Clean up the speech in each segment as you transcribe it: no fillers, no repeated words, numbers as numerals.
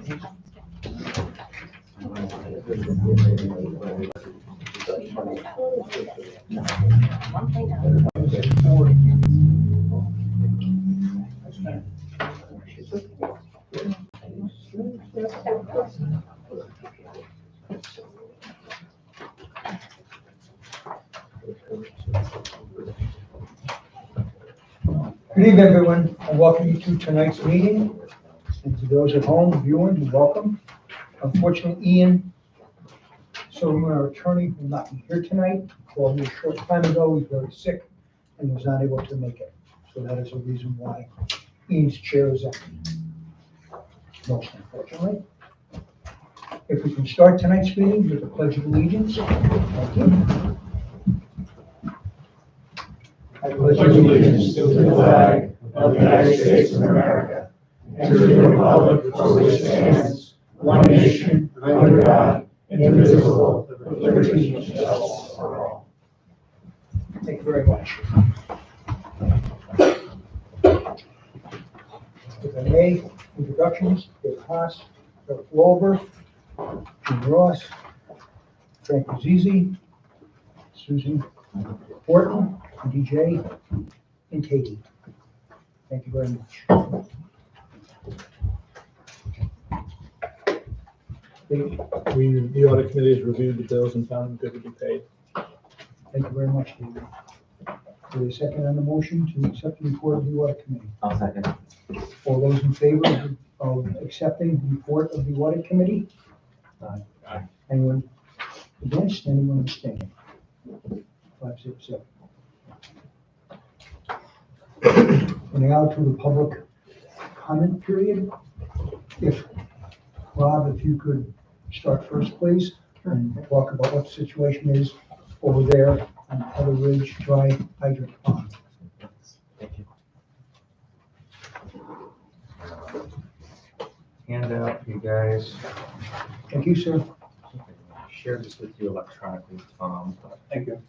Good evening, everyone, and welcome you to tonight's meeting. And to those at home viewing, welcome. Unfortunately, Ian, our attorney, will not be here tonight. Called me a short time ago. He's very sick and was not able to make it. So that is the reason why Ian's chair is empty. Most unfortunately. If we can start tonight's meeting with the Pledge of Allegiance. Thank you. I pledge allegiance to the flag of the United States of America and to the republic for which it stands, one nation, under God, indivisible, with liberty and justice for all. Thank you very much. If I may, introductions: Dave Haas, Eric Wolver, Jim Ross, Frank Azizi, Susan Horton, DJ, and Katie. Thank you very much. The audit committee has reviewed the bills and found them good to be paid. Thank you very much, David. For a second on the motion to accept the report of the audit committee. I'll second. All those in favor of accepting the report of the audit committee? Aye. Anyone against? Anyone abstaining? 5-6-7. Now to the public comment period. Rob, if you could start first, please, and talk about what the situation is over there on Heather Ridge Dry Hydrant Pond. Thank you. Handout, you guys. Thank you, sir. Share this with you electronically, Tom. Thank you.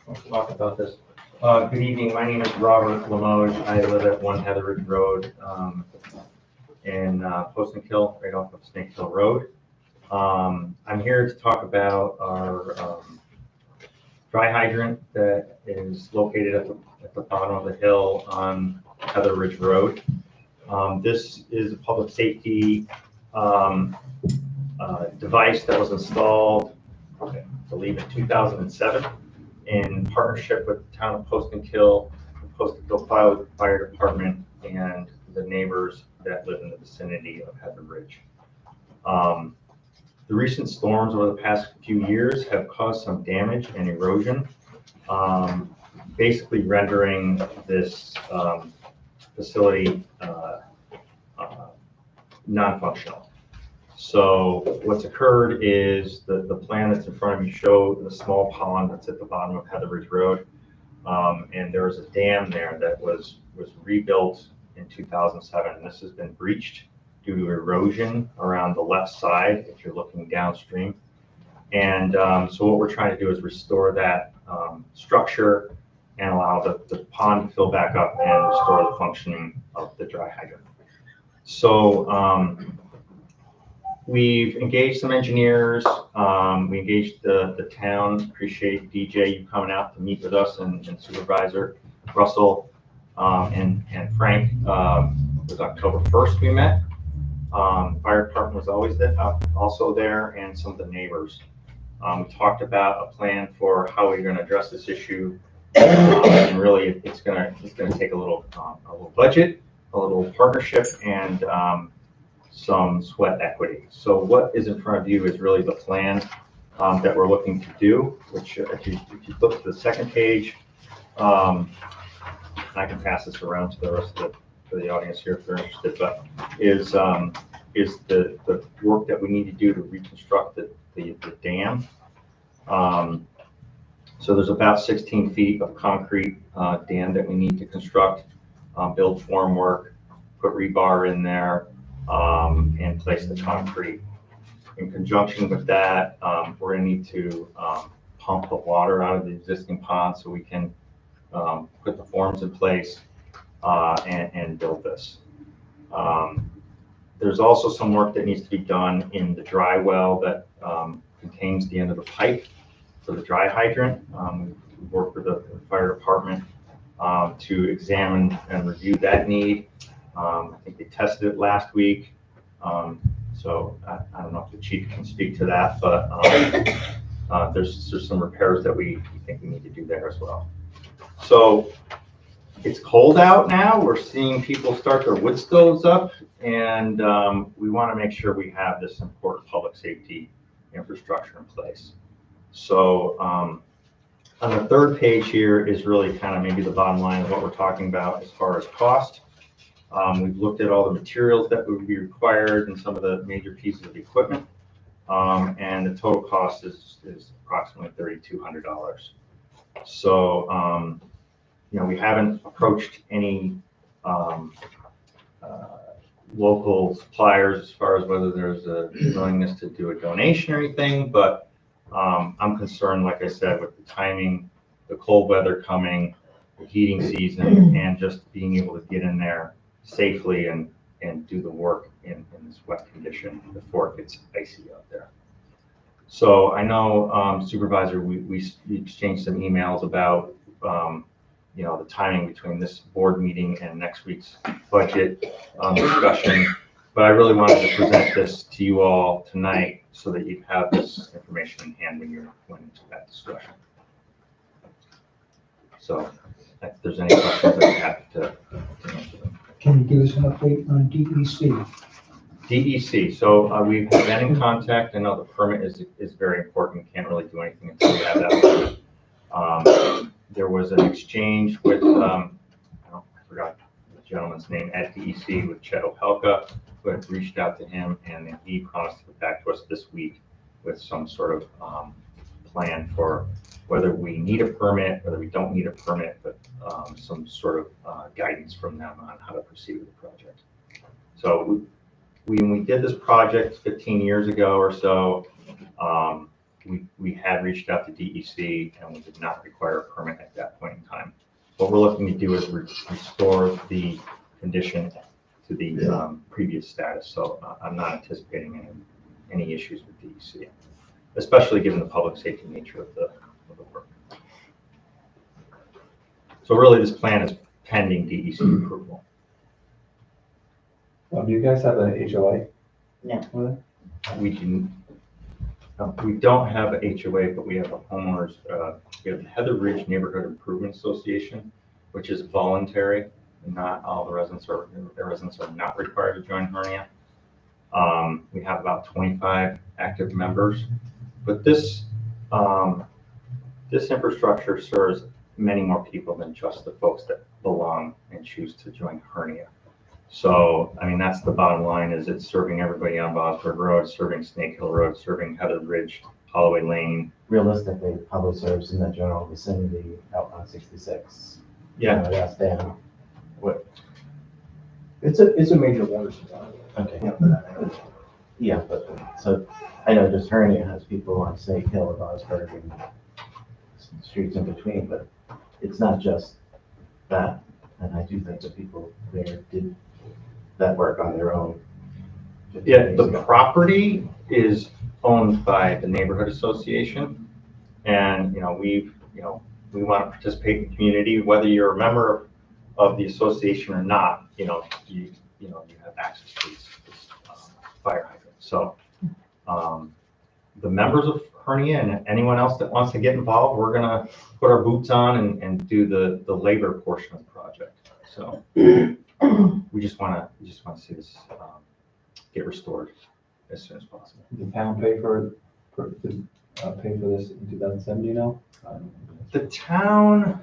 Let's talk about this. Good evening. My name is Robert Limoges. I live at 1 Heather Ridge Road in Poestenkill, right off of Snake Hill Road. I'm here to talk about our dry hydrant that is located at the bottom of the hill on Heather Ridge Road. This is a public safety device that was installed, I believe, in 2007 in partnership with the town of Poestenkill, the Poestenkill Fire Department, and the neighbors that live in the vicinity of Heather Ridge. The recent storms over the past few years have caused some damage and erosion, basically rendering this facility non-functional. So what's occurred is the plan that's in front of you shows the small pond that's at the bottom of Heather Ridge Road, and there was a dam there that was rebuilt in 2007. And this has been breached due to erosion around the left side if you're looking downstream. And so what we're trying to do is restore that structure and allow the pond to fill back up and restore the functioning of the dry hydrant. So we've engaged some engineers. We engaged the town. Appreciate DJ you coming out to meet with us and Supervisor Russell and Frank. It was October 1st we met. Fire department was always also there, and some of the neighbors. We talked about a plan for how we're going to address this issue, and really it's going to take a little budget, a little partnership, and some sweat equity. So what is in front of you is really the plan that we're looking to do. Which, if you look to the second page, I can pass this around to the rest of the audience here if they're interested. But is the work that we need to do to reconstruct the dam. So there's about 16 feet of concrete dam that we need to construct, build formwork, put rebar in there, and place the concrete. In conjunction with that, we're going to need to pump the water out of the existing pond so we can put the forms in place and build this. There's also some work that needs to be done in the dry well that contains the end of the pipe for the dry hydrant. We worked with the fire department to examine and review that need. I think they tested it last week. So I don't know if the chief can speak to that, but there's some repairs that we think we need to do there as well. So it's cold out now. We're seeing people start their wood stoves up, and we want to make sure we have this important public safety infrastructure in place. So on the third page here is really kind of maybe the bottom line of what we're talking about as far as cost. We've looked at all the materials that would be required and some of the major pieces of equipment, and the total cost is approximately $3,200. So we haven't approached any local suppliers as far as whether there's a willingness to do a donation or anything, but I'm concerned, like I said, with the timing, the cold weather coming, the heating season, and just being able to get in there safely and do the work in this wet condition before it gets icy out there. So I know, Supervisor, we exchanged some emails about the timing between this board meeting and next week's budget discussion, but I really wanted to present this to you all tonight so that you have this information in hand when you're going into that discussion. So if there's any questions, I'd be happy to answer them. Can you give us an update on DEC? DEC, so we've been in contact. I know the permit is very important. Can't really do anything until we have that permit. There was an exchange with, I forgot the gentleman's name at DEC, with Chet Opelka, who had reached out to him, and then he promised to get back to us this week with some sort of plan for whether we need a permit, whether we don't need a permit, but some sort of guidance from them on how to proceed with the project. So when we did this project 15 years ago or so, we had reached out to DEC, and we did not require a permit at that point in time. What we're looking to do is restore the condition to the previous status. So I'm not anticipating any issues with DEC, especially given the public safety nature of the work. So really, this plan is pending DEC approval. Do you guys have an HOA? No. We don't have a HOA, but we have a homeowners, we have the Heather Ridge Neighborhood Improvement Association, which is voluntary. Not all the residents are not required to join Hernia. We have about 25 active members, but this infrastructure serves many more people than just the folks that belong and choose to join Hernia. So, I mean, that's the bottom line, is it's serving everybody on Bosburg Road, serving Snake Hill Road, serving Heather Ridge, Holloway Lane. Realistically, it probably serves in the general vicinity out on 66. Yeah. I asked Dan. What? It's a major water supply. Okay. Yeah, but so I know just Hernia has people on Snake Hill and Bosburg and streets in between, but it's not just that. And I do think that people there did that work on their own. Yeah, the property is owned by the neighborhood association, and we want to participate in the community, whether you're a member of the association or not. You have access to this fire hydrant. So the members of Hernia and anyone else that wants to get involved, we're gonna put our boots on and do the labor portion of the project. So we just want to see this get restored as soon as possible. Did the town pay for this in 2007, you know? The town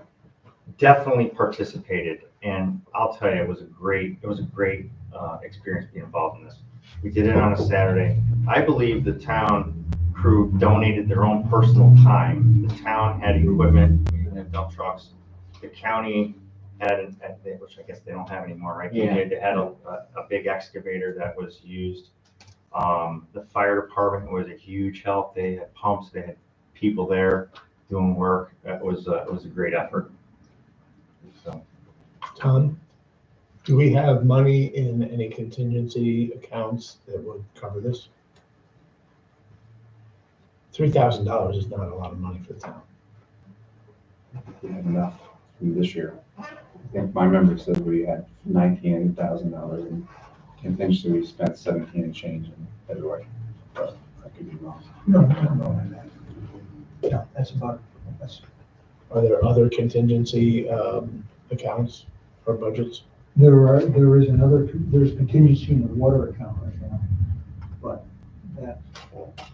definitely participated, and I'll tell you, it was a great experience being involved in this. We did it on a Saturday. I believe the town crew donated their own personal time. The town had equipment, we had dump trucks. The county had, which I guess they don't have anymore, right? Yeah. They had a big excavator that was used. The fire department was a huge help. They had pumps, they had people there doing work. It was a great effort. So. Tom, Do we have money in any contingency accounts that would cover this? $3,000 is not a lot of money for the town. We have enough from this year. I think my memory said we had $19,000 in contingency. We spent 17 and change in February. But I could be wrong. No, that's Are there other contingency accounts or budgets? there's contingency in the water account right now, but that's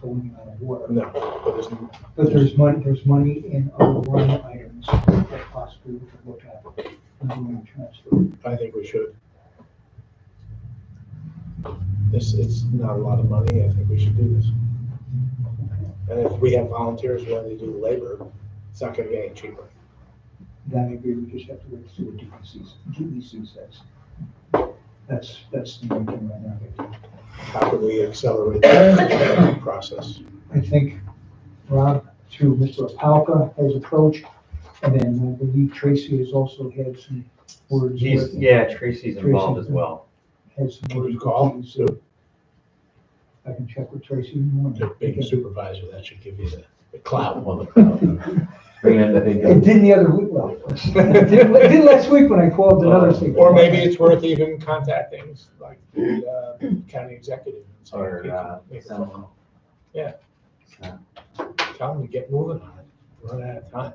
going out of water. No, but isn't, But there's money in other line items that possibly we could look at and doing transfer. I think we should. It's not a lot of money. I think we should do this. And if we have volunteers willing to do the labor, it's not gonna get any cheaper. Then I agree, we just have to wait to see what DEC says. That's the main thing right now. How can we accelerate the process? I think Rob, through Mr. Apalka, has approached, and then I believe Tracy has also had some words. Tracy's involved as well. Has some Can words. you call? with DEC. I can check with Tracy in the morning. The big supervisor, that should give you the clout. Well, bring in the big It guns. didn't the other week, well, it did last week when I called another thing. Or maybe it's worth even contacting like the county executive. and saying, Or, "Hey, make a phone send- call." Yeah. Yeah. Tell them to get moving on it, run out of time.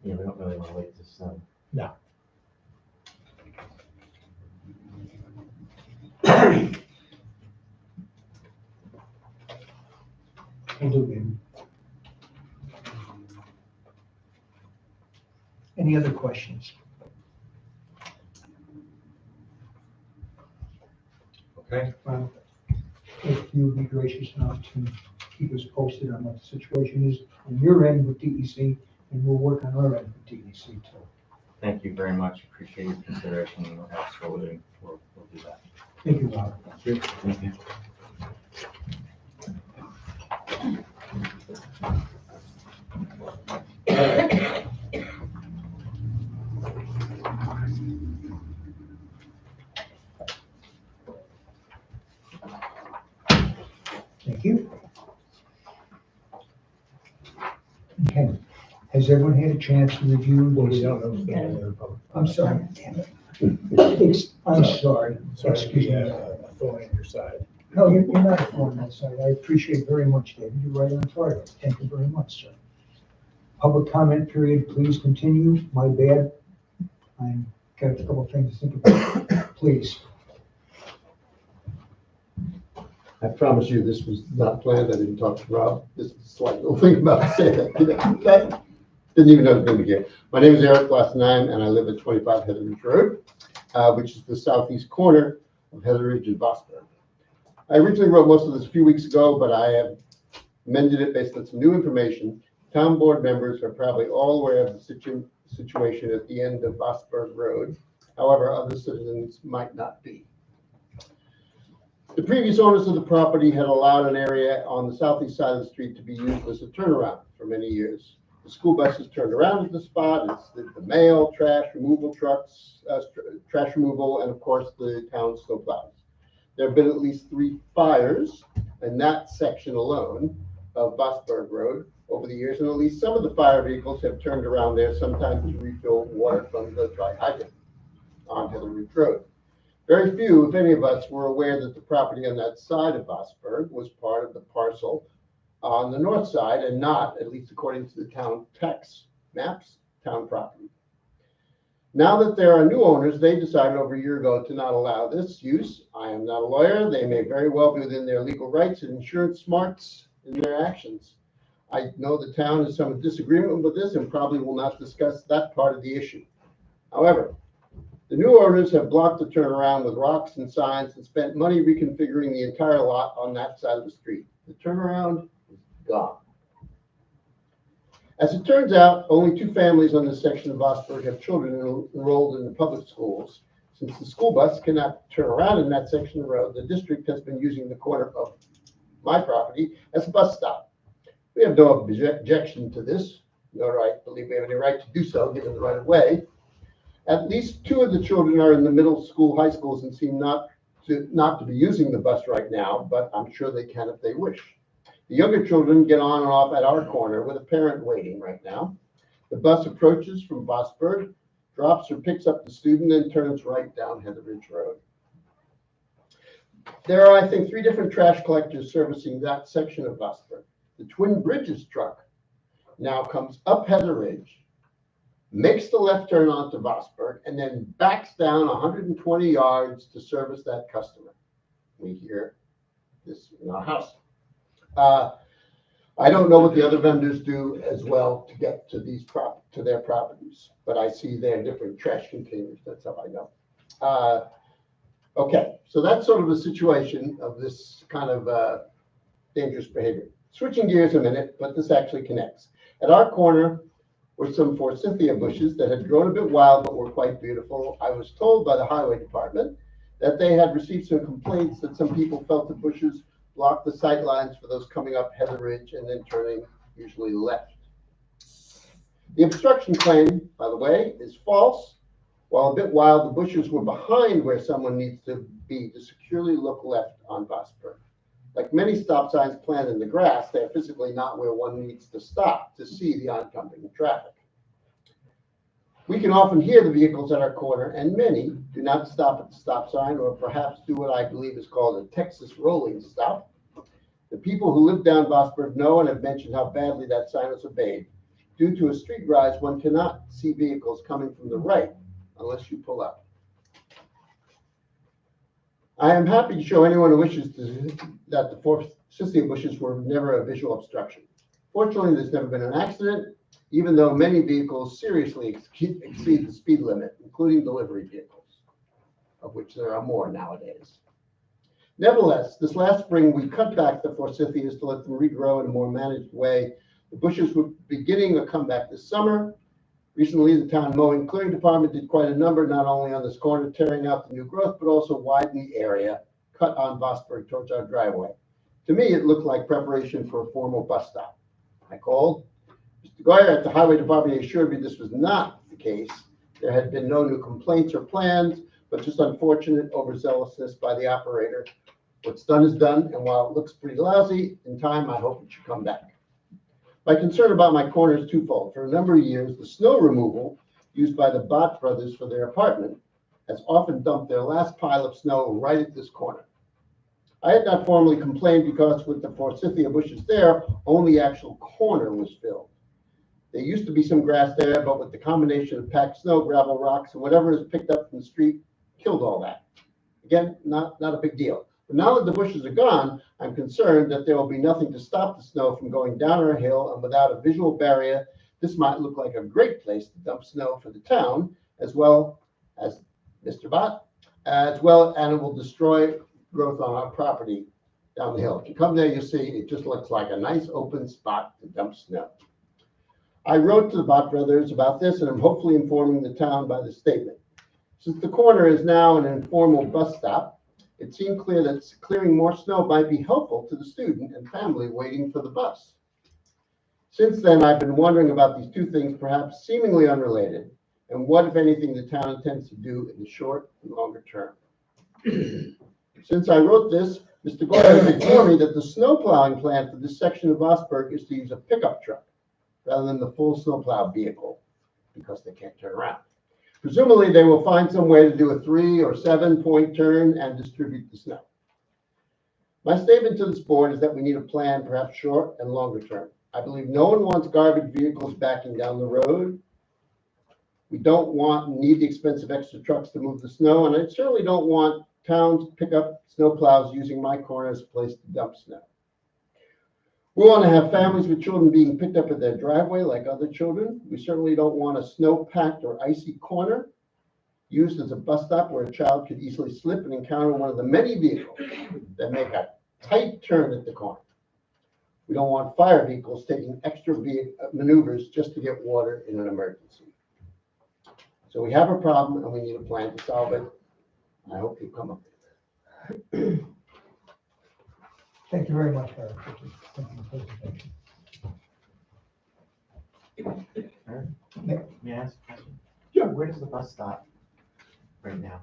Yeah, we don't really want to wait to send. No. Will do, baby. Any other questions? Okay, If you would be gracious enough to keep us posted on what the situation is on your end with DEC, and we'll work on our end with DEC too. thank you very much. Appreciate your consideration. Absolutely. We'll do that. Thank you, Rob. Thank you. Thank you. Okay, has everyone had a chance to review Well, we these? don't know if there's any other public. I'm sorry, damn it. I'm sorry, Sorry, excuse me. a thorn in your side. No, you're not on that side. I appreciate very much, David. You're right on target. Thank you very much, sir. Public comment period, please continue. My bad. I've got a couple of things to think about. Please. I promise you, this was not planned. I didn't talk to Rob. This is a slight little thing about saying that. Didn't even know the thing here. My name is Eric, last name, and I live at 25 Heather Ridge Road, which is the southeast corner of Heather Ridge and Boston. I originally wrote most of this a few weeks ago, but I have amended it based on some new information. Town board members are probably all aware of the situation at the end of Bosberg Road. However, other citizens might not be. The previous owners of the property had allowed an area on the southeast side of the street to be used as a turnaround for many years. The school buses turned around at the spot. It's the mail, trash removal trucks, trash removal, and of course the town snowplows. There have been at least 3 fires in that section alone of Bosberg Road over the years, and at least some of the fire vehicles have turned around there, sometimes to refill water from the dry hydrant on Heather Ridge Road. Very few, if any of us, were aware that the property on that side of Bosberg was part of the parcel on the north side and not, at least according to the town tax maps, town property. Now that there are new owners, they decided over a year ago to not allow this use. I am not a lawyer. They may very well be within their legal rights and insurance smarts in their actions. I know the town is some disagreement with this and probably will not discuss that part of the issue. However, the new owners have blocked the turnaround with rocks and signs and spent money reconfiguring the entire lot on that side of the street. The turnaround is gone. As it turns out, only 2 families on this section of Bosberg have children enrolled in the public schools. Since the school bus cannot turn around in that section of the road, the district has been using the corner of my property as a bus stop. We have no objection to this, nor do I believe we have any right to do so, given the right of way. At least two of the children are in the middle school, high schools, and seem not to be using the bus right now, but I'm sure they can if they wish. The younger children get on and off at our corner with a parent waiting right now. The bus approaches from Vosburg, drops or picks up the student, and turns right down Heather Ridge Road. There are, I think, 3 different trash collectors servicing that section of Vosburg. The Twin Bridges truck now comes up Heather Ridge, makes the left turn onto Vosburg, and then backs down 120 yards to service that customer. We hear this in our house. I don't know what the other vendors do as well to get to their properties, but I see their different trash containers. That's how I know. Okay, so that's sort of the situation of this kind of dangerous behavior. Switching gears a minute, but this actually connects. At our corner were some forsythia bushes that had grown a bit wild but were quite beautiful. I was told by the highway department that they had received some complaints that some people felt the bushes blocked the sight lines for those coming up Heather Ridge and then turning usually left. The obstruction claim, by the way, is false. While a bit wild, the bushes were behind where someone needs to be to securely look left on Vosburg. Like many stop signs planted in the grass, they are physically not where one needs to stop to see the oncoming traffic. We can often hear the vehicles at our corner, and many do not stop at the stop sign or perhaps do what I believe is called a Texas rolling stop. The people who live down Vosburg know and have mentioned how badly that sign is obeyed. Due to a street rise, one cannot see vehicles coming from the right unless you pull up. I am happy to show anyone who wishes that the forsythia bushes were never a visual obstruction. Fortunately, there's never been an accident, even though many vehicles seriously exceed the speed limit, including delivery vehicles, of which there are more nowadays. Nevertheless, this last spring, we cut back the forsythias to let them regrow in a more managed way. The bushes were beginning a comeback this summer. Recently, the town mowing clearing department did quite a number, not only on this corner, tearing out the new growth, but also widening the area cut on Vosburg towards our driveway. To me, it looked like preparation for a formal bus stop. I called. Mr. Goyer at the highway department assured me this was not the case. There had been no new complaints or plans, but just unfortunate overzealousness by the operator. What's done is done, and while it looks pretty lousy, in time, I hope it should come back. My concern about my corner is twofold. For a number of years, the snow removal used by the Bott brothers for their apartment has often dumped their last pile of snow right at this corner. I had not formally complained because with the forsythia bushes there, only the actual corner was filled. There used to be some grass there, but with the combination of packed snow, gravel, rocks, and whatever is picked up from the street, killed all that. Again, not a big deal. But now that the bushes are gone, I'm concerned that there will be nothing to stop the snow from going down our hill, and without a visual barrier, this might look like a great place to dump snow for the town, as well as Mr. Bott, and it will destroy growth on our property down the hill. If you come there, you'll see it just looks like a nice open spot to dump snow. I wrote to the Bott brothers about this, and I'm hopefully informing the town by the statement. Since the corner is now an informal bus stop, it seemed clear that clearing more snow might be helpful to the student and family waiting for the bus. Since then, I've been wondering about these two things, perhaps seemingly unrelated, and what, if anything, the town intends to do in the short and longer term. Since I wrote this, Mr. Goyer informed me that the snow plowing plan for this section of Vosburg is to use a pickup truck rather than the full snowplow vehicle because they can't turn around. Presumably, they will find some way to do a 3 or 7 point turn and distribute the snow. My statement to this board is that we need a plan, perhaps short and longer term. I believe no one wants garbage vehicles backing down the road. We don't need the expensive extra trucks to move the snow, and I certainly don't want towns to pick up snowplows using my corner as a place to dump snow. We want to have families with children being picked up at their driveway like other children. We certainly don't want a snow-packed or icy corner used as a bus stop where a child could easily slip and encounter one of the many vehicles that make a tight turn at the corner. We don't want fire vehicles taking extra maneuvers just to get water in an emergency. So we have a problem and we need a plan to solve it. I hope you come up with it. Thank you very much, Eric. Thank you for the presentation. May I ask a question? Sure. Where does the bus stop right now?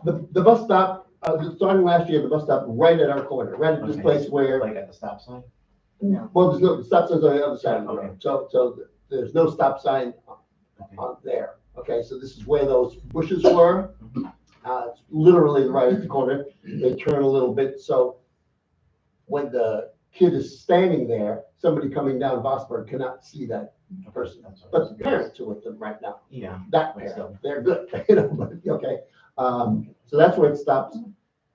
The bus stop, starting last year, the bus stop right at our corner, right at this Okay. place where, Like at the stop sign? well, there's no, the stop sign's on the other side of the Okay. road. So there's no stop sign Okay. on there. Okay, so this is where those bushes were. It's literally right at the corner. They turn a little bit, so when the kid is standing there, somebody coming down Vosburg cannot see that person. That's what I But was the gonna parents are with them right now. Yeah. That But still. parent, they're good, but, okay. So that's where it stops.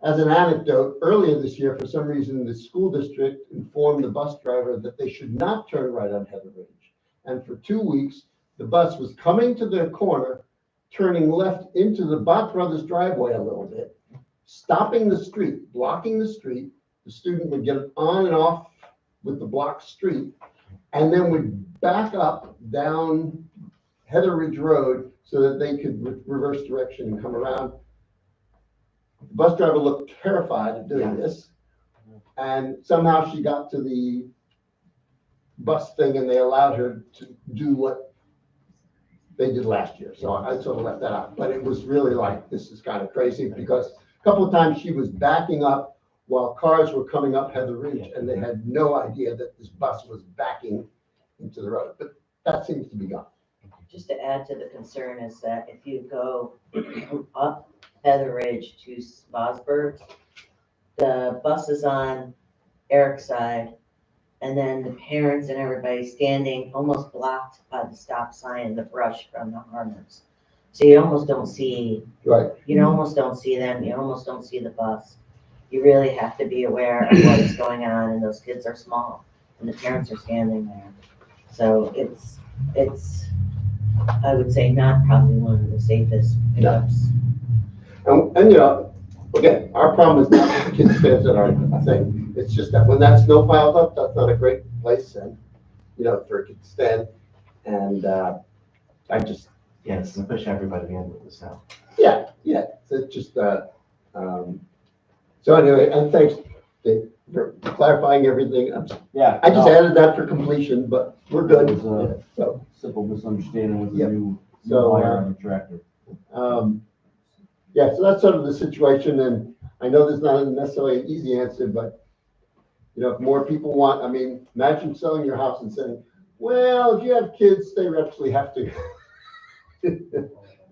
As an anecdote, earlier this year, for some reason, the school district informed the bus driver that they should not turn right on Heather Ridge. And for 2 weeks, the bus was coming to their corner, turning left into the Bott Brothers driveway a little bit, stopping the street, blocking the street. The student would get on and off with the blocked street, and then would back up down Heather Ridge Road so that they could reverse direction and come around. The bus driver looked terrified of doing this, and somehow she got to the bus thing and they allowed her to do what they did last year. So I sort of left that out, but it was really like, this is kind of crazy, because a couple of times she was backing up while cars were coming up Heather Ridge, and they had no idea that this bus was backing into the road, but that seems to be gone. Just to add to the concern is that if you go up Heather Ridge to Vosburg, the bus is on Eric's side, and then the parents and everybody standing almost blocked by the stop sign and the brush from the harness. So you almost don't see, Right. you almost don't see them, you almost don't see the bus. You really have to be aware of what is going on, and those kids are small, and the parents are standing there. So it's, I would say, not probably one of the safest pickups. And you know, again, our problem is not that the kids stands at our thing. It's just that when that snow piles up, that's not a great place, and, you know, for a kid to stand. And, I just, Yeah, it's gonna push everybody in with the snow. yeah, so it's just, so anyway, and thanks, Dave, for clarifying everything. Yeah. I just no, added that for completion, but we're good. It was So, simple misunderstanding with the Yep. new So, wire on the tractor. yeah, so that's sort of the situation, and I know there's not necessarily an easy answer, but, you know, if more people want, I mean, imagine selling your house and saying, well, if you have kids, they actually have to.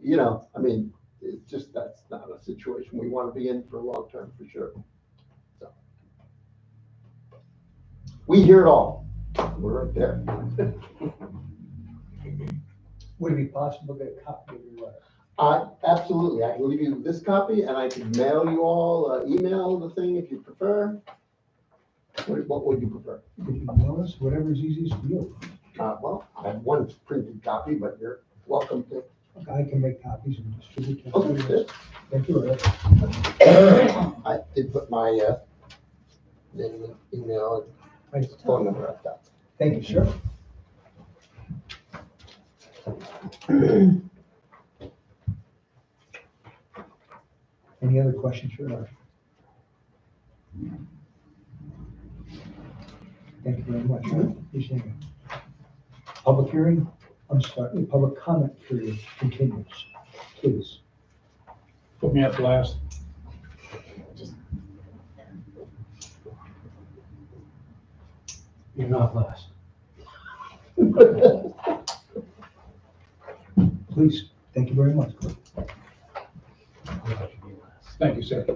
You know, I mean, it's just, that's not a situation we want to be in for a long term, for sure. So we hear it all. We're right there. Would it be possible to get a copy of your letter? Absolutely. I can leave you this copy, and I can mail you all, email the thing if you prefer. What would you prefer? Could you mail us, whatever's easiest for you? Well, I have one printed copy, but you're welcome to. I can make copies and distribute them. Okay, good. Thank you, Eric. I did put my, name and email Right. and phone number up top. Thank you, sir. Any other questions for Eric? Thank you very much. Appreciate it. Public hearing, I'm sorry, public comment period continues, please. Put me up last. You're not last. Please, thank you very much. Thank you, sir.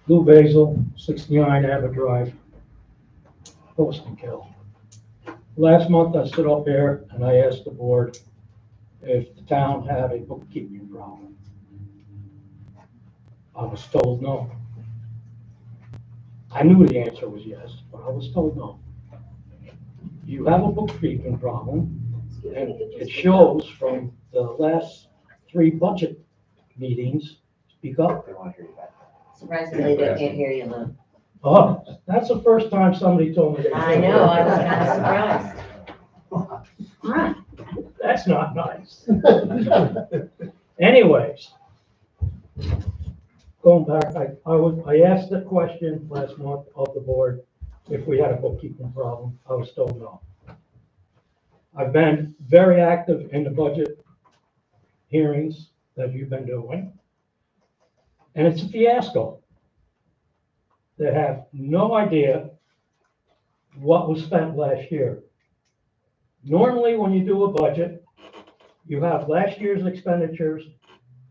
Lou Basil, 69 Abbott Drive, Poestenkill. Last month, I stood up here and I asked the board if the town had a bookkeeping problem. I was told no. I knew the answer was yes, but I was told no. You have a bookkeeping problem, and it shows from the last 3 budget meetings. Speak up. They want to hear you back. Surprisingly, they can't hear you, Lou. Oh, that's the first time somebody told me that. I know, I was kind of surprised. That's not nice. Anyways, going back, I asked the question last month of the board if we had a bookkeeping problem. I was told no. I've been very active in the budget hearings that you've been doing. And it's a fiasco. They have no idea what was spent last year. Normally, when you do a budget, you have last year's expenditures,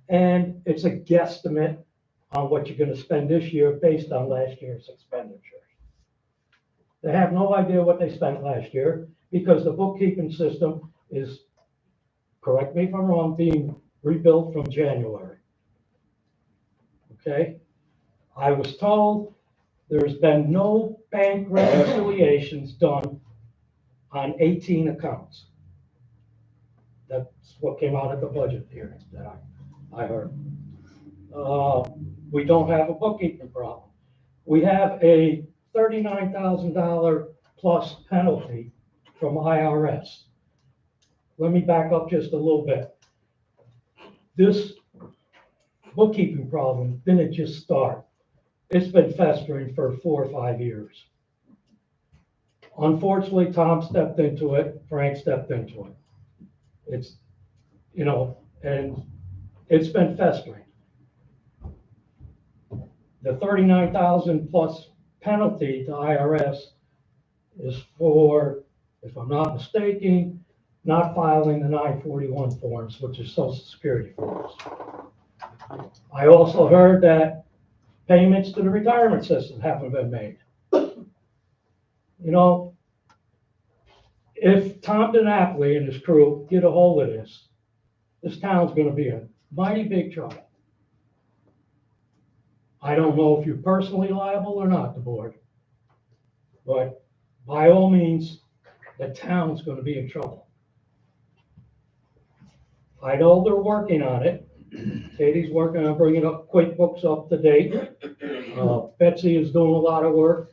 and it's a guesstimate on what you're gonna spend this year based on last year's expenditures. They have no idea what they spent last year, because the bookkeeping system is, correct me if I'm wrong, being rebuilt from January. Okay? I was told there's been no bank reconciliations done on 18 accounts. That's what came out at the budget hearing that I heard. We don't have a bookkeeping problem. We have a $39,000 plus penalty from IRS. Let me back up just a little bit. This bookkeeping problem didn't just start. It's been festering for 4 or 5 years. Unfortunately, Tom stepped into it, Frank stepped into it. It's, and it's been festering. The 39,000 plus penalty to IRS is for, if I'm not mistaken, not filing the 941 forms, which is Social Security forms. I also heard that payments to the retirement system haven't been made. If Tom DiNapoli and his crew get a hold of this, this town's gonna be in mighty big trouble. I don't know if you're personally liable or not, the board, but by all means, the town's gonna be in trouble. I know they're working on it. Katie's working on bringing up QuickBooks up to date. Betsy is doing a lot of work.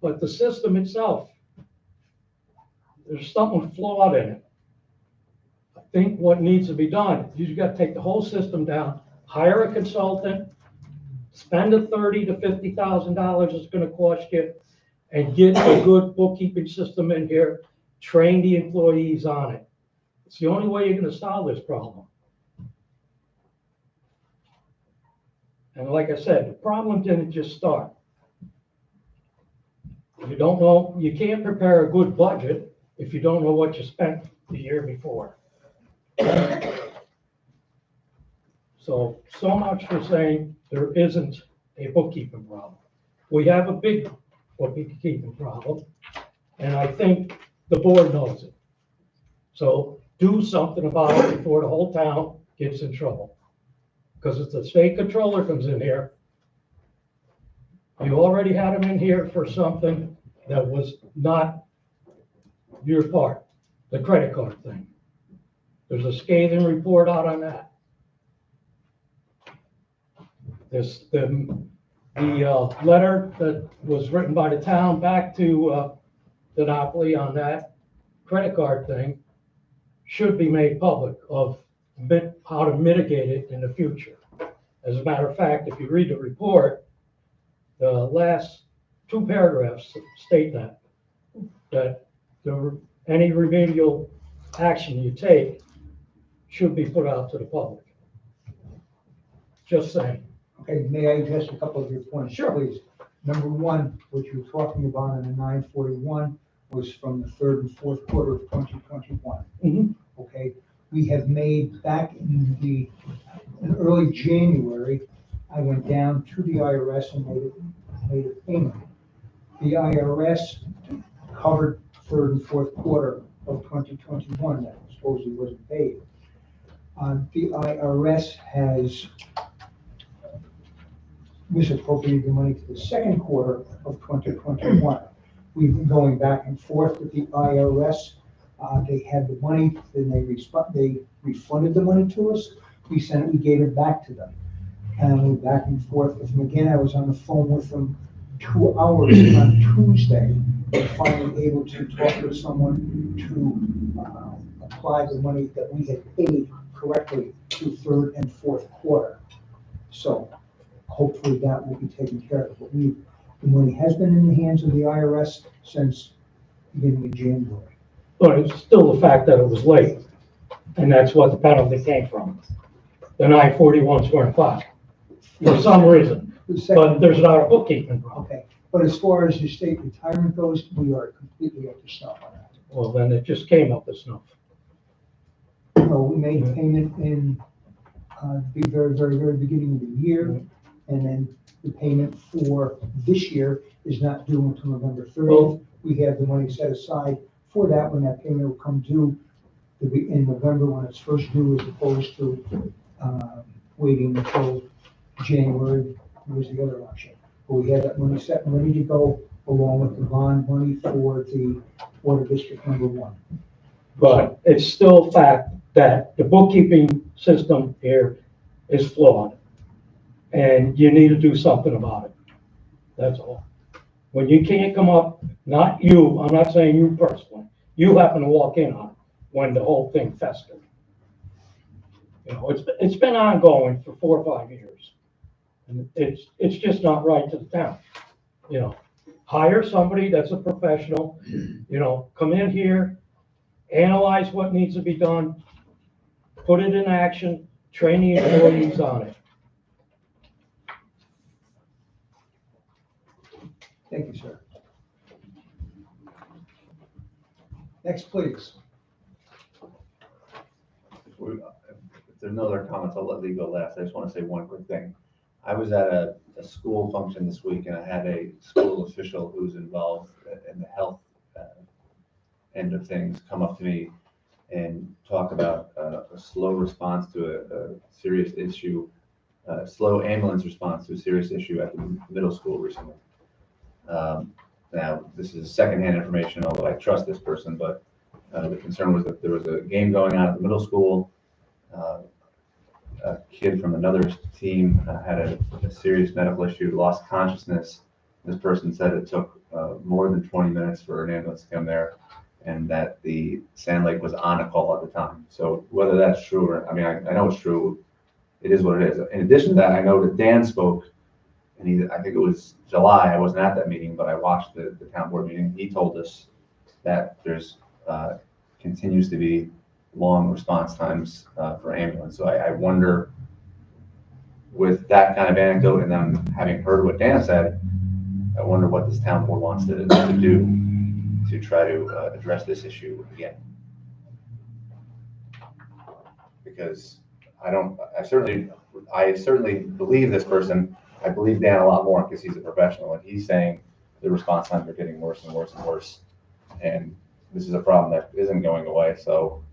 But the system itself, there's something flawed in it. I think what needs to be done, you got to take the whole system down, hire a consultant, spend the $30,000 to $50,000 it's going to cost you, and get a good bookkeeping system in here, train the employees on it. It's the only way you're going to solve this problem. And like I said, the problem didn't just start. You don't know, you can't prepare a good budget if you don't know what you spent the year before. So much for saying there isn't a bookkeeping problem. We have a big bookkeeping problem, and I think the board knows it. So do something about it before the whole town gets in trouble. Because if the state controller comes in here, you already had him in here for something that was not your part, the credit card thing. There's a scathing report out on that. There's the letter that was written by the town back to DiNapoli on that credit card thing should be made public of how to mitigate it in the future. As a matter of fact, if you read the report, the last 2 paragraphs state that any remedial action you take should be put out to the public. Just saying. Okay, may I address a couple of your points, Sure. please? Number one, what you were talking about in the 941 was from the 3rd and 4th quarter of 2021. Mhm. Okay, we have made back in early January, I went down to the IRS and made a payment. The IRS covered 3rd and 4th quarter of 2021 that supposedly wasn't paid. The IRS has misappropriated the money to the 2nd quarter of 2021. We've been going back and forth with the IRS. They had the money, then they refunded the money to us. We sent it, we gave it back to them. And I went back and forth with them again. I was on the phone with them 2 hours on Tuesday, and finally able to talk with someone to apply the money that we had paid correctly to 3rd and 4th quarter. So hopefully that will be taken care of. But the money has been in the hands of the IRS since beginning of January. But it's still the fact that it was late, and that's what the penalty came from. The 941.25, for some reason, The but second, there's not a bookkeeping problem. okay, but as far as the state retirement goes, we are completely up to snuff on that. Well, then it just came up to snuff. So we made payment in, the very beginning of the year, and then the payment for this year is not due until November 30th. We have the money set aside for that when that payment will come due to be in November when it's first due, as opposed to, waiting until January, was the other option. But we had that money set and ready to go, along with the bond money for the water district number 1. But it's still fact that the bookkeeping system here is flawed. And you need to do something about it. That's all. When you can't come up, not you, I'm not saying you personally, you happen to walk in on it when the whole thing festered. You know, it's been ongoing for 4 or 5 years. And it's just not right to the town. You know, hire somebody that's a professional, you know, come in here, analyze what needs to be done, put it in action, train the employees on it. Thank you, sir. Next, please. If there's no other comments, I'll let Lee go last. I just want to say one quick thing. I was at a school function this week, and I had a school official who's involved in the health end of things come up to me and talk about a slow response to a serious issue, slow ambulance response to a serious issue at the middle school recently. Now, this is secondhand information, although I trust this person, but the concern was that there was a game going on at the middle school. A kid from another team had a serious medical issue, lost consciousness. This person said it took more than 20 minutes for an ambulance to come there, and that the Sand Lake was on a call at the time. So whether that's true or, I mean, I know it's true, it is what it is. In addition to that, I know that Dan spoke, and I think it was July, I wasn't at that meeting, but I watched the town board meeting. He told us that there's continues to be long response times for ambulance. So I wonder, with that kind of anecdote and then having heard what Dan said, I wonder what this town board wants to do to try to address this issue again. Because I certainly believe this person. I believe Dan a lot more because he's a professional, and he's saying the response times are getting worse and worse and worse. And this is a problem that isn't going away. So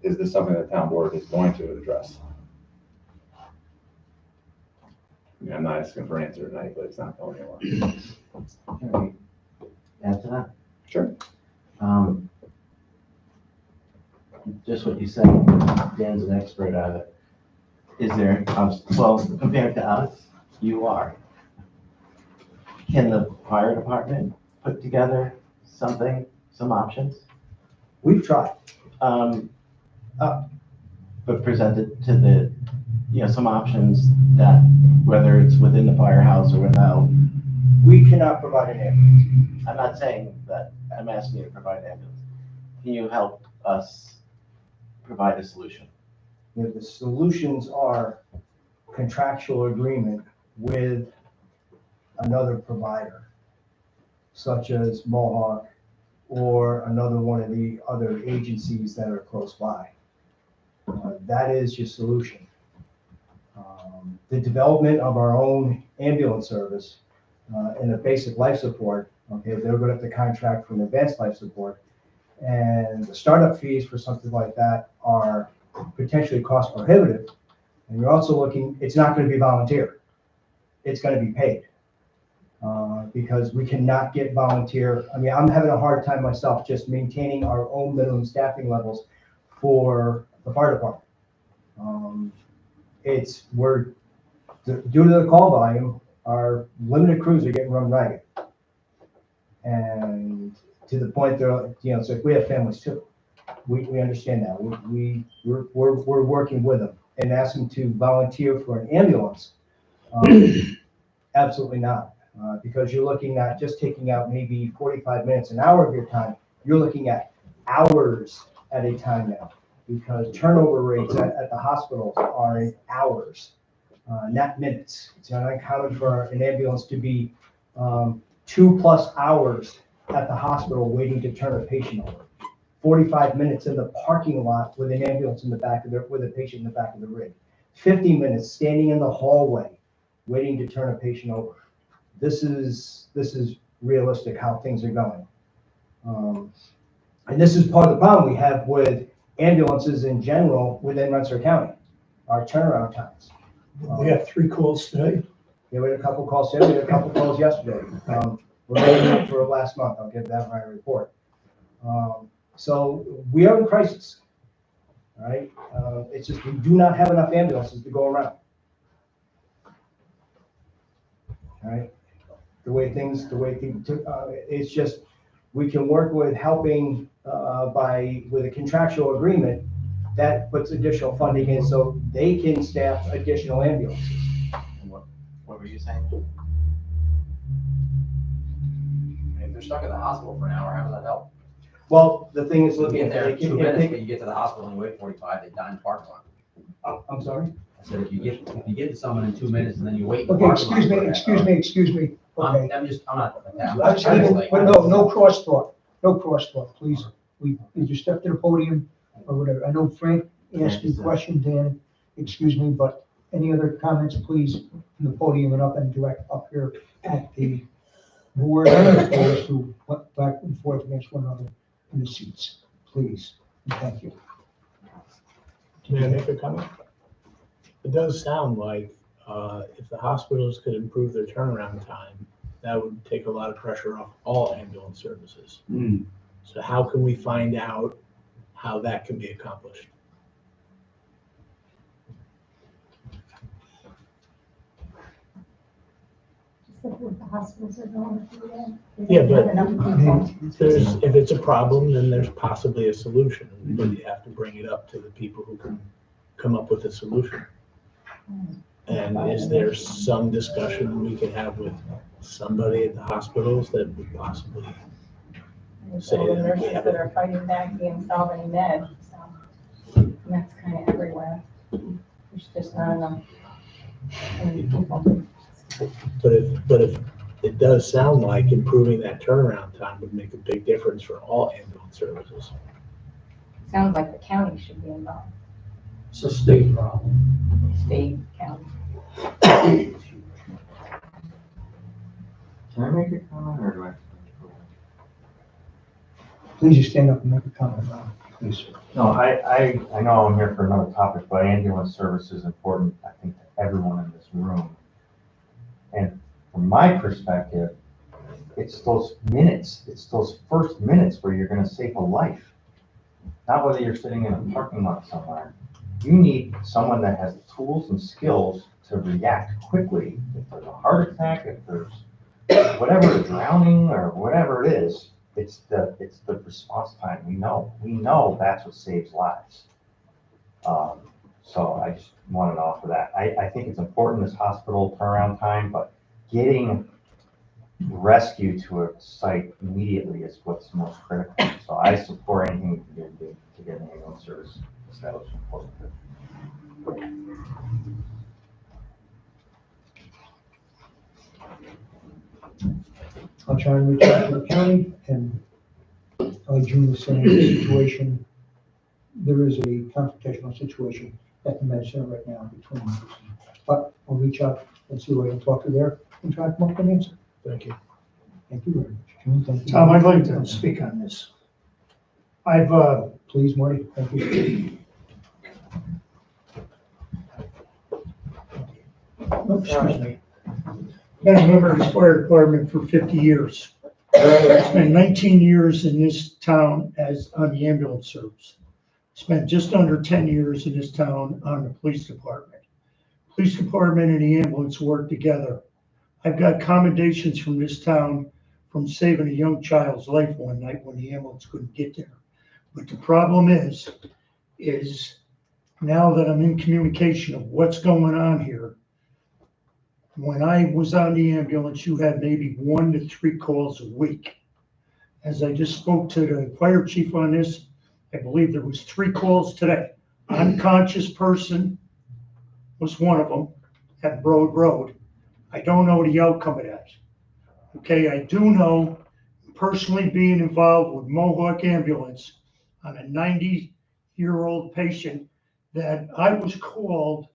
is this something the town board is going to address? I mean, I'm not asking for an answer tonight, but it's not going anywhere. Can I add to that? Sure. Just what you said, Dan's an expert at it. Is there, well, compared to us, you are. Can the fire department put together something, some options? We've tried. But presented to the, some options that, whether it's within the firehouse or without. We cannot provide an ambulance. I'm not saying that, I'm asking you to provide ambulance. Can you help us provide a solution? The solutions are contractual agreement with another provider, such as Mohawk or another one of the other agencies that are close by. That is your solution. The development of our own ambulance service and the basic life support, okay, they're going to have to contract for an advanced life support. And the startup fees for something like that are potentially cost prohibitive. And you're also looking, it's not going to be volunteer. It's going to be paid. Because we cannot get volunteer. I mean, I'm having a hard time myself just maintaining our own minimum staffing levels for the fire department. Due to the call volume, our limited crews are getting run ragged. And to the point that, it's like we have families too. We understand that. We're working with them and ask them to volunteer for an ambulance. Absolutely not. Because you're looking at just taking out maybe 45 minutes, an hour of your time. You're looking at hours at a time now, because turnover rates at the hospitals are in hours, not minutes. It's not uncommon for an ambulance to be 2+ hours at the hospital waiting to turn a patient over. 45 minutes in the parking lot with an ambulance in the back of with a patient in the back of the rig. 50 minutes standing in the hallway waiting to turn a patient over. This is realistic how things are going. And this is part of the problem we have with ambulances in general within Rensselaer County, our turnaround times. We have 3 calls today. Yeah, we had a couple calls today, we had a couple calls yesterday. We're making up for last month, I'll give that in my report. So we are in crisis, all right? It's just we do not have enough ambulances to go around. All right, it's just, we can work with helping with a contractual agreement that puts additional funding in so they can staff additional ambulances. What were you saying? If they're stuck at the hospital for an hour, how does that help? Well, the thing is, You looking get at there 2 minutes, but you get to the hospital and wait 45, they die in the parking lot. I'm sorry? I said, if you get to someone in 2 minutes and then you wait in the Okay, parking lot. excuse me. Okay. I'm not. But no cross talk, please. Did you step to the podium or whatever? I know Frank asked you a question, Dan, excuse me, but any other comments, please, from the podium and up and direct up here at the board, as opposed to back and forth against one another in the seats, please, and thank you. May I make a comment? It does sound like if the hospitals could improve their turnaround time, that would take a lot of pressure off all ambulance services. So how can we find out how that can be accomplished? The hospitals are going through that. Yeah, but Enough if it's a problem, then there's possibly a solution, but you have to bring it up to the people who can come up with a solution. And is there some discussion we could have with somebody at the hospitals that would possibly say all the that we nurses have that a, are fighting back being solving med, so and that's kind of everywhere. There's just not enough people. but if it does sound like improving that turnaround time would make a big difference for all ambulance services. Sounds like the county should be involved, It's a state problem. state, county. Can I make a comment or do I? Please, you stand up and make a comment now, please. No, I know I'm here for another topic, but ambulance service is important, I think, to everyone in this room. And from my perspective, it's those first minutes where you're gonna save a life. Not whether you're sitting in a parking lot somewhere. You need someone that has the tools and skills to react quickly. If there's a heart attack, if there's whatever, drowning or whatever it is, it's the response time. We know that's what saves lives. So I just wanted to offer that. I think it's important, this hospital turnaround time, but getting rescue to a site immediately is what's most critical. So I support anything we can do to get an ambulance service established in Poestenkill. I'll try and reach out to the county, and June was saying the situation, there is a confrontational situation at the med center right now between them. But I'll reach out and see what I can talk to there and try to come up with an answer. Thank you. Thank you very much. June, thank you. Tom, I'd like to speak on this. Please, Marty, thank you. Oh, excuse me. Been a member of the fire department for 50 years. Spent 19 years in this town on the ambulance service. Spent just under 10 years in this town on the police department. Police department and the ambulance work together. I've got commendations from this town from saving a young child's life one night when the ambulance couldn't get there. But the problem is now that I'm in communication of what's going on here, when I was on the ambulance, you had maybe 1 to 3 calls a week. as I just spoke to the fire chief on this, I believe there was 3 calls today. Unconscious person was one of them at Broad Road. I don't know the outcome of that. Okay, I do know, personally being involved with Mohawk Ambulance on a 90-year-old patient, that I was called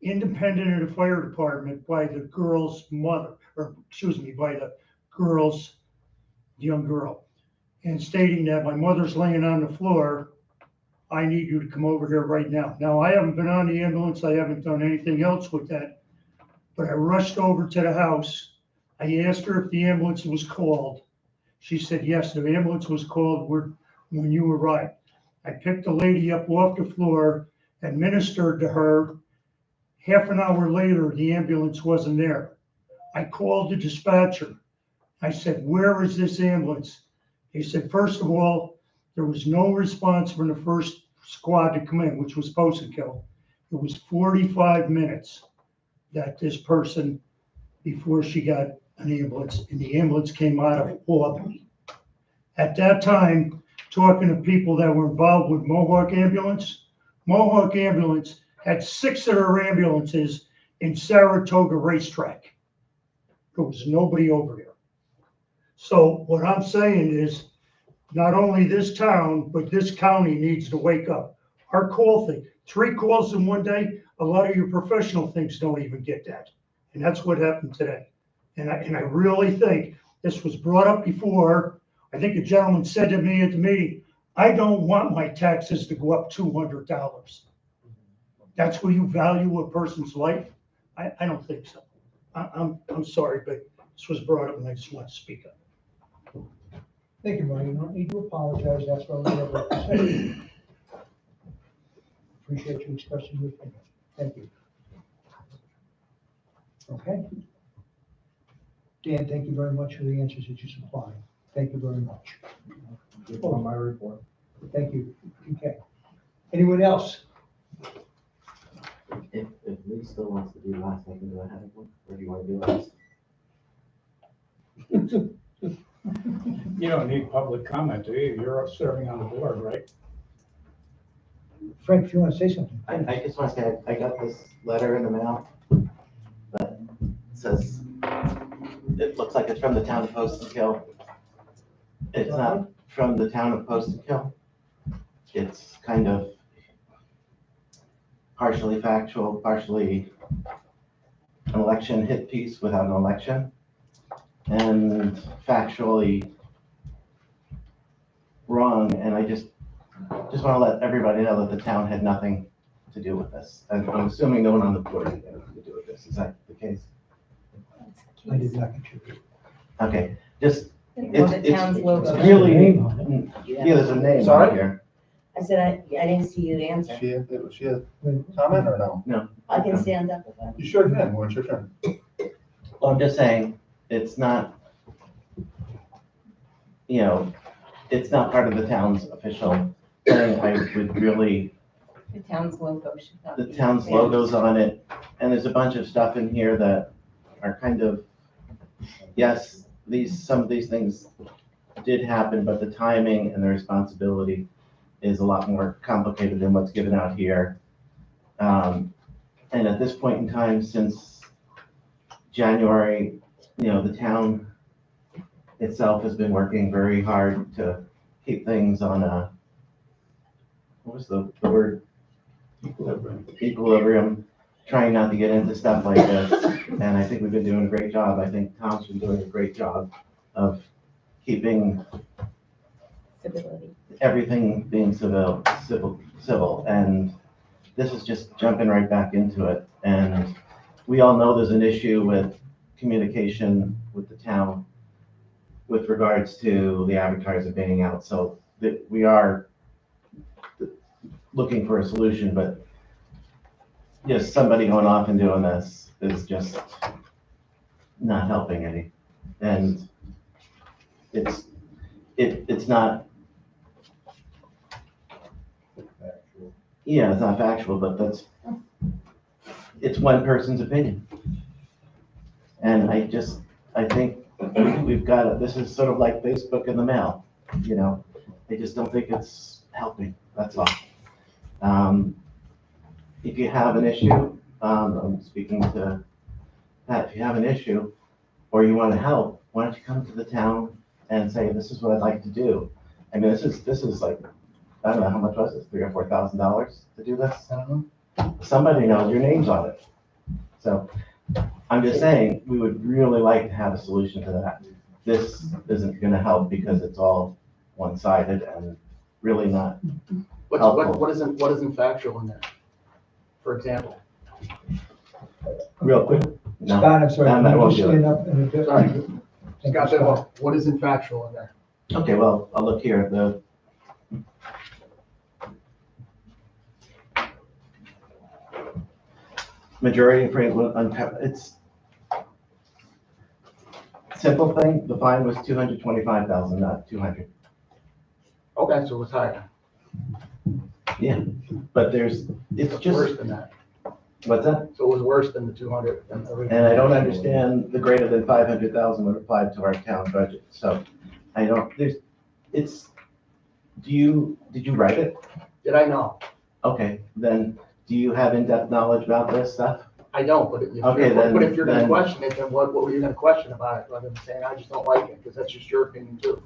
independent of the fire department by the girl's mother, or excuse me, by the young girl, and stating that my mother's laying on the floor, I need you to come over here right now. Now, I haven't been on the ambulance, I haven't done anything else with that, but I rushed over to the house. I asked her if the ambulance was called. She said, yes, the ambulance was called when you arrived. I picked the lady up off the floor, administered to her. Half an hour later, the ambulance wasn't there. I called the dispatcher. I said, where is this ambulance? He said, first of all, there was no response from the first squad to come in, which was Poestenkill. It was 45 minutes that this person, before she got an ambulance, and the ambulance came out of Albany. At that time, talking to people that were involved with Mohawk Ambulance had 6 of their ambulances in Saratoga Racetrack. There was nobody over there. So what I'm saying is, not only this town, but this county needs to wake up. Our call thing, 3 calls in one day, a lot of your professional things don't even get that. And that's what happened today. And I really think this was brought up before. I think a gentleman said to me at the meeting, I don't want my taxes to go up $200. That's where you value a person's life? I don't think so. I'm sorry, but this was brought up and I just want to speak up. Thank you, Brian. You don't need to apologize. That's what we have to say. Appreciate you expressing your opinion. Thank you. Okay. Dan, thank you very much for the answers that you supplied. Thank you very much. On my report. Thank you. Okay. Anyone else? If Lee still wants to do last, I can go ahead of him, or do you want to do last? You don't need public comment, do you? You're serving on the board, right? Frank, if you want to say something. I just want to say, I got this letter in the mail that says, it looks like it's from the town of Poestenkill. It's not from the town of Poestenkill. It's kind of partially factual, partially an election hit piece without an election, and factually wrong. And I just want to let everybody know that the town had nothing to do with this. And I'm assuming no one on the board had anything to do with this. Is that the case? I did not contribute. Okay, just, Well, the town's logo. it's really, yeah, there's a name Sorry? on here. I said, I didn't see you answer. Was she a comment or no? I can stand up if I. You sure can, when it's your turn. Well, I'm just saying, it's not, it's not part of the town's official thing. I would really, The town's logo should not the be. town's logo's on it, and there's a bunch of stuff in here that are kind of, yes, some of these things did happen, but the timing and the responsibility is a lot more complicated than what's given out here. And at this point in time, since January, the town itself has been working very hard to keep things on a, what was the word? Equilibrium, trying not to get into stuff like this. And I think we've been doing a great job. I think Tom's been doing a great job of keeping Civility. everything being civil, and this is just jumping right back into it. And we all know there's an issue with communication with the town with regards to the advertiser being out, so that we are looking for a solution, but just somebody going off and doing this is just not helping any. And it's not, yeah, it's not factual, but it's one person's opinion. And I think we've got this is sort of like Facebook in the mail. you know, I just don't think it's helping, that's all. If you have an issue, I'm speaking to Pat, if you have an issue or you want to help, why don't you come to the town and say, this is what I'd like to do? I mean, this is like, I don't know, how much was it, $3,000 or $4,000 to do this? I don't know. Somebody knows, your name's on it. So I'm just saying, we would really like to have a solution to that. This isn't gonna help because it's all one-sided and really not helpful. What isn't factual in there? For example. Real quick. No. Scott, I'm sorry, No, can I you won't just do it. stand up and Sorry. Thank you, Scott, Scott. what isn't factual in there? Okay, well, I'll look here, the majority of rate, it's simple thing, the fine was 225,000, not 200. Okay, so it's higher. Yeah, but it's It's just, worse than that. what's that? So it was worse than the 200. And I don't understand the greater than 500,000 when applied to our town budget, so I don't, did you write it? Did I know? Okay, then, do you have in-depth knowledge about this stuff? I don't, but if Okay, you're gonna then- question it, then what were you gonna question about it, rather than saying, I just don't like it, because that's just your opinion too.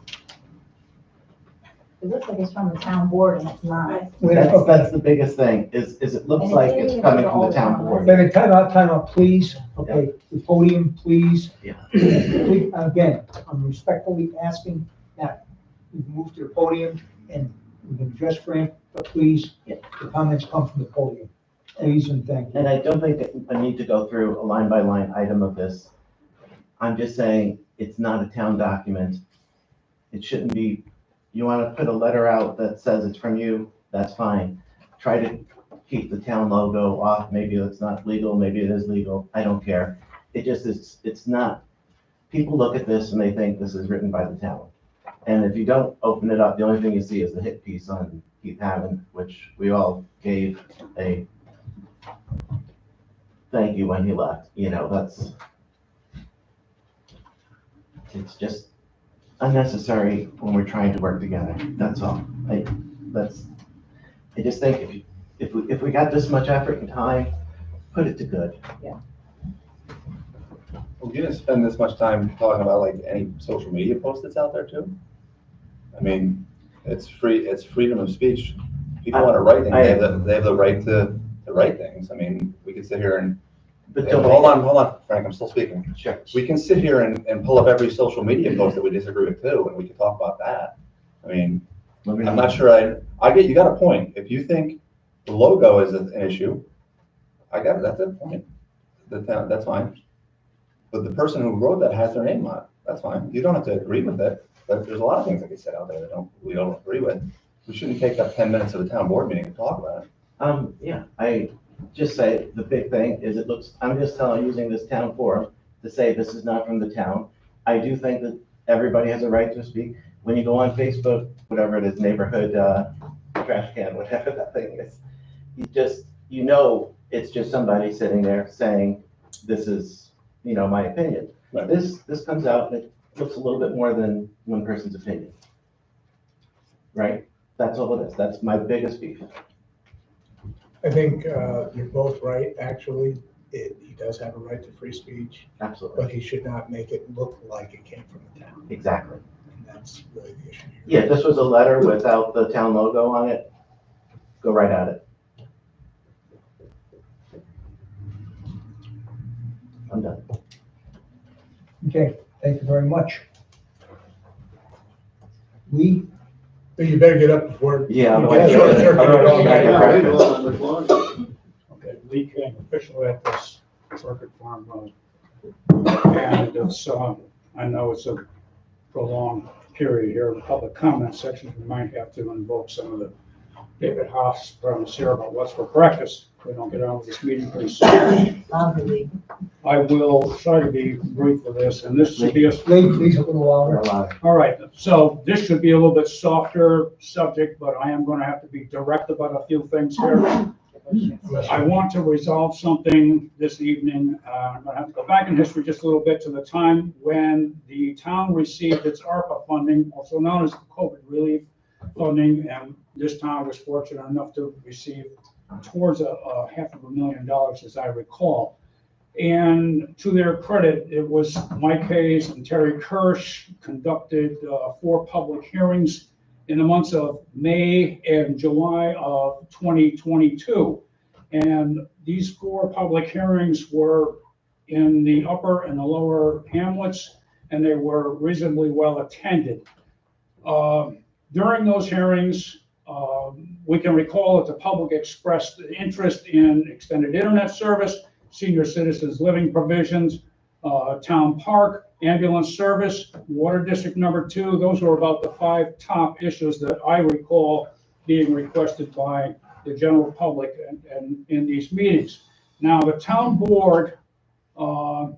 It looks like it's from the town board and it's not. That's the biggest thing, is it looks And like it's it's coming from the all town the board. David, time out, please. Okay, the podium, please. Yeah. Please, again, I'm respectfully asking that we move to the podium and we can address Frank, but please, Yeah. the comments come from the podium. Please and thank And you. I don't think that I need to go through a line-by-line item of this. I'm just saying, it's not a town document. It shouldn't be, you want to put a letter out that says it's from you, that's fine. Try to keep the town logo off, maybe it's not legal, maybe it is legal, I don't care. It just is, it's not, people look at this and they think this is written by the town. And if you don't open it up, the only thing you see is the hit piece on Keith Hammond, which we all gave a thank you when he left, it's just unnecessary when we're trying to work together, that's all. I just think if we got this much effort and time, put it to good. Well, you didn't spend this much time talking about like any social media post that's out there too? I mean, it's freedom of speech. People want to write things, they have the right to write things. I mean, we could sit here and, But hold on, Frank, I'm still speaking. Sure. We can sit here and pull up every social media post that we disagree with too, and we can talk about that. I mean, I'm not sure you got a point. If you think the logo is an issue, I got it, that's a point. That's fine. But the person who wrote that has their name on it, that's fine. You don't have to agree with it, but there's a lot of things that get said out there that we don't agree with. We shouldn't take up 10 minutes of the town board meeting to talk about it. Yeah, I just say the big thing is I'm just using this town forum to say this is not from the town. I do think that everybody has a right to speak. When you go on Facebook, whatever it is, neighborhood trash can, whatever that thing is, it's just somebody sitting there saying, this is, my opinion. Right. This comes out and it looks a little bit more than one person's opinion. Right? That's all it is. That's my biggest beef. I think you're both right, actually. He does have a right to free speech, Absolutely. but he should not make it look like it came from the town. Exactly. And that's really the issue here. Yeah, if this was a letter without the town logo on it, go right at it. I'm done. Okay, thank you very much. Lee? You better get up before. Yeah, you otherwise- get short circuited otherwise all you night. gotta get breakfast. Okay, Lee King, official at this Circuit Farm Road. And it's, I know it's a prolonged period here, the public comment section, we might have to invoke some of the David Hoff's problems here about what's for breakfast. We don't get on with this meeting pretty soon. I will try to be brief with this, and this should be a. Please a little louder. All right, so this should be a little bit softer subject, but I am gonna have to be direct about a few things here. I want to resolve something this evening. I'm gonna have to go back in history just a little bit to the time when the town received its ARPA funding, also known as the COVID relief funding, and this town was fortunate enough to receive towards a $500,000, as I recall. And to their credit, it was Mike Hayes and Terry Kirsch conducted 4 public hearings in the months of May and July of 2022. And these 4 public hearings were in the upper and the lower hamlets, and they were reasonably well attended. During those hearings, we can recall that the public expressed interest in extended internet service, senior citizens living provisions, town park, ambulance service, water district number 2. Those were about the 5 top issues that I recall being requested by the general public and in these meetings. Now, the town board, the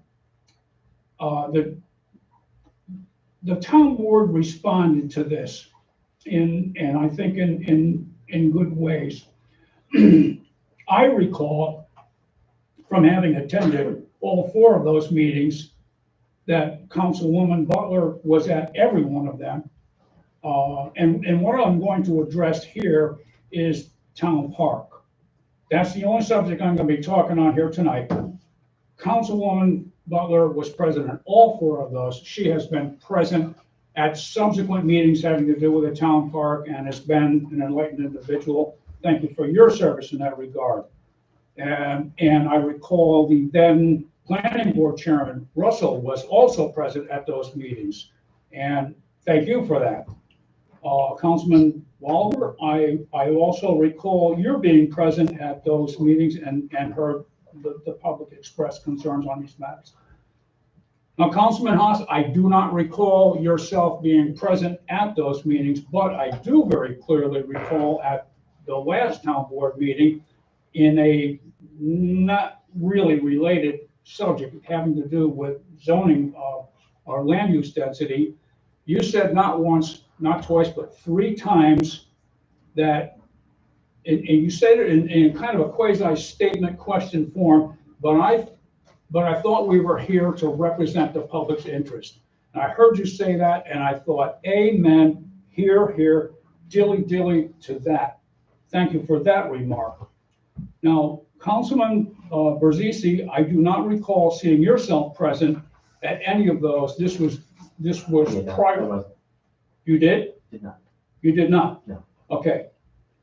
town board responded to this and I think in good ways. I recall from having attended all 4 of those meetings that Councilwoman Butler was at every one of them. And what I'm going to address here is Town Park. That's the only subject I'm going to be talking on here tonight. Councilwoman Butler was present at all 4 of those. She has been present at subsequent meetings having to do with the town park and has been an enlightened individual. Thank you for your service in that regard. And I recall the then planning board chairman, Russell, was also present at those meetings. And thank you for that. Councilman Walder, I also recall your being present at those meetings and heard the public express concerns on these matters. Now, Councilman Haas, I do not recall yourself being present at those meetings, but I do very clearly recall at the last town board meeting in a not really related subject having to do with zoning or land use density, you said not once, not twice, but 3 times that, and you said it in kind of a quasi statement question form, but I thought we were here to represent the public's interest. And I heard you say that, and I thought, amen, here, dilly to that. Thank you for that remark. Now, Councilman Berzisi, I do not recall seeing yourself present at any of those. This was prior. You did? Did not. You did not? No. Okay.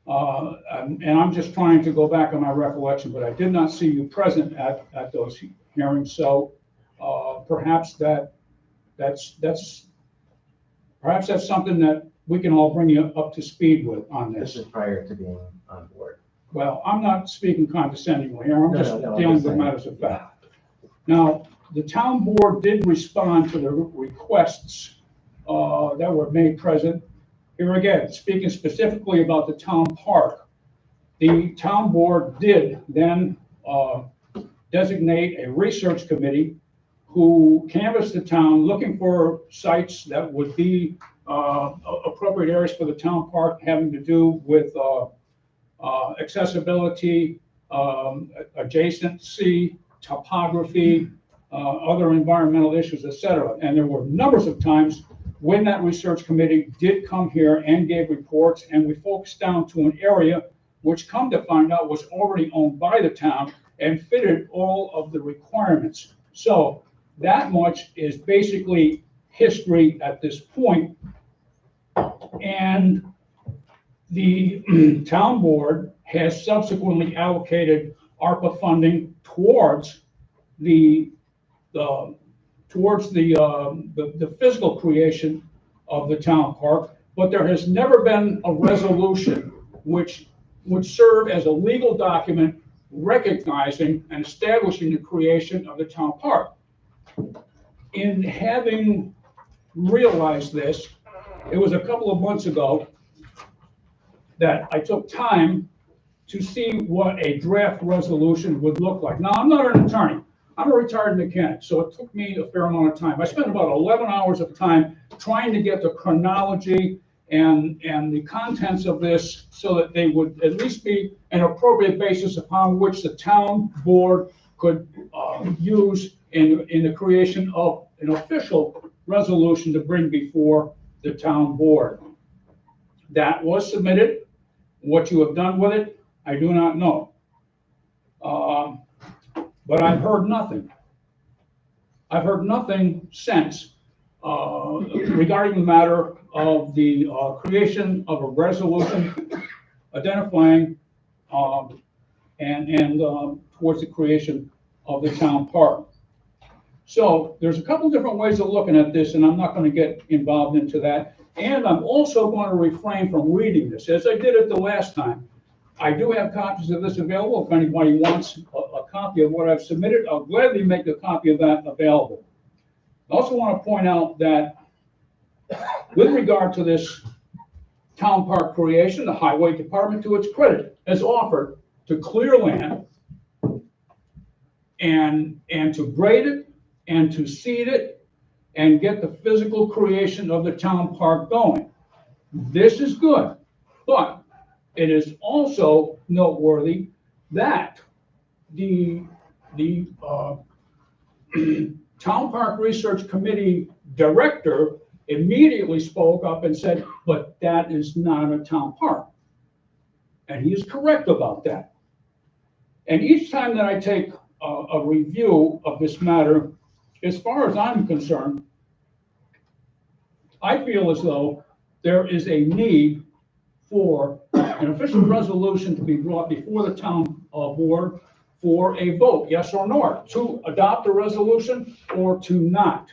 And I'm just trying to go back on my recollection, but I did not see you present at those hearings. So perhaps that's something that we can all bring you up to speed with on this. This is prior to being on board. Well, I'm not speaking condescendingly here. I'm No, just no, dealing I'm just with saying. matters of fact. Now, the town board did respond to the requests that were made present. Here again, speaking specifically about the town park, the town board did then designate a research committee who canvassed the town looking for sites that would be appropriate areas for the town park having to do with accessibility, adjacency, topography, other environmental issues, etc. And there were numbers of times when that research committee did come here and gave reports, and we focused down to an area which, come to find out, was already owned by the town and fitted all of the requirements. So that much is basically history at this point. And the town board has subsequently allocated ARPA funding towards the physical creation of the town park, but there has never been a resolution which would serve as a legal document recognizing and establishing the creation of the town park. In having realized this, it was a couple of months ago that I took time to see what a draft resolution would look like. Now, I'm not an attorney. I'm a retired mechanic, so it took me a fair amount of time. I spent about 11 hours of time trying to get the chronology and the contents of this so that they would at least be an appropriate basis upon which the town board could use in the creation of an official resolution to bring before the town board. That was submitted. What you have done with it, I do not know. But I've heard nothing. I've heard nothing since regarding the matter of the creation of a resolution identifying and towards the creation of the town park. So there's a couple different ways of looking at this, and I'm not going to get involved into that. And I'm also going to refrain from reading this, as I did it the last time. I do have copies of this available. If anybody wants a copy of what I've submitted, I'll gladly make a copy of that available. I also want to point out that with regard to this town park creation, the highway department, to its credit, has offered to clear land and to grade it and to seed it and get the physical creation of the town park going. This is good, but it is also noteworthy that the Town Park Research Committee director immediately spoke up and said, but that is not a town park. And he is correct about that. And each time that I take a review of this matter, as far as I'm concerned, I feel as though there is a need for an official resolution to be brought before the town board for a vote, yes or no, to adopt a resolution or to not.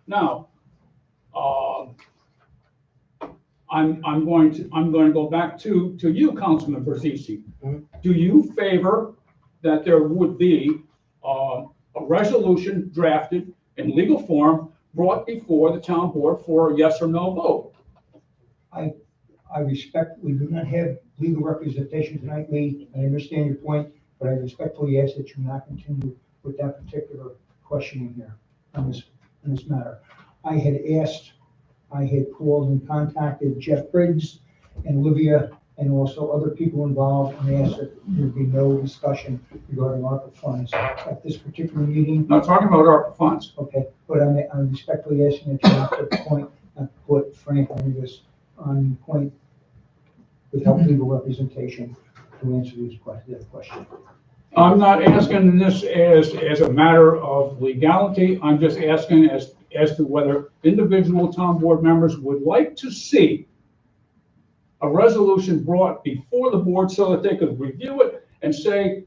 Now, I'm going to go back to you, Councilman Berzisi. Do you favor that there would be a resolution drafted in legal form brought before the town board for a yes or no vote? I respectfully do not have legal representation tonight, Lee. I understand your point, but I respectfully ask that you not continue with that particular questioning here on this matter. I had called and contacted Jeff Briggs and Olivia and also other people involved and asked that there be no discussion regarding ARPA funds at this particular meeting. Not talking about ARPA funds. Okay, but I'm respectfully asking that you not put the point, not put Frank on this, on point without legal representation to answer that question. I'm not asking this as a matter of legality. I'm just asking as to whether individual town board members would like to see a resolution brought before the board so that they could review it and say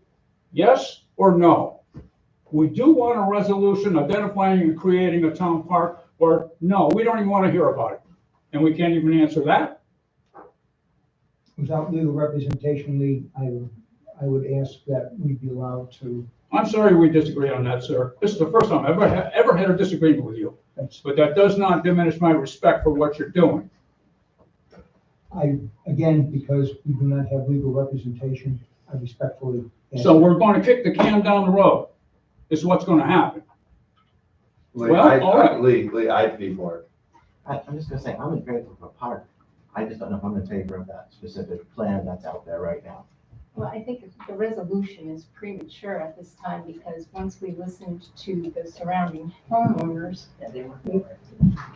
yes or no. We do want a resolution identifying and creating a town park, or no, we don't even want to hear about it. And we can't even answer that. Without legal representation, Lee, I would ask that we be allowed to. I'm sorry we disagree on that, sir. This is the first time I've ever had a disagreement with you. But that does not diminish my respect for what you're doing. Again, because we do not have legal representation, I respectfully ask. So we're going to kick the can down the road. This is what's going to happen. Lee, Well, all right. Lee, I'd be for it. I'm just gonna say, I'm in favor of a park. I just don't know if I'm in favor of that specific plan that's out there right now. Well, I think the resolution is premature at this time because once we listened to the surrounding homeowners,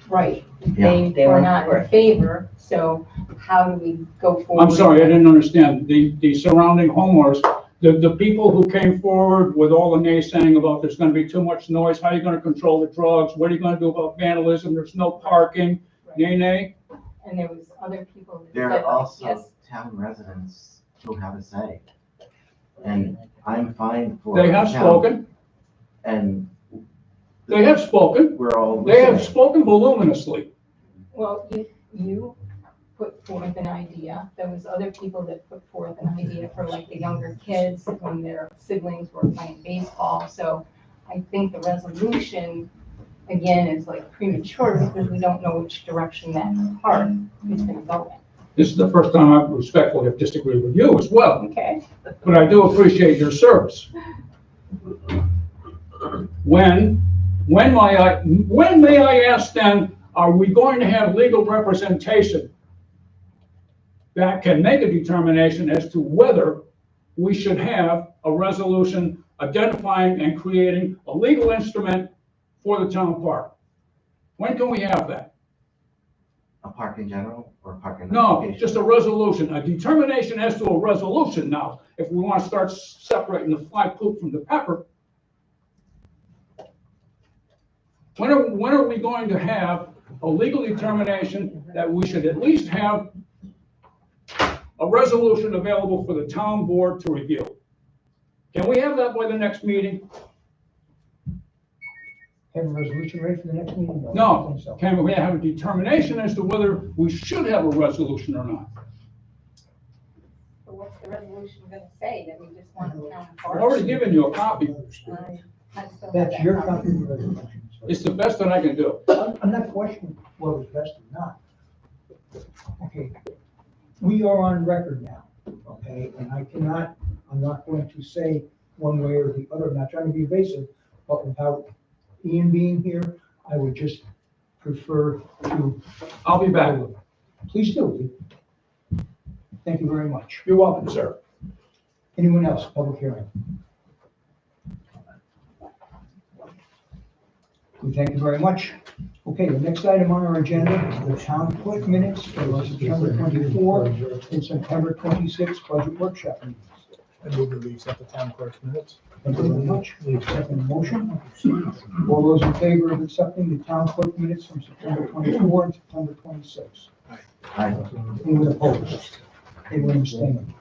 right, They they were weren't not for in it. favor, so how do we go forward? I'm sorry, I didn't understand. The surrounding homeowners, the people who came forward with all the naysaying about there's going to be too much noise, how are you going to control the drugs? What are you going to do about vandalism? There's no parking, nay. And there was other people that There said, are also yes, town residents who have a say. And I'm fine for. They have the town, spoken. And They have spoken. we're all They have listening. spoken voluminously. well, you put forth an idea. There was other people that put forth an idea for like the younger kids when their siblings were playing baseball. So I think the resolution, again, is like premature because we don't know which direction that park is going to go in. This is the first time I respectfully have disagreed with you as well. Okay? But I do appreciate your service. When may I ask then, are we going to have legal representation that can make a determination as to whether we should have a resolution identifying and creating a legal instrument for the town park. When can we have that? A park in general or a park in No, application? just a resolution, a determination as to a resolution now. If we want to start separating the fly poop from the pepper, when are we going to have a legal determination that we should at least have a resolution available for the town board to review? Can we have that by the next meeting? Have a resolution ready for the next meeting? I don't No. think so. Can we have a determination as to whether we should have a resolution or not? But what's the resolution gonna say, that we just want a town I've park? already given you a copy. I still have That's that your copy of the resolution. so- It's the best that I can do. I'm not questioning whether it's best or not. Okay, we are on record now, okay, and I'm not going to say one way or the other, I'm not trying to be evasive, but without Ian being here, I would just prefer to. I'll be back. Please do. Lee. Thank you very much. You're welcome, sir. Anyone else, public hearing? We thank you very much. Okay, the next item on our agenda is the town clerk minutes for September 24 and September 26 budget workshop meetings. I move that we accept the town clerk's minutes. Thank you very much. We accept the motion. All those in favor of accepting the town clerk minutes from September 24 and September 26? Aye. Anyone opposed? Anyone abstaining?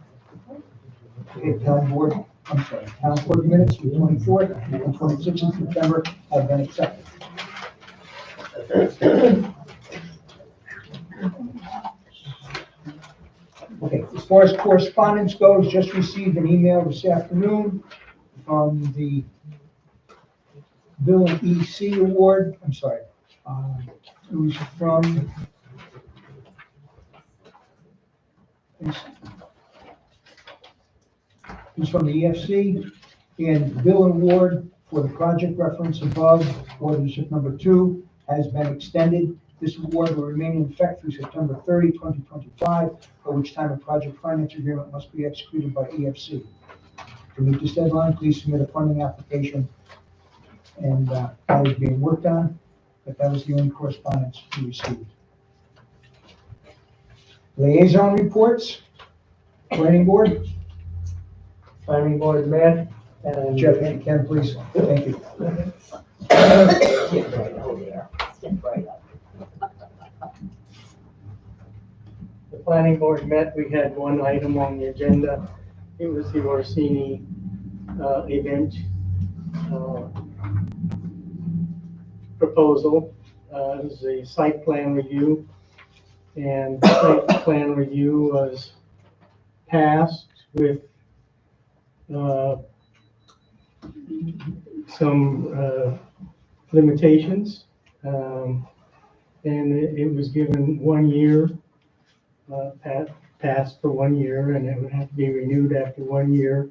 Okay, town board, I'm sorry, town clerk minutes for 24th and 26th of September have been accepted. Okay, as far as correspondence goes, just received an email this afternoon from the Bill and EC Award, I'm sorry, it was from it's from the EFC, and Bill and Award for the project reference above, ordership number 2, has been extended. This award will remain in effect through September 30, 2025, at which time a project finance agreement must be executed by EFC. To meet this deadline, please submit a funding application, and that is being worked on, but that was the only correspondence we received. Liaison reports, planning board. Planning board met, and Jeff, if you can, please. Thank you. Get right over there. Get right up. the planning board met, we had one item on the agenda. It was the Orsini event proposal. It was a site plan review, and the site plan review was passed with some limitations, and it was given 1 year, passed for 1 year, and it would have to be renewed after 1 year.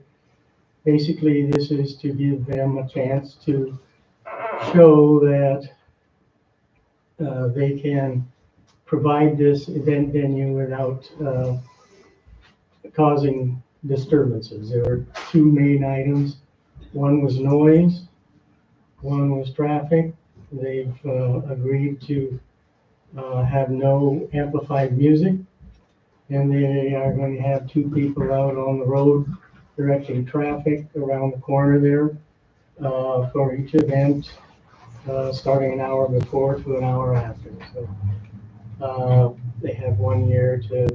Basically, this is to give them a chance to show that they can provide this event venue without causing disturbances. There were two main items. One was noise, one was traffic. They've agreed to have no amplified music, and they are going to have two people out on the road directing traffic around the corner there for each event, starting an hour before to an hour after. So they have 1 year to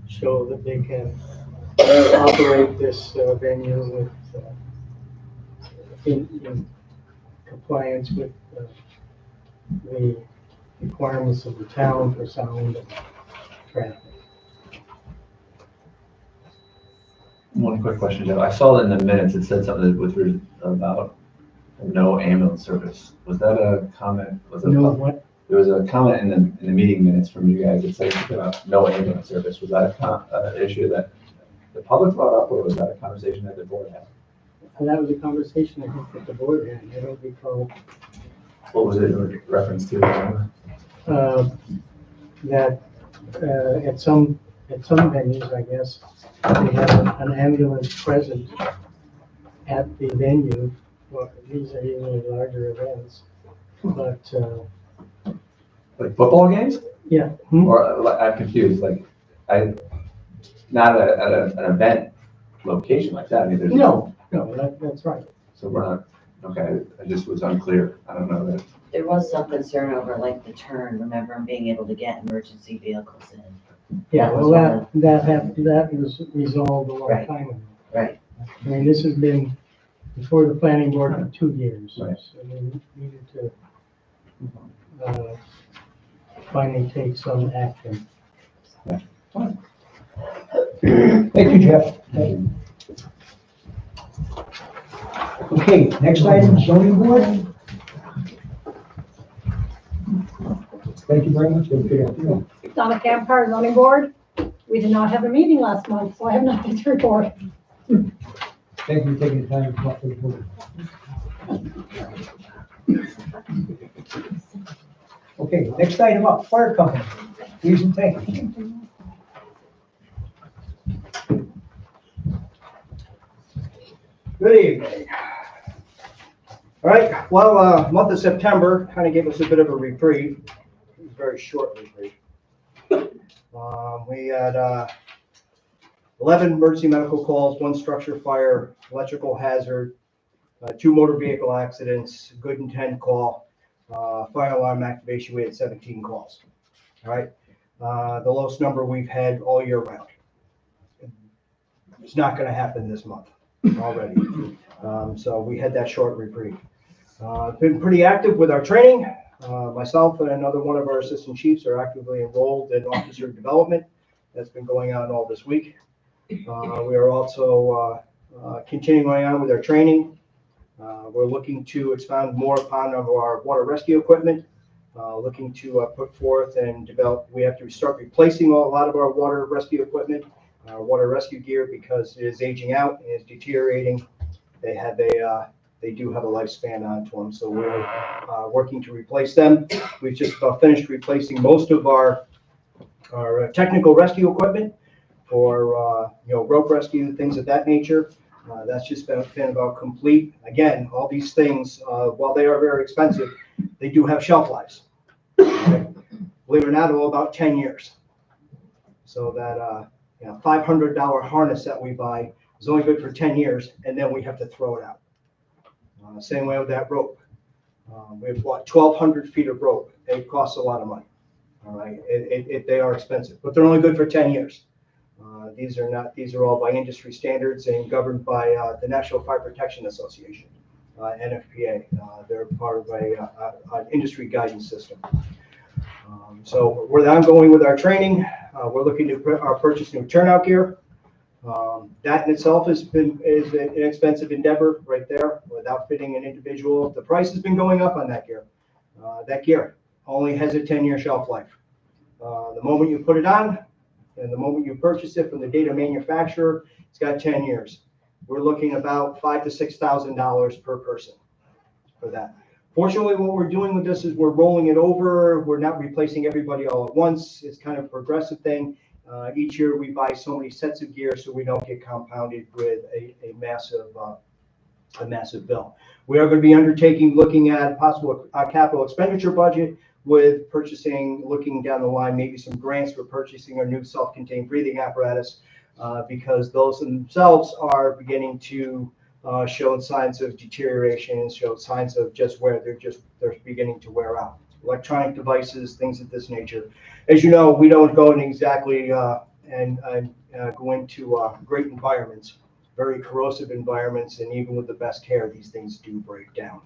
show that they can operate this venue with in compliance with the requirements of the town for sound and traffic. One quick question, Joe. I saw that in the minutes, it said something about no ambulance service. Was that a comment? Was it No, what? There was a comment in the meeting minutes from you guys that said something about no ambulance service. Was that an issue that the public brought up, or was that a conversation that the board had? And that was a conversation I think that the board had. I don't recall What was it in reference to? that at some at some venues, I guess, they have an ambulance present at the venue. Well, these are usually larger events, but, Like football games? yeah. Or, I'm confused, like, not at an event location like that, I mean, there's. No, that's right. So we're not, okay, I just was unclear, I don't know that. There was some concern over like the turn, remember, being able to get emergency vehicles in. Yeah, That was well, that was resolved a long Right. time ago. Right. I mean, this has been before the planning board for 2 years. Right. So we needed to finally take some action. Thank you, Jeff. Okay, next item, zoning board. Thank you very much. Good afternoon. Donna Campar, zoning board. We did not have a meeting last month, so I have nothing to report. Thank you for taking the time to talk to the board. Okay, next item up, fire company. Please and thank you. Good evening. All right, well, month of September kind of gave us a bit of a reprieve. It was a very short reprieve. We had 11 emergency medical calls, 1 structure fire, electrical hazard, 2 motor vehicle accidents, good intent call, fire alarm activation. We had 17 calls. All right, the lowest number we've had all year round. It's not going to happen this month already. So we had that short reprieve. Been pretty active with our training. Myself and another one of our assistant chiefs are actively enrolled in officer development. That's been going on all this week. We are also continuing on with our training. We're looking to expound more upon our water rescue equipment, looking to put forth and develop. We have to start replacing a lot of our water rescue equipment, our water rescue gear, because it is aging out and is deteriorating. They do have a lifespan onto them, so we're working to replace them. We've just about finished replacing most of our technical rescue equipment for rope rescue, things of that nature. That's just been about complete. Again, all these things, while they are very expensive, they do have shelf lives. Okay? Believe it or not, all about 10 years. So that $500 harness that we buy is only good for 10 years, and then we have to throw it out. Same way with that rope. We've bought 1,200 feet of rope. It costs a lot of money. All right, they are expensive, but they're only good for 10 years. These are all by industry standards and governed by the National Fire Protection Association, NFPA. They're part of an industry guidance system. So we're ongoing with our training. We're looking to purchase new turnout gear. That in itself is an expensive endeavor right there without fitting an individual. The price has been going up on that gear. That gear only has a 10-year shelf life. The moment you put it on and the moment you purchase it from the data manufacturer, it's got 10 years. We're looking about $5,000 to $6,000 per person for that. Fortunately, what we're doing with this is we're rolling it over. We're not replacing everybody all at once. It's kind of a progressive thing. Each year we buy so many sets of gear so we don't get compounded with a massive bill. We are going to be undertaking, looking at possible capital expenditure budget with purchasing, looking down the line, maybe some grants for purchasing our new self-contained breathing apparatus, because those themselves are beginning to show signs of deterioration, show signs of just where they're beginning to wear out. Electronic devices, things of this nature. As you know, we don't go in exactly go into great environments, very corrosive environments, and even with the best care, these things do break down.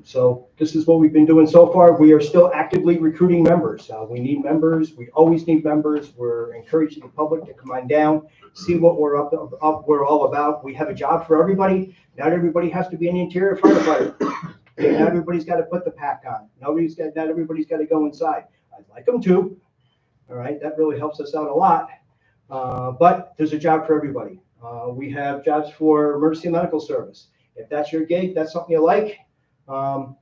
So this is what we've been doing so far. We are still actively recruiting members. We need members. We always need members. We're encouraging the public to come on down, see what we're we're all about. We have a job for everybody. Not everybody has to be an interior firefighter. Not everybody's got to put the pack on. Not everybody's got to go inside. I'd like them to. All right, that really helps us out a lot. But there's a job for everybody. We have jobs for emergency medical service. If that's your gig, that's something you like,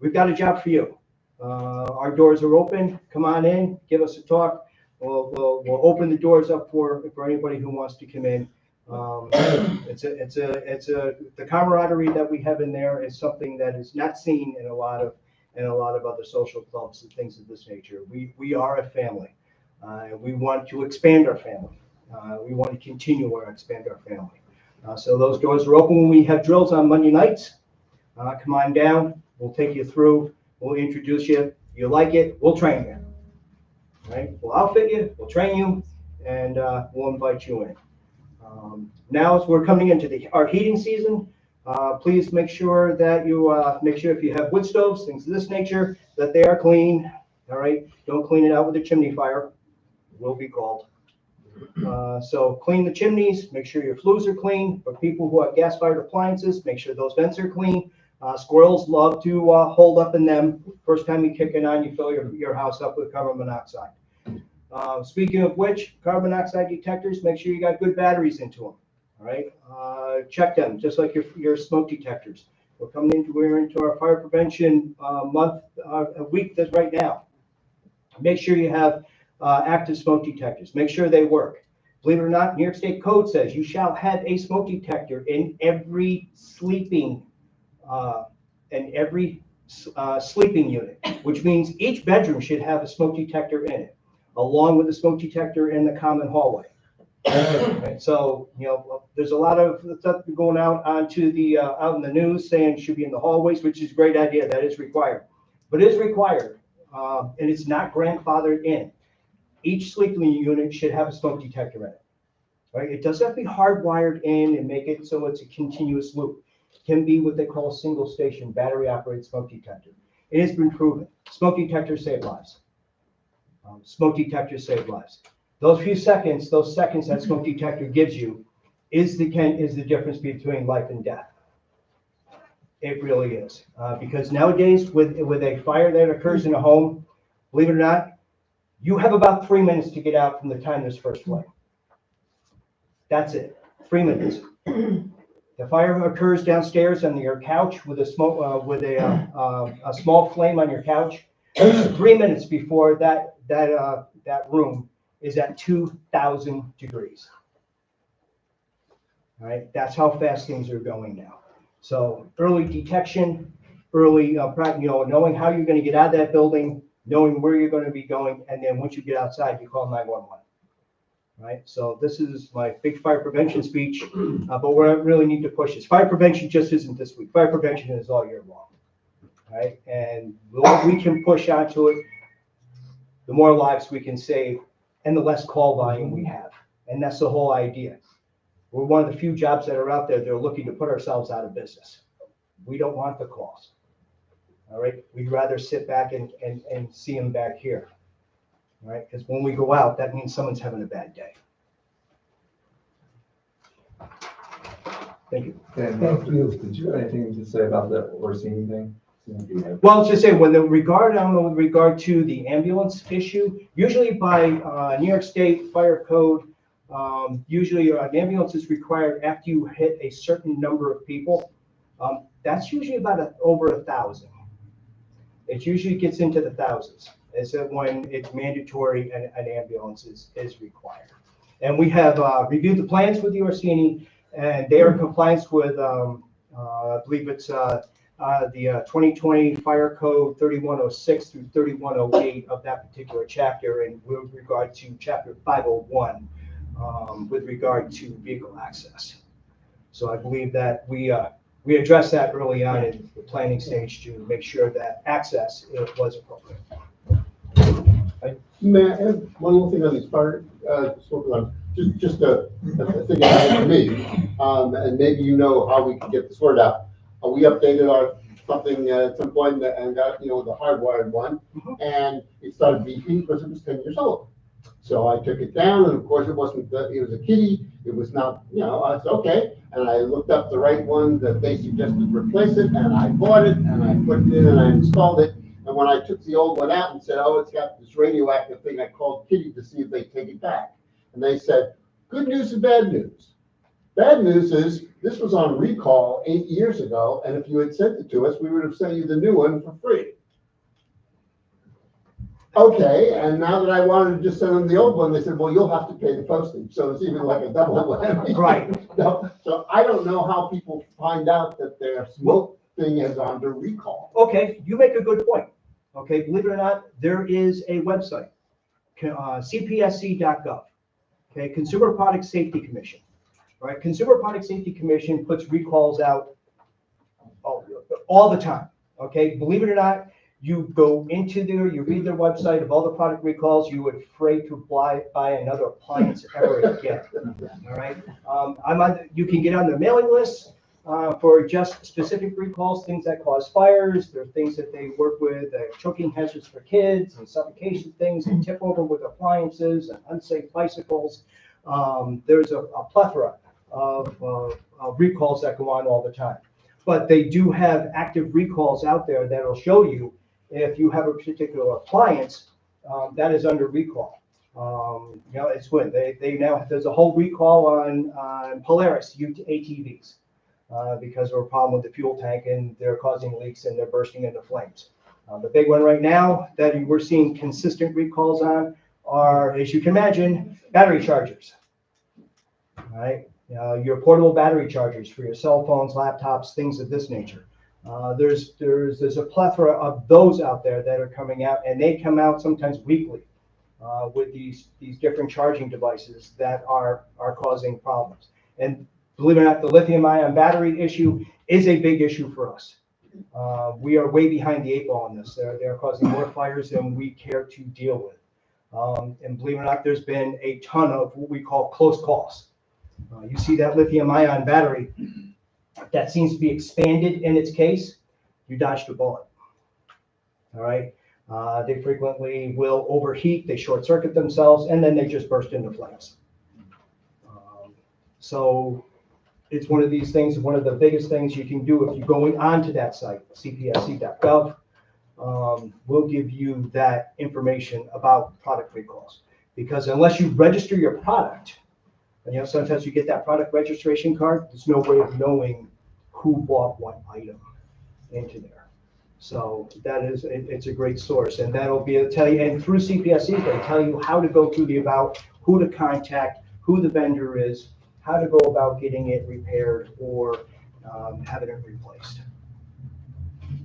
we've got a job for you. Our doors are open. Come on in, give us a talk. We'll open the doors up for anybody who wants to come in. The camaraderie that we have in there is something that is not seen in a lot of other social clubs and things of this nature. We are a family. We want to expand our family. We want to continue to expand our family. So those doors are open when we have drills on Monday nights. Come on down. We'll take you through. We'll introduce you. You like it, we'll train you. Right? We'll outfit you. We'll train you, and we'll invite you in. Now, as we're coming into our heating season, please make sure that if you have wood stoves, things of this nature, that they are clean. All right. Don't clean it out with a chimney fire. It will be called. So clean the chimneys, make sure your flues are clean. For people who have gas-fired appliances, make sure those vents are clean. Squirrels love to hold up in them. First time you kick it on, you fill your house up with carbon monoxide. Speaking of which, carbon monoxide detectors, make sure you got good batteries into them. All right, check them just like your smoke detectors. We're into our fire prevention month, a week that's right now. Make sure you have active smoke detectors. Make sure they work. Believe it or not, New York State Code says you shall have a smoke detector in every sleeping unit, which means each bedroom should have a smoke detector in it, along with a smoke detector in the common hallway. Right, so there's a lot of stuff going out onto the out in the news saying it should be in the hallways, which is a great idea. That is required, but it is required, and it's not grandfathered in. Each sleeping unit should have a smoke detector in it. Right? It doesn't have to be hardwired in and make it so it's a continuous loop. It can be what they call a single station battery operated smoke detector. It has been proven. Smoke detectors save lives. Smoke detectors save lives. Those seconds that smoke detector gives you is the difference between life and death. It really is. Because nowadays with a fire that occurs in a home, believe it or not, you have about 3 minutes to get out from the time there's first flame. That's it. 3 minutes. The fire occurs downstairs on your couch with a small flame on your couch. 3 minutes before that room is at 2,000 degrees. All right, that's how fast things are going now. So early detection, knowing how you're going to get out of that building, knowing where you're going to be going, and then once you get outside, you call 911. Right. So this is my big fire prevention speech, but what I really need to push is fire prevention just isn't this week. Fire prevention is all year long. Right, and the more we can push onto it, the more lives we can save, and the less call volume we have. And that's the whole idea. We're one of the few jobs that are out there that are looking to put ourselves out of business. We don't want the calls. All right, we'd rather sit back and see them back here. Right, because when we go out, that means someone's having a bad day. Thank you. Thank you. Did you have anything to say about the Orsini thing? Well, just say with regard to the ambulance issue, usually by New York State Fire Code, usually an ambulance is required after you hit a certain number of people. That's usually about over 1,000. It usually gets into the thousands. It's when it's mandatory and an ambulance is required. And we have reviewed the plans with the Orsini, and they are in compliance with, I believe it's the 2020 Fire Code 3106 through 3108 of that particular chapter, and with regard to chapter 501 with regard to vehicle access. So I believe that we addressed that early on in the planning stage to make sure that access was appropriate. May I add one little thing on these fire, just a thing for me, and maybe you know how we can get this word out. We updated our something at some point and got, the hardwired one, and it started beeping because it was 10 years old. So I took it down, and of course it wasn't, it was a kitty, it was not, I said, okay. And I looked up the right one that they suggested replace it, and I bought it, and I put it in, and I installed it. And when I took the old one out and said, oh, it's got this radioactive thing, I called Kitty to see if they'd take it back. And they said, good news and bad news. Bad news is this was on recall 8 years ago, and if you had sent it to us, we would have sent you the new one for free. Okay, and now that I wanted to just send them the old one, they said, well, you'll have to pay the postage, so it's even like a double whammy. Right. So I don't know how people find out that their smoke thing is under recall. Okay, you make a good point. Okay, believe it or not, there is a website, cpsc.gov. Okay, Consumer Product Safety Commission. Right, Consumer Product Safety Commission puts recalls out all the time. Okay, believe it or not, you go into there, you read their website of all the product recalls, you would afraid to buy another appliance ever again. All right, you can get on their mailing list for just specific recalls, things that cause fires. There are things that they work with, choking hazards for kids and suffocation things, and tip over with appliances and unsafe bicycles. There's a plethora of recalls that go on all the time. But they do have active recalls out there that'll show you if you have a particular appliance that is under recall. It's good. They now, there's a whole recall on Polaris ATVs because of a problem with the fuel tank, and they're causing leaks and they're bursting into flames. The big one right now that we're seeing consistent recalls on are, as you can imagine, battery chargers. All right. Your portable battery chargers for your cell phones, laptops, things of this nature. There's a plethora of those out there that are coming out, and they come out sometimes weekly with these different charging devices that are causing problems. And believe it or not, the lithium-ion battery issue is a big issue for us. We are way behind the 8 ball on this. They're causing more fires than we care to deal with. And believe it or not, there's been a ton of what we call close calls. You see that lithium-ion battery that seems to be expanded in its case, you dodged a bullet. All right. They frequently will overheat, they short circuit themselves, and then they just burst into flames. So it's one of these things, one of the biggest things you can do if you're going onto that site, cpsc.gov, will give you that information about product recalls. Because unless you register your product, and sometimes you get that product registration card, there's no way of knowing who bought what item into there. So that is, it's a great source, and that'll be able to tell you, and through CPSC, they tell you how to go through the about, who to contact, who the vendor is, how to go about getting it repaired or having it replaced.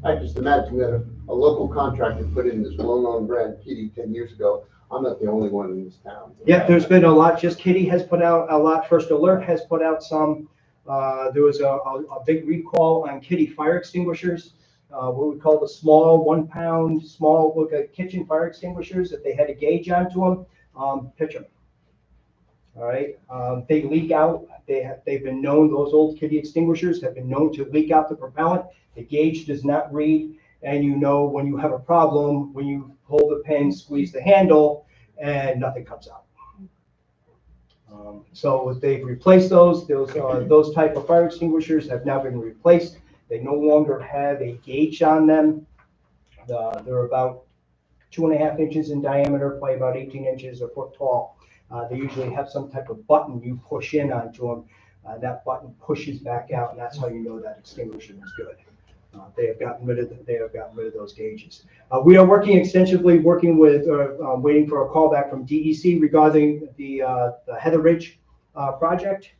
I just imagine that a local contractor put in this well-known brand Kitty 10 years ago. I'm not the only one in this town. Yeah, there's been a lot. Just Kitty has put out a lot. First Alert has put out some. There was a big recall on Kitty fire extinguishers, what we call the small 1 pound, small look at kitchen fire extinguishers. If they had a gauge onto them, pitch them. All right, they leak out. They've been known, those old Kitty extinguishers have been known to leak out the propellant. The gauge does not read, and you know when you have a problem when you pull the pin, squeeze the handle, and nothing comes out. So they've replaced those type of fire extinguishers have now been replaced. They no longer have a gauge on them. They're about 2.5 inches in diameter, probably about 18 inches, a foot tall. They usually have some type of button you push in onto them. That button pushes back out, and that's how you know that extinguisher is good. They have gotten rid of those gauges. We are working extensively, waiting for a call back from DEC regarding the Heather Ridge project.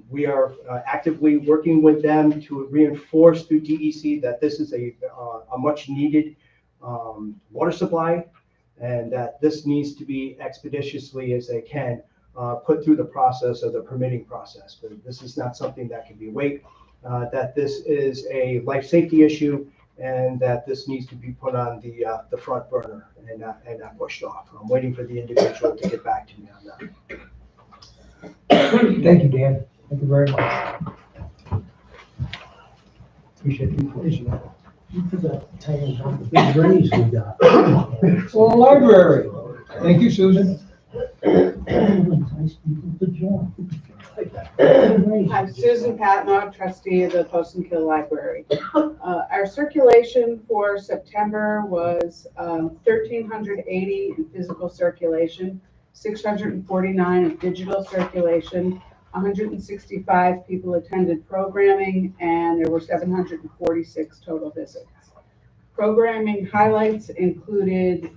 We are actively working with them to reinforce through DEC that this is a much needed water supply, and that this needs to be expeditiously as they can put through the process of the permitting process. But this is not something that can be waited. That this is a life safety issue, and that this needs to be put on the front burner and not pushed off. I'm waiting for the individual to get back to me on that. Thank you, Dan. Thank you very much. Appreciate the information. Big raise we got. Well, library. Thank you, Susan. Nice people to join. I'm Susan Patnock, trustee of the Poestenkill Library. Our circulation for September was 1,380 in physical circulation, 649 in digital circulation, 165 people attended programming, and there were 746 total visits. Programming highlights included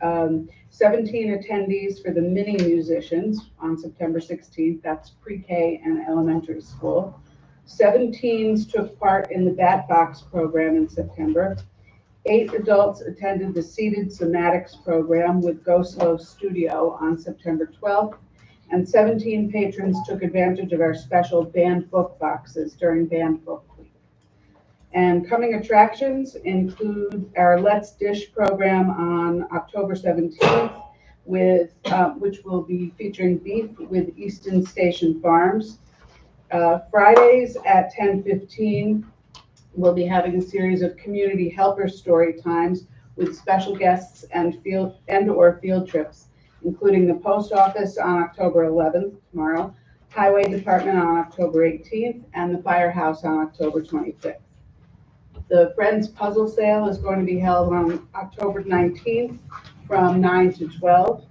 17 attendees for the mini musicians on September 16th. That's pre-K and elementary school. 17s took part in the Bat Box program in September. 8 adults attended the Seated Somatics program with Go Slow Studio on September 12th. And 17 patrons took advantage of our special banned book boxes during Banned Book Week. And coming attractions include our Let's Dish program on October 17th, with which will be featuring beef with Easton Station Farms. Fridays at 10:15, we'll be having a series of community helper story times with special guests and or field trips, including the post office on October 11th, tomorrow, Highway Department on October 18th, and the firehouse on October 25th. The Friends Puzzle Sale is going to be held on October 19th from 9 to 12.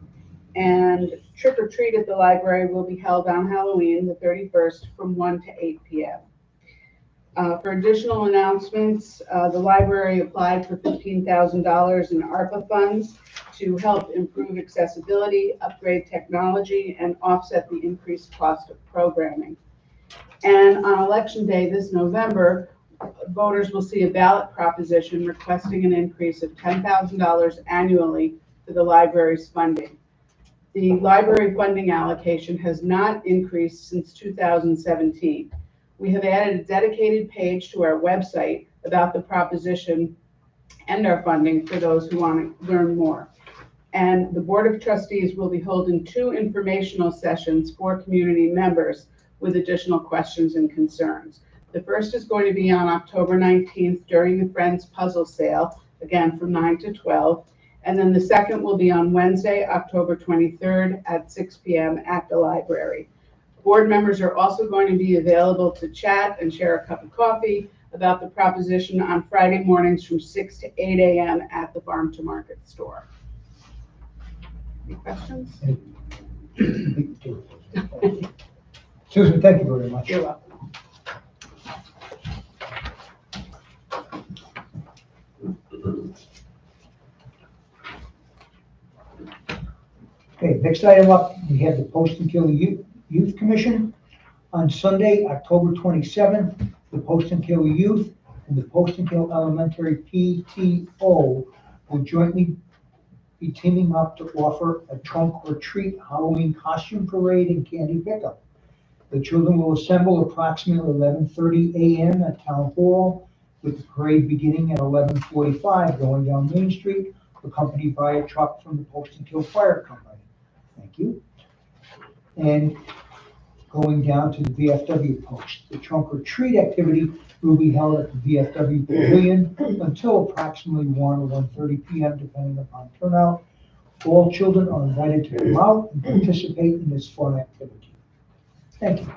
And Trick or Treat at the library will be held on Halloween, the 31st, from 1 to 8 p.m. For additional announcements, the library applied for $15,000 in ARPA funds to help improve accessibility, upgrade technology, and offset the increased cost of programming. And on Election Day this November, voters will see a ballot proposition requesting an increase of $10,000 annually for the library's funding. The library funding allocation has not increased since 2017. We have added a dedicated page to our website about the proposition and our funding for those who want to learn more. And the Board of Trustees will be holding 2 informational sessions for community members with additional questions and concerns. The first is going to be on October 19th during the Friends Puzzle Sale, again from 9 to 12. And then the second will be on Wednesday, October 23rd at 6 p.m. at the library. Board members are also going to be available to chat and share a cup of coffee about the proposition on Friday mornings from 6 to 8 a.m. at the Farm to Market store. Any questions? Susan, thank you very much. You're welcome. Okay, next item up, we have the Poestenkill Youth Commission. On Sunday, October 27th, the Poestenkill Youth and the Poestenkill Elementary PTO will jointly be teaming up to offer a trunk or treat Halloween costume parade and candy pickup. The children will assemble approximately 11:30 a.m. at Town Hall, with the parade beginning at 11:45 going down Main Street, accompanied by a truck from the Poestenkill Fire Company. Thank you. And going down to the VFW post. The trunk or treat activity will be held at the VFW Pavilion until approximately 1 or 1:30 p.m. depending upon turnout. All children are invited to come out and participate in this fun activity. Thank you.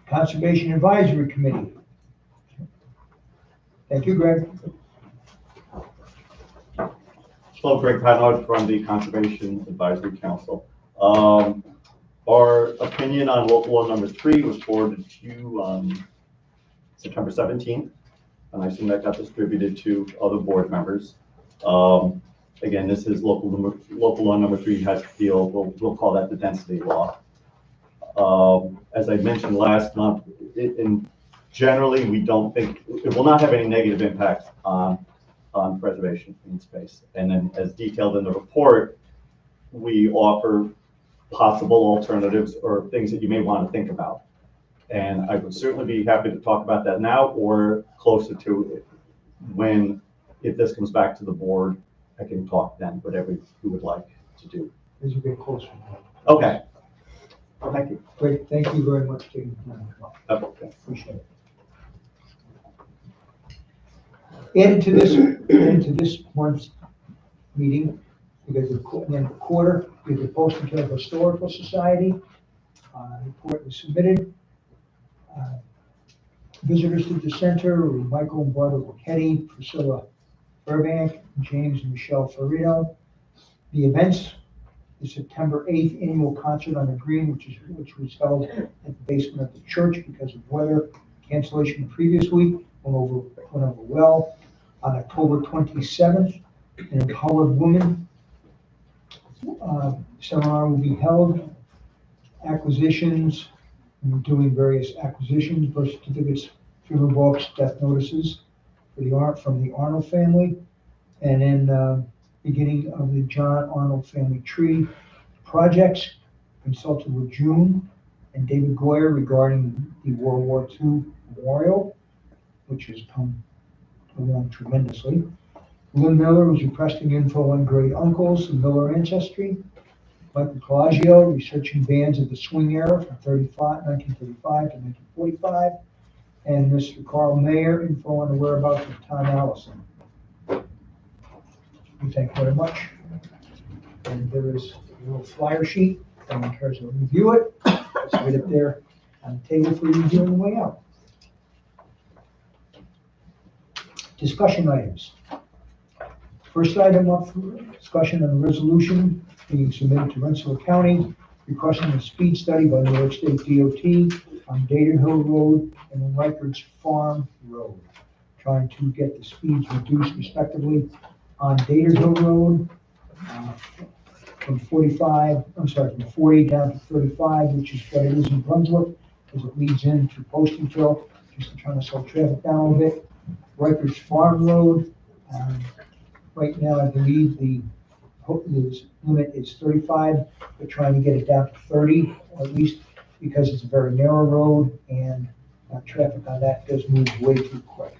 Conservation Advisory Committee. Thank you, Greg. Hello, Greg Padnock from the Conservation Advisory Council. Our opinion on local law number 3 was forwarded to you on September 17th, and I assume that got distributed to other board members. Again, this is local law number 3 has to deal, we'll call that the density law. As I mentioned last month, generally we don't think, it will not have any negative impact on preservation in space. And then as detailed in the report, we offer possible alternatives or things that you may want to think about. And I would certainly be happy to talk about that now or closer to it when, if this comes back to the board, I can talk then, whatever you would like to do. As you get closer. Okay. Well, thank you. Great, thank you very much for taking the time. Okay. Appreciate it. Added to this month's meeting, because of the end of the quarter, is the Poestenkill Historical Society. Report was submitted. Visitors to the center were Michael and Barbara Burketti, Priscilla Burbank, James and Michelle Ferrino. The events, the September 8th annual concert on the Green, which was held at the basement of the church because of weather cancellation the previous week, went over well. On October 27th, an Empowered Woman seminar will be held. Acquisitions, we're doing various acquisitions, birth certificates, funeral books, death notices from the Arnold family. And then beginning of the John Arnold family tree projects, consulted with June and David Goyer regarding the World War II memorial, which has come along tremendously. Lynn Miller was requesting info on great uncles and Miller ancestry. Michael Pelagio, researching bands of the swing era from 1935 to 1945. And Mr. Carl Mayer, info on the whereabouts of Tom Allison. We thank you very much. And there is a little flyer sheet. If anyone cares to review it, it's right up there on the table for you on the way out. Discussion items. First item up for discussion on the resolution being submitted to Rensselaer County requesting a speed study by New York State DOT on Data Hill Road and Rikers Farm Road, trying to get the speeds reduced respectively on Data Hill Road from 40 down to 35, which is what it is in Brunswick, as it leads into Poestenkill, just trying to slow traffic down a little bit. Rikers Farm Road, right now I believe the limit is 35, but trying to get it down to 30, or at least because it's a very narrow road and traffic on that does move way too quick.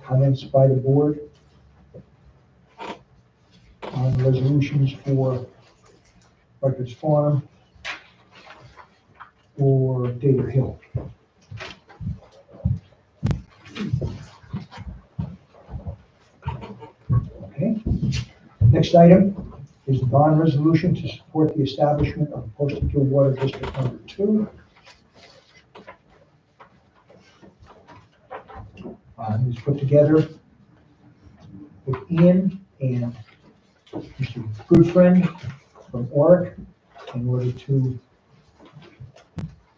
Comments by the board on the resolutions for Rikers Farm or Data Hill? Okay. Next item is the bond resolution to support the establishment of Poestenkill Water District Number 2. It was put together with Ian and Mr. Goodfriend from Oric in order to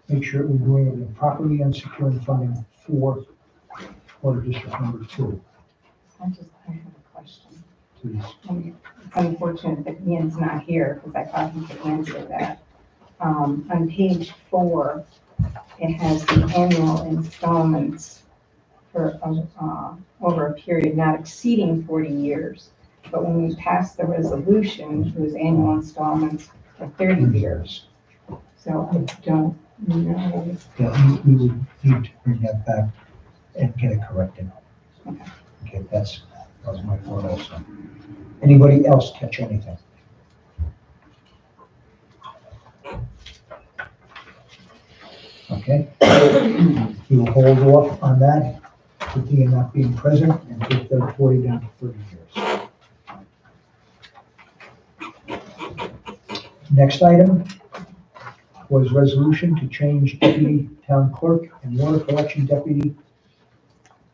make sure we're doing everything properly and securing funding for Water District Number 2. I have a question. Please. It's unfortunate that Ian's not here because I thought he could answer that. On page 4, it has the annual installments for over a period not exceeding 40 years. But when we passed the resolution, it was annual installments for 30 years. So I don't know. Yeah, we would need to bring that back and get it corrected. Okay, that was my fault also. Anybody else catch anything? Okay. We will hold off on that, with Ian not being present, and take the 40 down to 30 years. Next item was resolution to change deputy town clerk and water collection deputy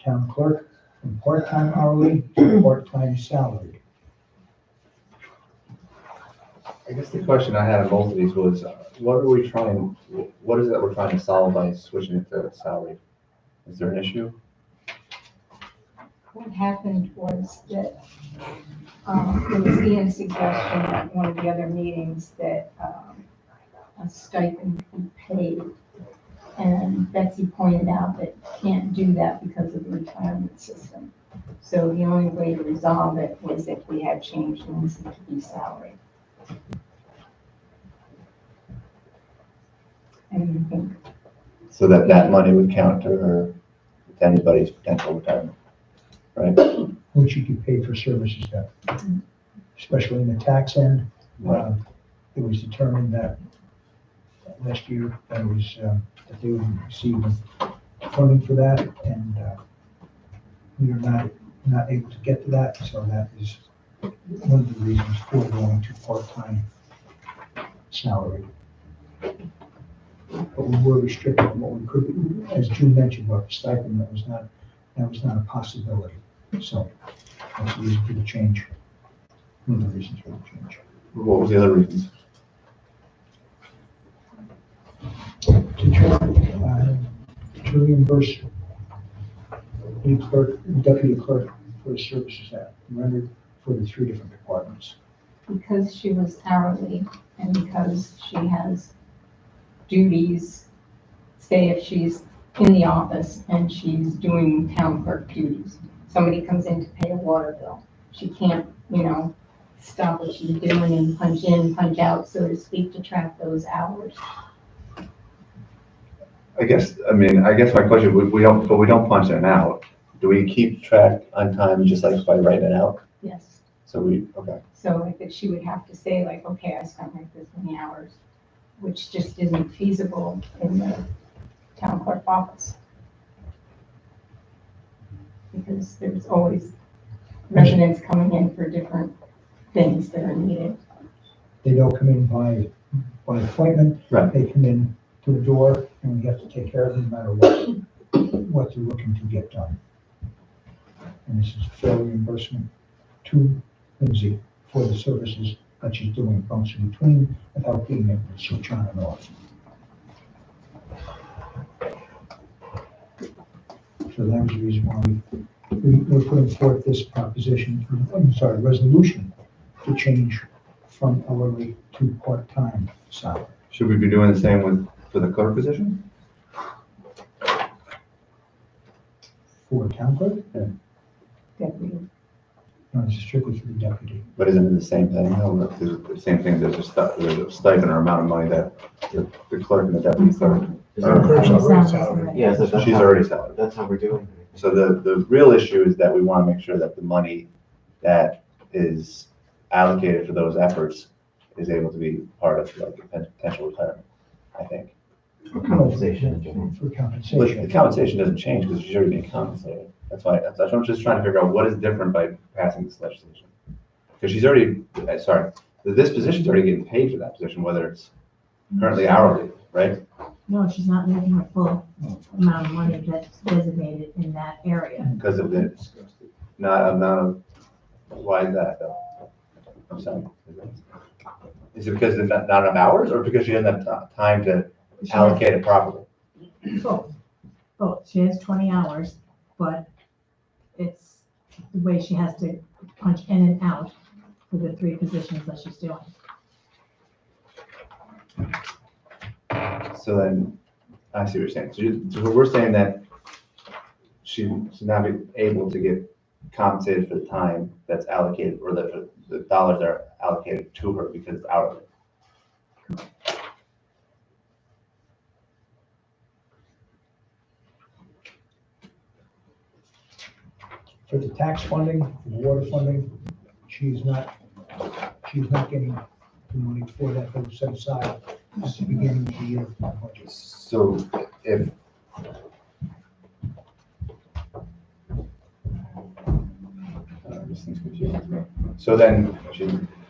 town clerk from part-time hourly to part-time salary. I guess the question I had on both of these was, what is it that we're trying to solve by switching it to salary? Is there an issue? What happened was that it was Ian's suggestion at one of the other meetings that a stipend be paid. And Betsy pointed out that you can't do that because of the retirement system. So the only way to resolve it was if we had changed Lindsay to be salary. And I think. So that money would count to anybody's potential retirement, right? Which you get paid for services that, especially in the tax end. It was determined that last year that that they would receive funding for that, and we are not able to get to that, so that is one of the reasons for going to part-time salary. But we were restricted on what we could do, as June mentioned, about the stipend, that was not a possibility. So that's the reason for the change. One of the reasons for the change. What was the other reasons? to reimburse the clerk, deputy clerk for the services that rendered for the three different departments. Because she was hourly and because she has duties, say if she's in the office and she's doing town clerk duties, somebody comes in to pay a water bill. She can't, stop what she's doing and punch in, punch out, so to speak, to track those hours. I guess my question, we don't punch it out. Do we keep track on time just like by writing it out? Yes. So okay. So she would have to say like, okay, I spent like this many hours, which just isn't feasible in the town clerk office. Because there's always residents coming in for different things that are needed. They don't come in by appointment. Right. They come in to the door and we have to take care of them no matter what they're looking to get done. And this is fair reimbursement to Lindsay for the services that she's doing function between without being able to switch on and off. So that was the reason why we're putting forth this resolution to change from hourly to part-time salary. Should we be doing the same for the clerk position? For town clerk? Yeah. Deputy. No, it's strictly for the deputy. But isn't it the same thing? No, there's the same thing. There's a stipend or amount of money that the clerk and the deputy clerk. Clerk's already salaried. Yeah, so She's already salaried. That's how we're doing it. So the real issue is that we want to make sure that the money that is allocated for those efforts is able to be part of like a potential retirement, I think. For compensation. For But compensation. the compensation doesn't change because she's already being compensated. That's why I'm just trying to figure out what is different by passing this legislation. Because she's already, this position's already getting paid for that position, whether it's currently hourly, right? No, she's not making the full amount of money that's designated in that area. Because of the, not amount of, why is that though? I'm sorry. Is it because there's not enough hours or because she doesn't have time to allocate it properly? Both. She has 20 hours, but it's the way she has to punch in and out for the three positions that she's doing. So then, I see what you're saying. So we're saying that she should not be able to get compensated for the time that's allocated, or the dollars that are allocated to her because it's hourly. For the tax funding, for the water funding, she's not getting the money for that that was set aside at the beginning of the year for the budget. So if this thing's confusing me. So then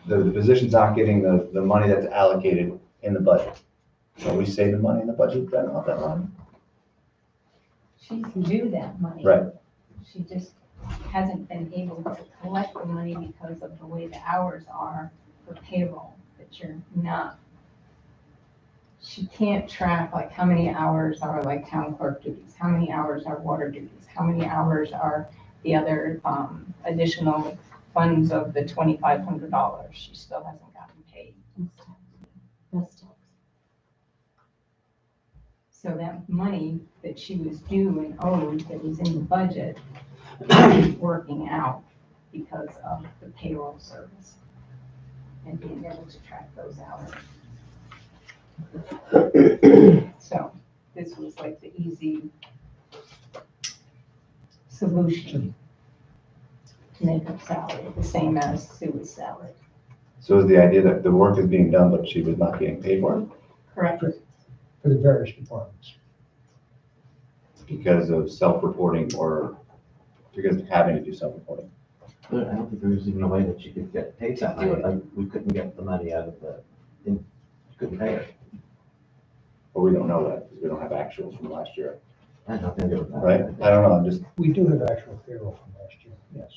the position's not getting the money that's allocated in the budget. So we save the money in the budget then off that line? She's due that money. Right. She just hasn't been able to collect the money because of the way the hours are for payroll, that she can't track like how many hours are like town clerk duties, how many hours are water duties, how many hours are the other additional funds of the $2,500. She still hasn't gotten paid. That's tax. So that money that she was due and owed that was in the budget is working out because of the payroll service and being able to track those hours. So this was like the easy solution to make her salary the same as Sue's salary. So is the idea that the work is being done, but she was not getting paid for it Correct. For the various departments. because of self-reporting or because of having to do self-reporting? But I don't think there was even a way that she could get paid that money. Like, we couldn't get the money out of couldn't pay her. But we don't know that because we don't have actuals from last year, I had nothing to do with that. right? I don't know, I'm just, We do have actual payroll from last year, yes.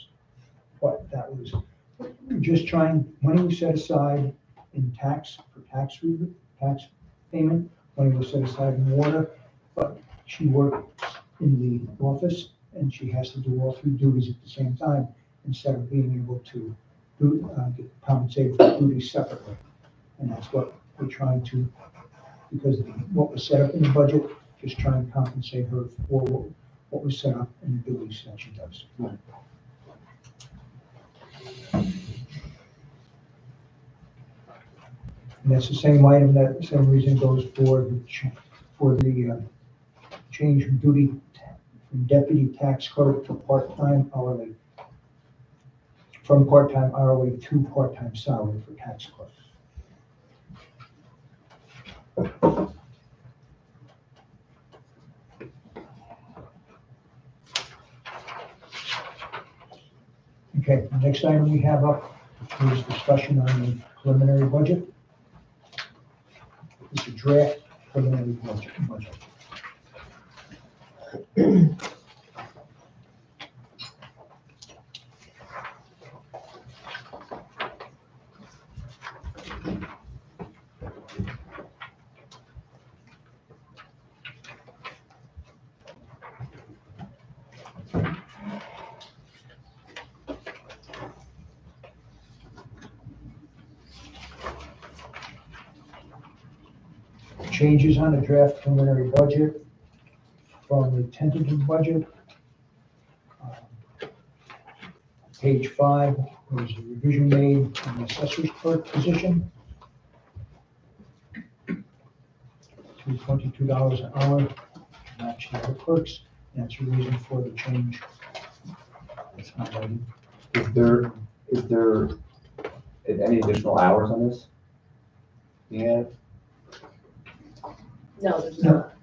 But that was, we're just trying, money was set aside in tax, for tax payment, money was set aside in water, but she works in the office and she has to do all three duties at the same time instead of being able to get compensated for duties separately. And that's what we're trying to, because of what was set up in the budget, just try and compensate her for what was set up in the duties that she does. And that's the same item, that same reason goes for the change from duty from deputy tax clerk to part-time hourly, from part-time hourly to part-time salary for tax clerk. Okay, the next item we have up is discussion on the preliminary budget. It's a draft preliminary budget. Changes on the draft preliminary budget from the tentative budget. Page 5, there was a revision made on the assessor's clerk position to $22 an hour, match the other clerks. That's the reason for the change. That's highlighted. Is there any additional hours on this? Yeah. No, there's No. not.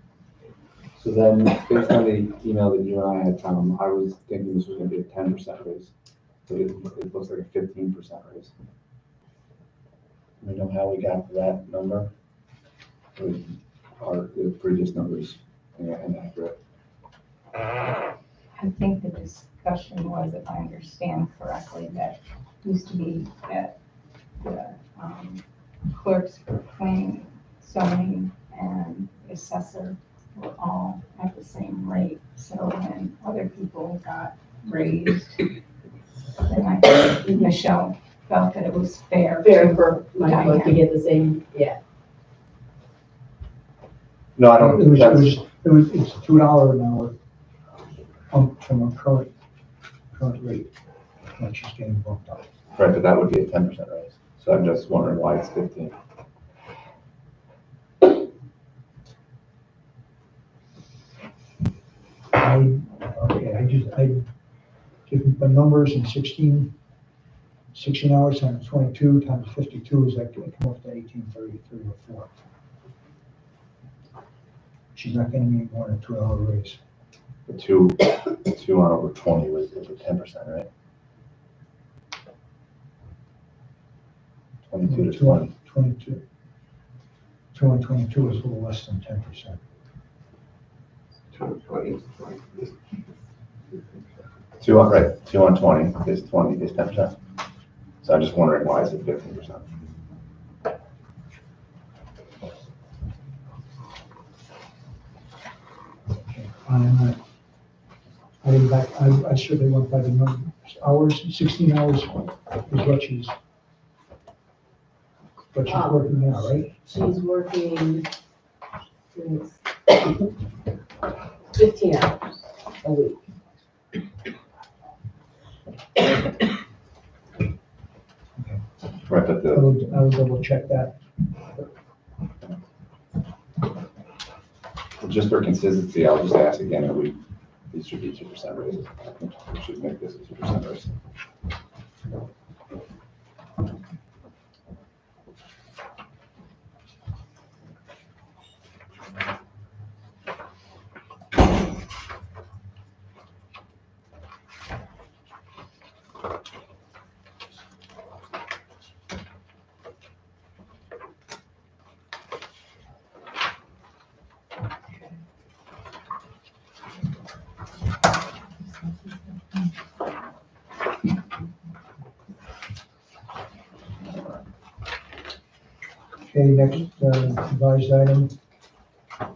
So then, based on the email that you and I had, Tom, I was thinking this was gonna be a 10% raise, but it looks like a 15% raise. We know how we got to that number. Are the previous numbers inaccurate? I think the discussion was, if I understand correctly, that used to be that the clerks for planning, zoning, and assessor were all at the same rate. So when other people got raised, then I think Michelle felt that it was fair. Fair to for my clerk to Diane. get the same, yeah. No, I don't, It's $2 an hour from a current rate that she's getting bumped up. right, but that would be a 10% raise. So I'm just wondering why it's 15. I give the numbers in 16 hours times 22 times 52 is that come up to 1833 or 4. She's not getting any more than a $2 raise. The two on over 20 was 10%, right? 22 to 20. 2 on 22 is a little less than 10%. 2 on 20 is 10%. So I'm just wondering why is it 15%? I certainly went by the numbers. Hours, 16 hours is what she's working now, right? She's working 15 hours a week. Right, but I will double check that. just for consistency, I'll just ask again, these should be 2% raises. I think we should make this a 2% raise. Okay, next revised item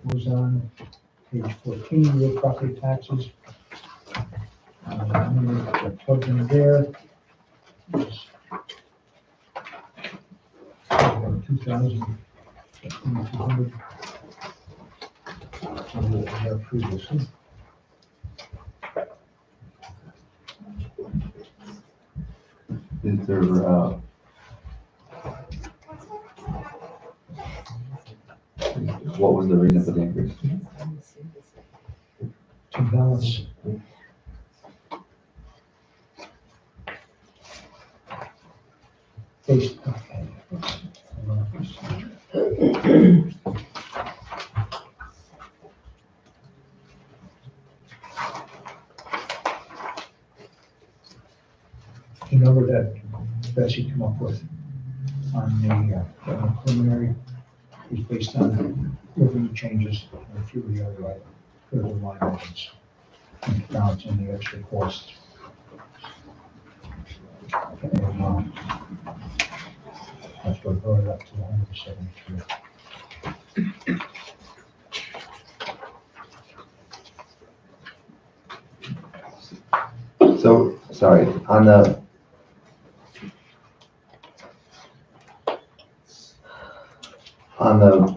was on Page 14, real property taxes. Plugged in there. Is 2,000, 2,200. Previously. Is there, what was the reason for the increase? To balance. Based, okay. The number that Betsy came up with on the preliminary is based on revenue changes and a few of the other items, further line items, and balancing the extra costs. And, that's what brought it up to 173. So, sorry, on the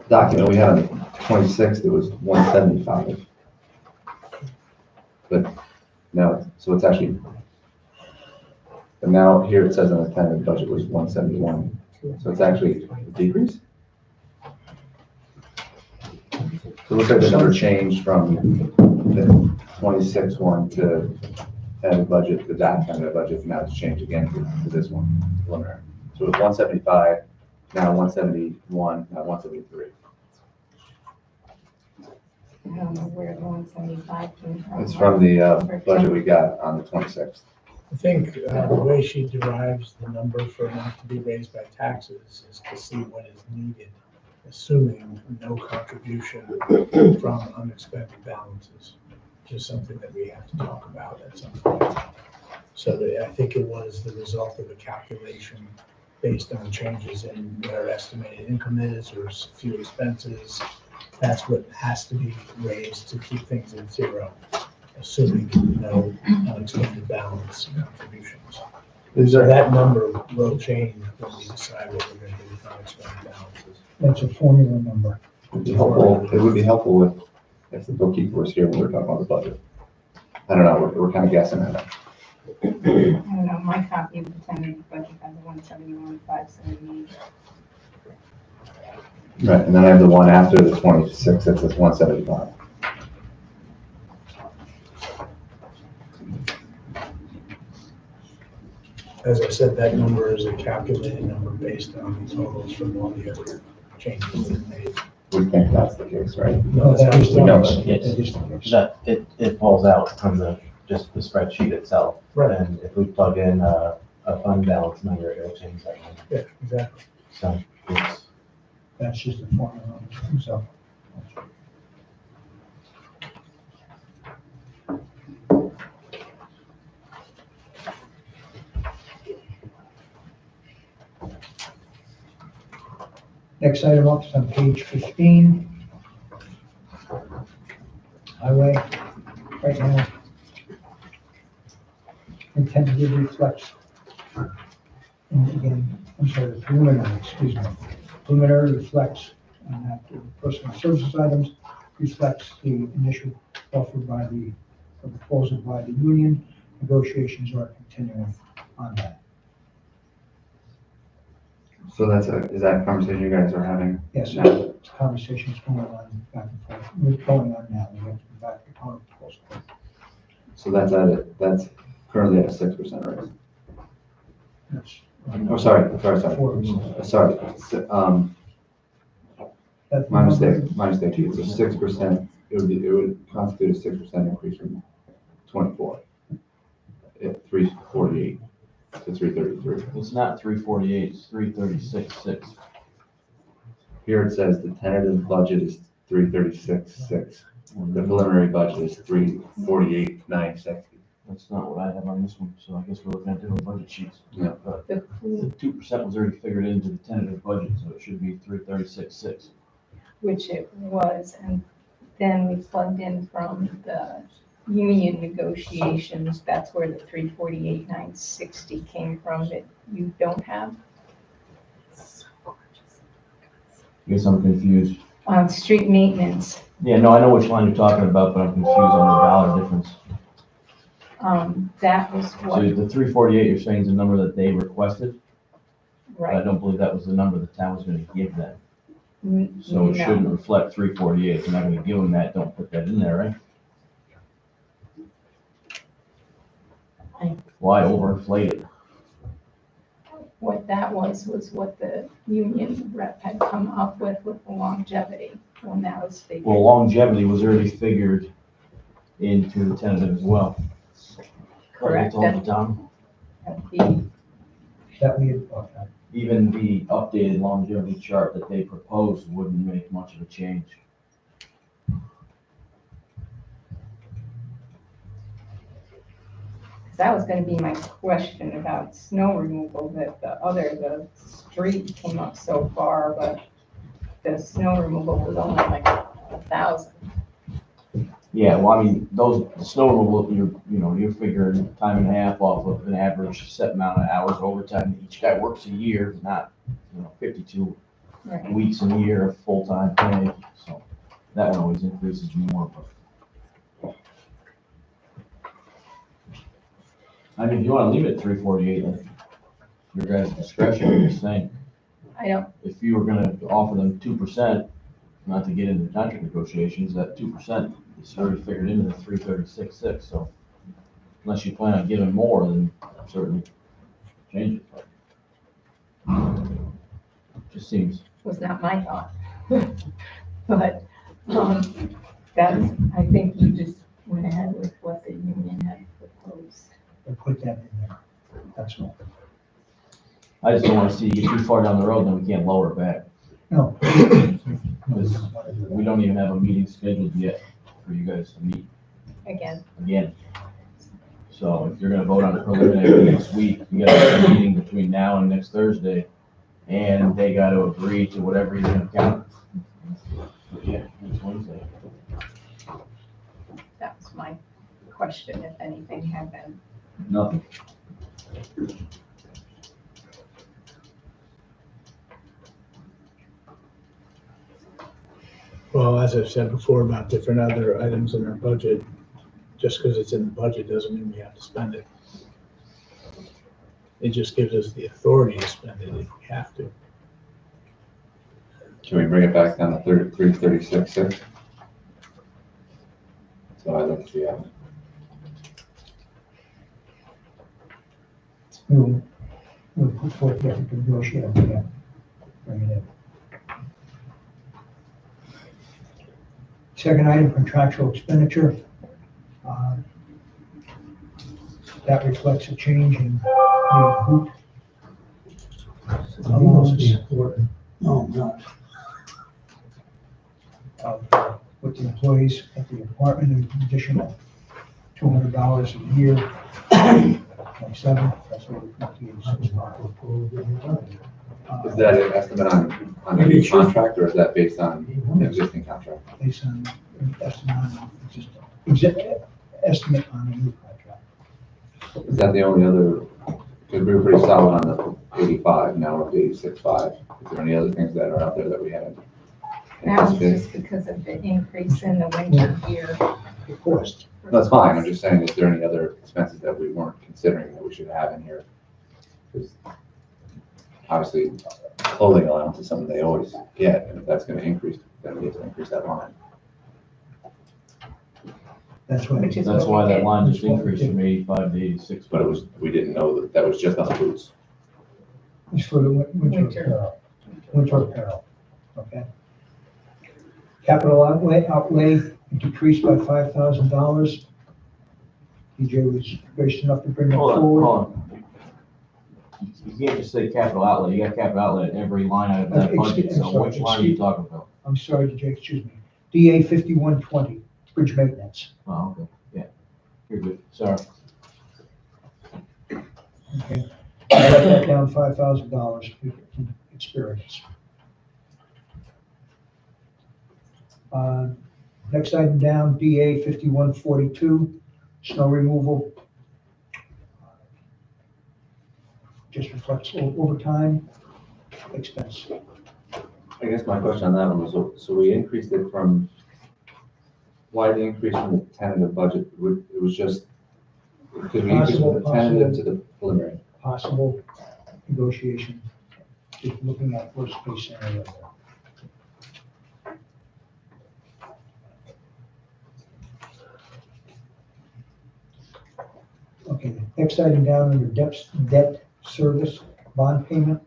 document we had on the 26th, it was 175. But now, so it's actually, but now here it says on the tentative budget was 171. So it's actually a decrease? So it looks like the number changed from the 26 one to tentative budget to that tentative budget, now it's changed again to this one, preliminary. So it was 175, now 171, now 173. I don't know where the 175 came from. It's from the budget we got on the 26th. I think the way she derives the number for not to be raised by taxes is to see what is needed, assuming no contribution from unexpended balances, which is something that we have to talk about at some point. So I think it was the result of a calculation based on changes in where estimated income is or few expenses. That's what has to be raised to keep things at zero, assuming no unexpended balance contributions. So that number will change when we decide what we're going to do with unexpended balances. That's a formula number. It would be helpful if the bookkeeper was here when we were talking about the budget. I don't know, we're kind of guessing at it. I don't know, my copy of the tentative budget has 171, 578. Right, and then I have the one after the 26, that says 175. As I said, that number is a calculated number based on the totals from all the other changes that made. We think that's the case, right? No, that is the No, case. but That is the case. that, it pulls out from just the spreadsheet itself. Right. And if we plug in a fund balance number, it'll change that number. Yeah, exactly. So it's, That's just the formula. So, next item up is on page 15. Highway, right now. Intended reflects. And again, I'm sorry, the preliminary, excuse me. Preliminary reflects, after personal services items, reflects the initial offer by the proposal by the union. Negotiations are continuing on that. So is that a conversation you guys are having? Yes, now? conversations going on back and forth. We're going on now. We have to go back to counter proposal. So that's currently at a 6% raise. That's, Oh, sorry. Sorry. that's My mistake. It's a 6%. It would constitute a 6% increase from 24 at 348 to 333. It's not 348, it's 336.6. Here it says the tentative budget is 336.6. The preliminary budget is 348,960. That's not what I have on this one, so I guess we're looking at different budget sheets. Yeah. But the 2% was already figured into the tentative budget, so it should be 336.6. Which it was, and then we plugged in from the union negotiations, that's where the 348,960 came from that you don't have. Guess I'm confused. Street maintenance, Yeah, no, I know which line you're talking about, but I'm confused on the dollar difference. that was So what, the 348 you're saying is the number that they requested? But I right? don't believe that was the number the town was gonna give them. N- So it no. shouldn't reflect 348. If you're not gonna give them that, don't put that in there, right? Why overinflate it? What that was what the union rep had come up with the longevity, when that was figured. Well, longevity was already figured into the tentative as well. Correct. Told the town, At the, That we had thought that. even the updated longevity chart that they proposed wouldn't make much of a change. that was gonna be my question about snow removal, that the street came up so far, but the snow removal was only like 1,000. Yeah, well, I mean, the snow removal, you're figuring time and a half off of an average set amount of hours of overtime. Each guy works a year, not, 52 Right. weeks in a year of full-time pay, so that one always increases more, but. I mean, if you wanna leave it at 348, then your guys' discretion, I'm just saying. I don't, If you were gonna offer them 2%, not to get into contract negotiations, that 2% is already figured into the 336.6, so unless you plan on giving more, then certainly change it. Just seems, was not my thought. But, that's, I think you just went ahead with what the union had proposed. And put that in there. That's all. I just don't wanna see you get too far down the road, then we can't lower it back. No. Because we don't even have a meeting scheduled yet for you guys to meet Again, again. So if you're gonna vote on the preliminary next week, you gotta have a meeting between now and next Thursday, and they gotta agree to whatever you're gonna count. Yeah, next Wednesday. that was my question, if anything had been. Nothing. Well, as I've said before about different other items in our budget, just because it's in the budget doesn't mean we have to spend it. It just gives us the authority to spend it if we have to. Can we bring it back down to 336.6? So I'd like to see it. We'll put forth the effort to negotiate, yeah. Bring it in. Second item, contractual expenditure. That reflects a change in the boot. No, not. With the employees at the department, an additional $200 a year. 27, that's over 28.65. Is that an estimate on a new contract, or is that based on an existing contract? Based on an estimate on a new contract. Is that the only other, because we were pretty solid on the 85, now we're up to 86.5. Is there any other things that are out there that we haven't That was anticipated? just because of the increase in the winter gear. Of course. That's fine, I'm just saying, is there any other expenses that we weren't considering that we should have in here? Because obviously, clothing allowance is something they always get, and if that's gonna increase, then we have to increase that line. That's why. Which is That's what we why that did. line just increased from 85 to 86. But it was, we didn't know that that was just on the boots. It's for the winter Winter. apparel. Winter apparel, okay? Capital outlay decreased by $5,000. DJ was gracious enough to bring that Hold forward. on. You can't just say capital outlay, you got capital outlay in every line item of that budget, I'm so sorry, which line are you talking about? I'm sorry, DJ, excuse me. DA 5120, bridge maintenance, Oh, okay, yeah, you're good, sorry. okay? I got that down $5,000 from experience. Next item down, DA 5142, snow removal. Just reflects overtime expense. I guess my question on that one was, so we increased it from, why the increase from the tentative budget? It was just, because we increased from the tentative to the preliminary. Possible negotiation, just looking at worst case scenario there. Okay, next item down under debt service bond payment.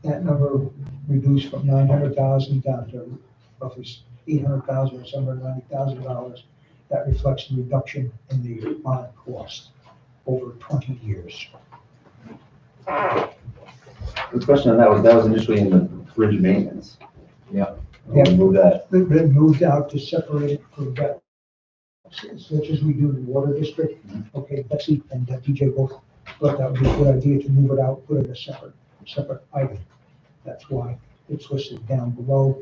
That number reduced from 900,000 down to roughly 800,000 or $790,000. That reflects the reduction in the bond cost over 20 years. The question on that was initially in the bridge maintenance. Yeah. Yeah. We moved that. It moved out to separate it from debt, such as we do in the water district. Okay, Betsy and DJ both thought that would be a good idea to move it out, put it in a separate item. That's why it's listed down below.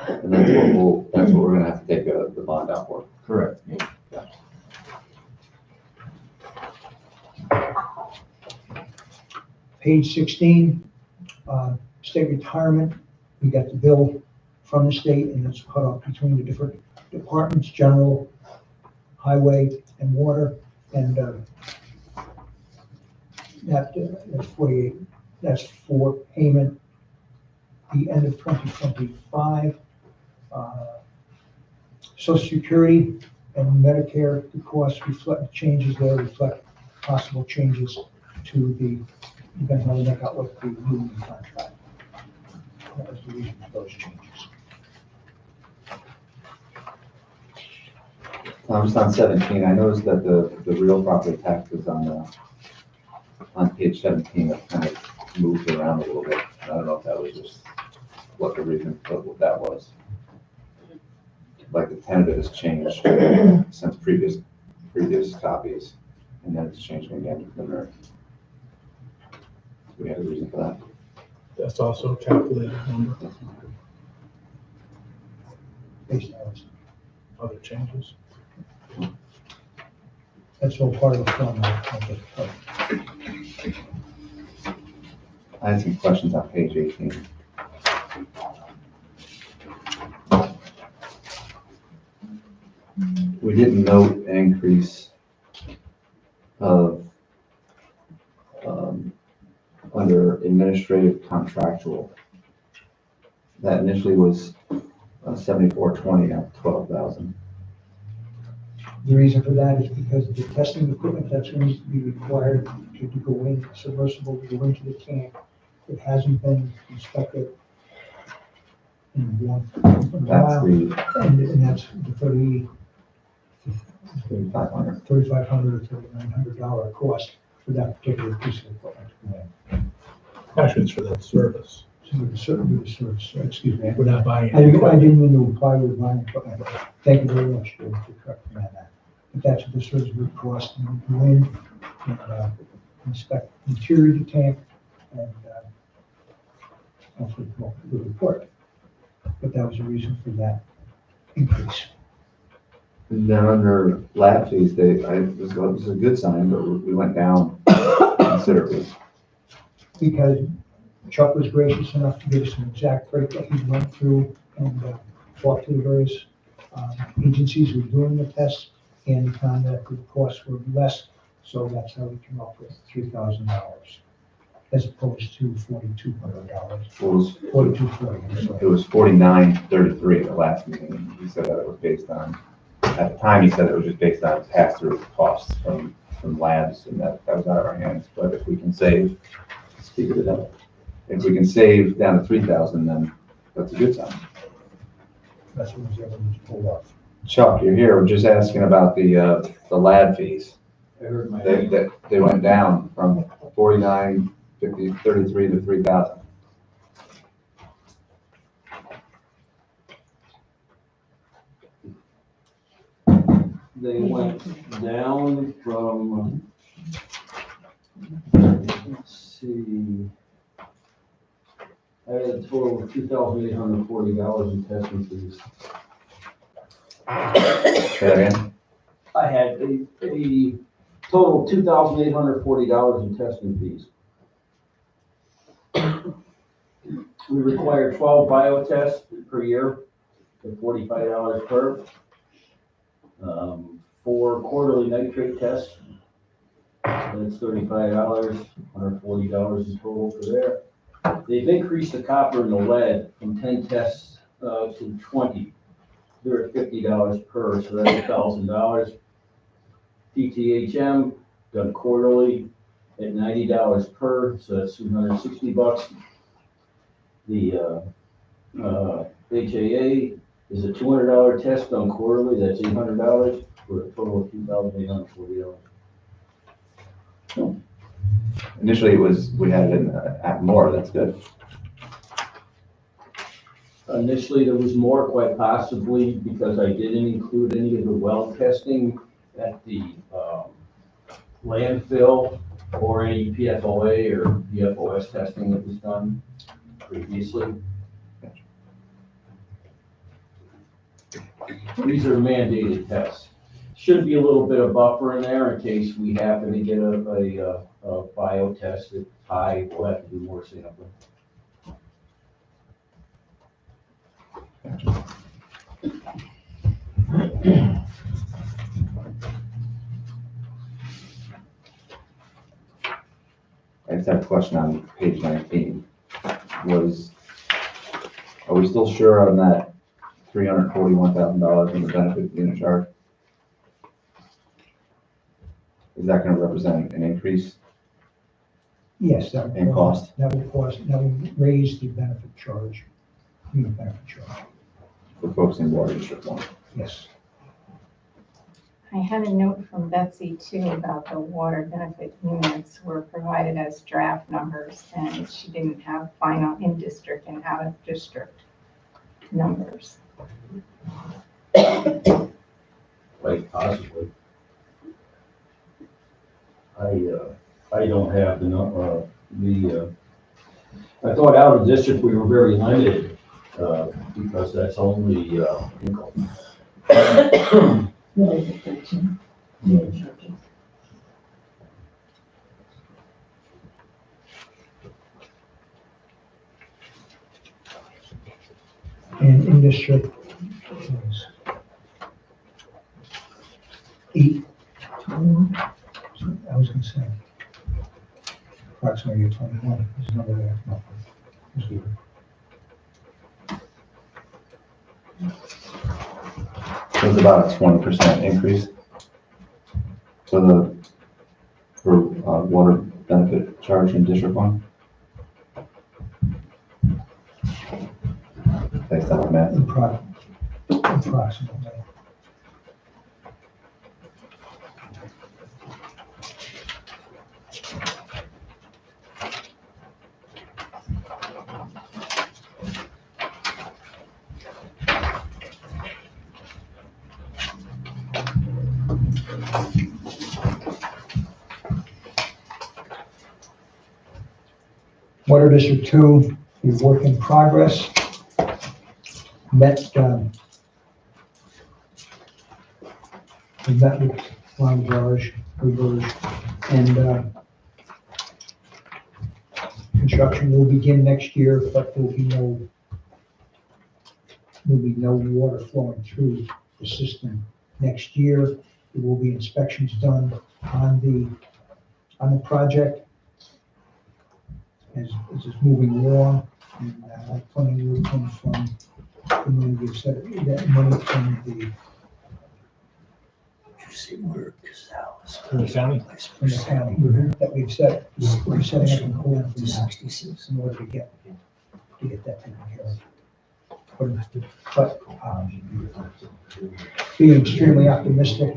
And that's what we're gonna have to take the bond out for. Correct. Yeah. Page 16, state retirement. We got the bill from the state and it's cut off between the different departments, general, highway, and water. And that's 48. That's for payment the end of 2025. Social Security and Medicare, the costs reflect changes there, reflect possible changes to the, depending on the net outlook, the union contract. That was the reason for those changes. Just on 17, I noticed that the real property tax is on page 17, that kind of moved around a little bit. I don't know if that was just what the reason for what that was. Like the tentative has changed since previous copies, and then it's changing again to preliminary. Do we have a reason for that? That's also a calculated number. Based on Other changes. that's all part of the formula. I had some questions on page 18. We didn't note an increase of under administrative contractual. That initially was 7420, now 12,000. The reason for that is because the testing equipment that's going to be required to go in, submersible to go into the tank, it hasn't been inspected in a while. And that's the $3,500 or $3,900 cost for that particular piece of equipment. Actually, it's for that service. So certainly the service, excuse me. We're not buying I it. didn't mean to imply we're buying equipment. Thank you very much for correcting me on that. But that's what the service would cost, and we go in and inspect the interior of the tank and hopefully come up with a report. But that was the reason for that increase. And then under lab fees, this is a good sign, but we went down considerably. Because Chuck was gracious enough to give us an exact break that he went through and talked to the various agencies who were doing the tests, and he found that the costs were less, so that's how we came up with $3,000 as opposed to $4,200. It was $4,240. It was 49.33 at the last meeting. He said that it was based on, at the time, he said it was just based on pass-through costs from labs, and that was out of our hands. But if we can save, speak of the devil, if we can save down to 3,000, then that's a good sign. That's what was able to pull off. Chuck, you're here. We're just asking about the lab fees. They went down from 49.33 to 3,000. They went down from, let's see, I had a total of $2,840 in testing fees. Say that again? I had a total of $2,840 in testing fees. We require 12 biotests per year at $45 per. 4 quarterly nitrate tests, that's $35, $140 in total for there. They've increased the copper and the lead from 10 tests to 20. They're at $50 per, so that's $1,000. PTHM done quarterly at $90 per, so that's $260. The HAA is a $200 test done quarterly, that's $800 for a total of $2,840. Initially, we had it at more, that's good. Initially, there was more, quite possibly, because I didn't include any of the well testing at the landfill or any PFOA or PFOS testing that was done previously. These are mandated tests. Should be a little bit of buffer in there in case we happen to get a bio test that's high, we'll have to do more sampling. I just have a question on page 19. Are we still sure on that $341,000 in the benefit unit charge? Is that going to represent an increase Yes, that in would cost? that would raise the benefit charge, unit benefit charge. For folks in water district 1? Yes. I had a note from Betsy too about the water benefit units were provided as draft numbers, and she didn't have final in-district and out-of-district numbers. Quite possibly. I don't have I thought out of district we were very limited, because that's only, And in district is 8. I was gonna say approximately 21. There's a number there. No, just leave it. So it's about a 20% increase for water benefit charge in District 1? Based on the math? Approximately. Water District 2, is work in progress. We met with Ron George, and construction will begin next year, but there'll be no water flowing through the system next year. There will be inspections done on the project as it's moving along, and funding will come from the money we've set, that money from the From the county? from the county that we've set, we're setting up a pool for 66 in order to get that taken care of. But being extremely optimistic,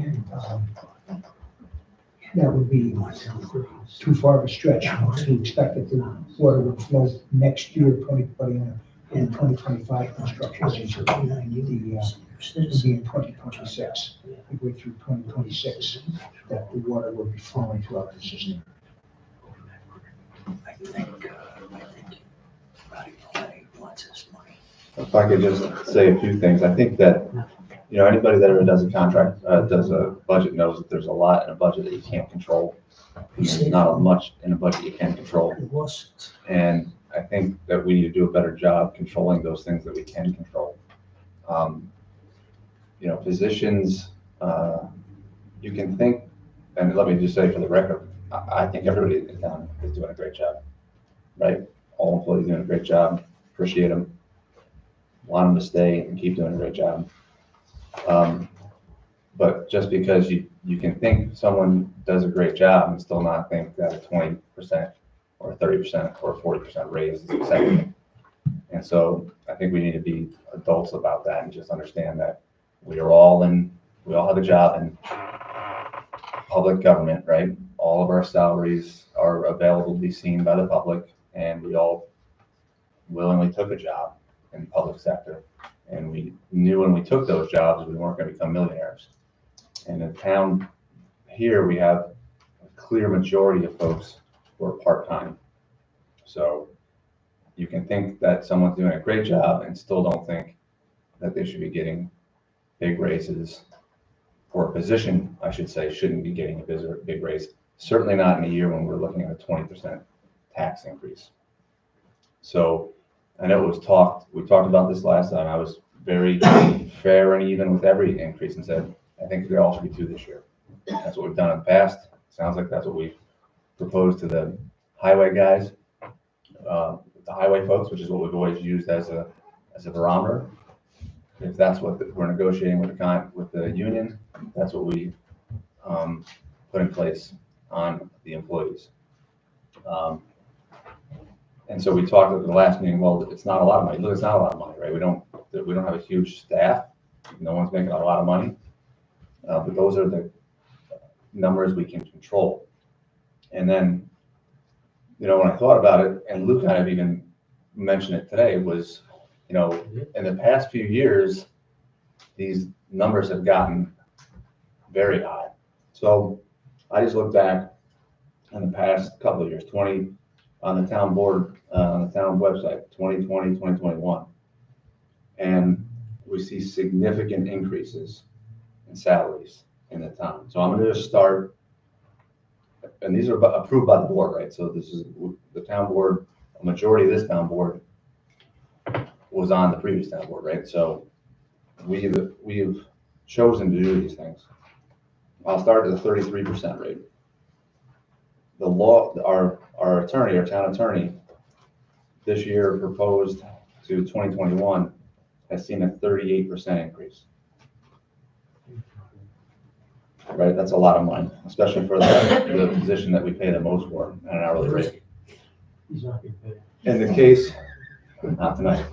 that would be too far of a stretch to expect that the water would flow next year, in 2025 construction. It would be in 2026, midway through 2026, that the water will be flowing throughout the system. If I could just say a few things, I think that, anybody that ever does a contract, does a budget knows that there's a lot in a budget that you can't control. And there's not much in a budget you can control. And I think that we need to do a better job controlling those things that we can control. Physicians, you can think, and let me just say for the record, I think everybody in town is doing a great job, right? All employees doing a great job, appreciate them, want them to stay and keep doing a great job. But just because you can think someone does a great job and still not think that a 20% or a 30% or a 40% raise is acceptable. And so I think we need to be adults about that and just understand that we all have a job in public government, right? All of our salaries are available to be seen by the public, and we all willingly took a job in the public sector. And we knew when we took those jobs, we weren't going to become millionaires. And in town here, we have a clear majority of folks who are part-time. So you can think that someone's doing a great job and still don't think that they should be getting big raises, or a position, I should say, shouldn't be getting a big raise. Certainly not in a year when we're looking at a 20% tax increase. So I know we talked about this last time. I was very fair and even with every increase and said, I think they all should be 2 this year. That's what we've done in the past. Sounds like that's what we've proposed to the highway guys, the highway folks, which is what we've always used as a barometer. If that's what we're negotiating with the union, that's what we put in place on the employees. And so we talked at the last meeting, well, it's not a lot of money. Look, it's not a lot of money, right? We don't have a huge staff. No one's making a lot of money. But those are the numbers we can control. And then, when I thought about it, and Luke kind of even mentioned it today, was, in the past few years, these numbers have gotten very high. So I just looked back in the past couple of years, on the town board, on the town website, 2020, 2021. And we see significant increases in salaries in the town. So I'm going to just start, and these are approved by the board, right? So this is the town board, a majority of this town board was on the previous town board, right? So we've chosen to do these things. I'll start at the 33% rate. The law, our attorney, our town attorney, this year proposed to 2021 has seen a 38% increase. Right, that's a lot of money, especially for the position that we pay the most for at an hourly rate. He's not getting paid. In the case, not tonight.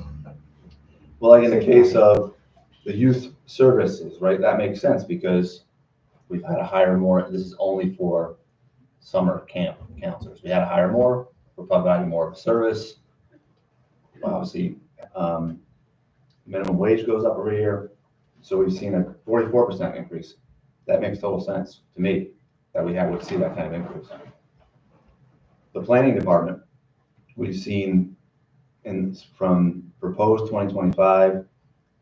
Well, like in the case of the youth services, right, that makes sense because we've had to hire more. This is only for summer camp counselors. We had to hire more. We're providing more of a service. Obviously, minimum wage goes up every year. So we've seen a 44% increase. That makes total sense to me that we would see that kind of increase. The planning department, we've seen from proposed 2025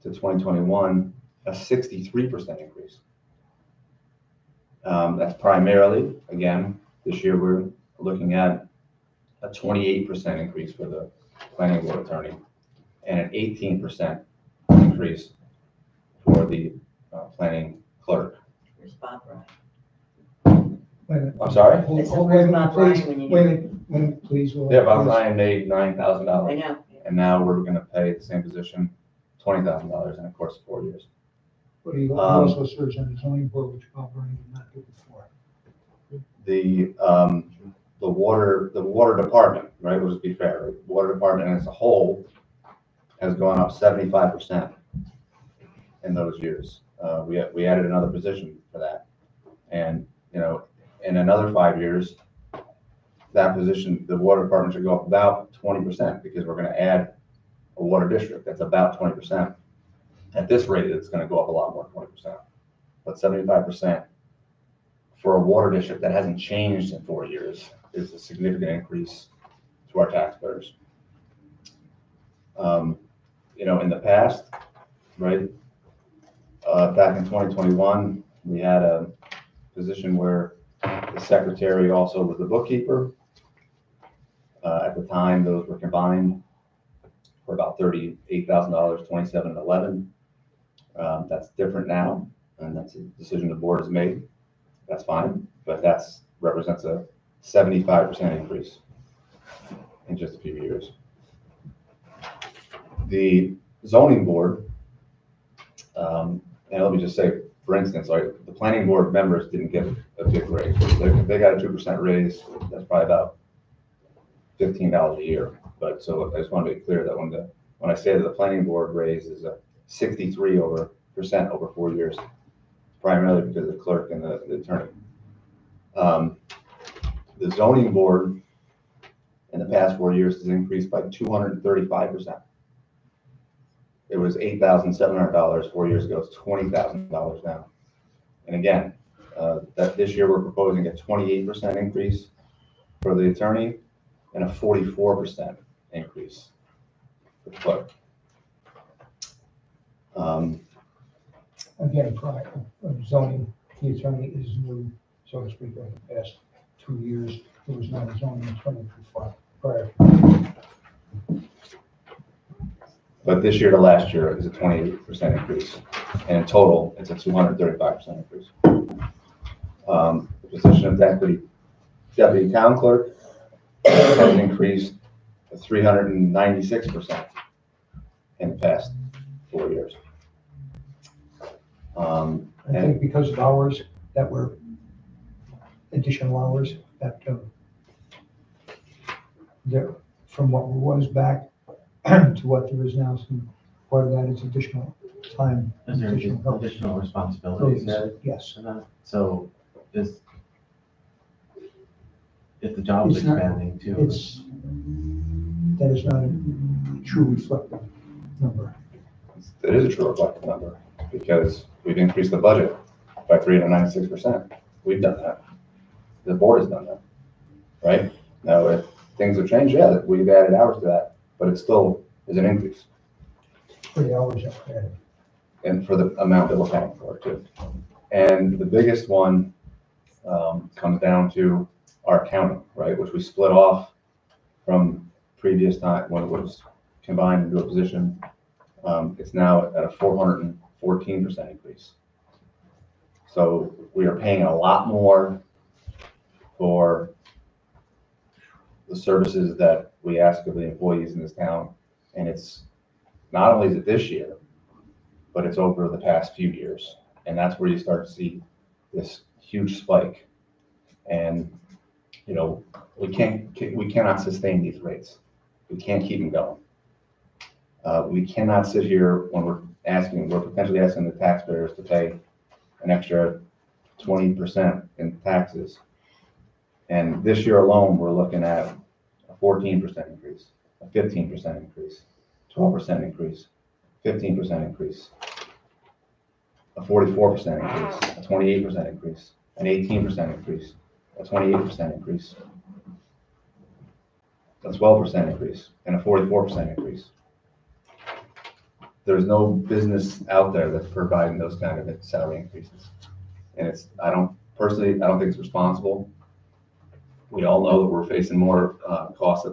to 2021, a 63% increase. That's primarily, again, this year we're looking at a 28% increase for the planning board attorney and an 18% increase for the planning clerk. Where's Bob Ryan? Wait a minute. I'm sorry? I said, where's Bob Ryan when you Wait a need minute, please. Yeah, Bob Ryan made $9,000. I know. And now we're gonna pay the same position $20,000 in a course of 4 years. But he also serves on the zoning board, which Bob Ryan did not do before. The water department, right, let's be fair, right? Water department as a whole has gone up 75% in those years. We added another position for that. And, in another 5 years, that position, the water department should go up about 20% because we're gonna add a water district. That's about 20%. At this rate, it's gonna go up a lot more, 20%. But 75% for a water district that hasn't changed in 4 years is a significant increase to our taxpayers. You know, in the past, right, back in 2021, we had a position where the secretary also was the bookkeeper. At the time, those were combined for about $38,000, 27 and 11. That's different now, and that's a decision the board has made. That's fine, but that's represents a 75% increase in just a few years. The zoning board, and let me just say, for instance, like the planning board members didn't get a big raise. They got a 2% raise. That's probably about $15 a year. But so I just want to be clear that when I say that the planning board raise is a 63% over 4 years, primarily because of the clerk and the attorney. The zoning board in the past 4 years has increased by 235%. It was $8,700 4 years ago. It's $20,000 now. And again, that this year we're proposing a 28% increase for the attorney and a 44% increase for the clerk. Again, prior, zoning, the attorney is new, so to speak, over the past 2 years. There was not a zoning attorney prior. But this year to last year is a 28% increase. And in total, it's a 235% increase. The position of deputy town clerk has increased 396% in the past 4 years. I think because of hours that were additional hours that there, from what was back to what there is now, some part of that is additional time. Is there additional responsibilities? Yes. So is, if the job is It's not- expanding too. That is not a true reflective number. It is a true reflective number because we've increased the budget by 396%. We've done that. The board has done that, right? Now, if things have changed, yeah, we've added hours to that, but it still is an increase. For the hours that were added. And for the amount that we're paying for it too. And the biggest one comes down to our accounting, right? Which we split off from previous time when it was combined into a position. It's now at a 414% increase. So we are paying a lot more for the services that we ask of the employees in this town. And it's not only is it this year, but it's over the past few years. And that's where you start to see this huge spike. And, you know, we cannot sustain these rates. We can't keep them going. We cannot sit here when we're potentially asking the taxpayers to pay an extra 20% in taxes. And this year alone, we're looking at a 14% increase, a 15% increase, 12% increase, 15% increase, a 44% increase, a 28% increase, an 18% increase, a 28% increase, a 12% increase, and a 44% increase. There's no business out there that's providing those kind of salary increases. And I don't think it's responsible. We all know that we're facing more costs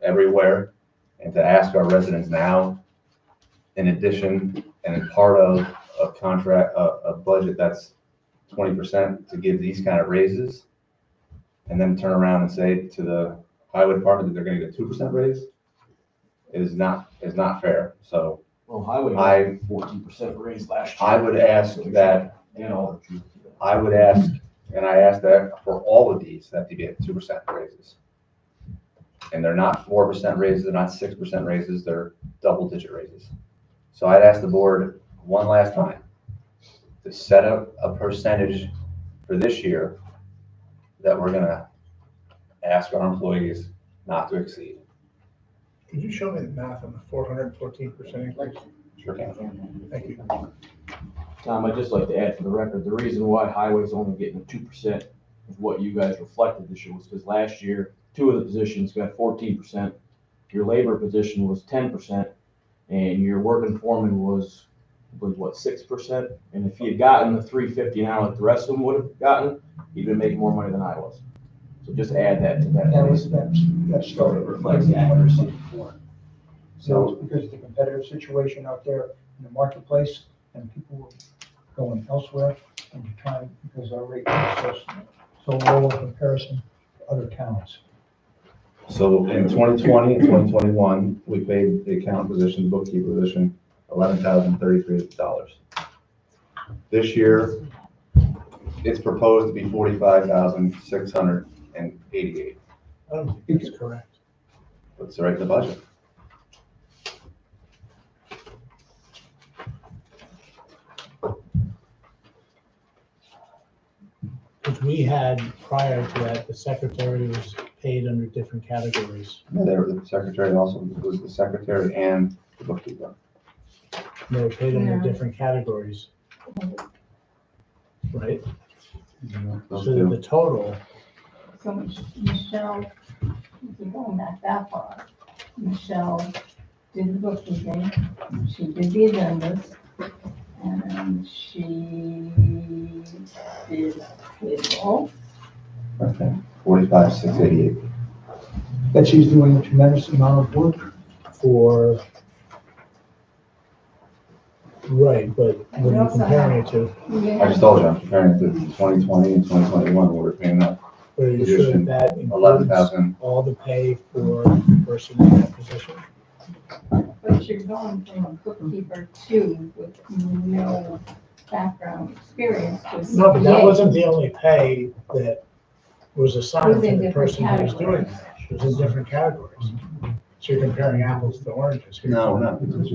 everywhere. And to ask our residents now, in addition, and in part of a budget that's 20% to give these kind of raises, and then turn around and say to the highway department that they're going to get a 2% raise is not fair. So, well, highway got 14% raise last year. I would ask that, you know, I would ask, and I asked that for all of these that to get 2% raises. And they're not 4% raises, they're not 6% raises, they're double-digit raises. So I'd ask the board one last time to set up a percentage for this year that we're gonna ask our employees not to exceed. Could you show me the math on the 414% increase? Sure can. Thank you. Tom, I'd just like to add for the record, the reason why highway's only getting 2% of what you guys reflected this year was because last year, 2 of the positions got 14%. Your labor position was 10%, and your working foreman was what, 6%? And if he had gotten the 350 an hour like the rest of them would have gotten, he'd been making more money than I was. So just add that to that. That was, that started Reflects the accuracy. So it's because of the competitive situation out there in the marketplace, and people were going elsewhere and trying, because our rate was so low in comparison to other towns. So in 2020 and 2021, we paid the accountant position, bookkeeper position, $11,033. This year, it's proposed to be $45,688. I don't think that's correct. What's right in the budget? Because we had, prior to that, the secretary was paid under different categories. No, they were the secretary also, was the secretary and the bookkeeper. They were paid under Yeah. different categories, right? Those So two. the total, So Michelle, if you're going back that far, Michelle did the bookkeeping, she did the agendas, and she did payroll. Okay, 45,688. That she's doing a tremendous amount of work. for, right, but what are you comparing it to? I just told you, I'm comparing it to 2020 and 2021, we were paying that Are you sure position, that includes 11,000. all the pay for the person in that position? But you're going from a bookkeeper to with no background experience to a CPA. No, but that wasn't the only pay that was assigned It was to in the different person who was doing categories. that. It was in different categories. So you're comparing apples to oranges here. No, no, because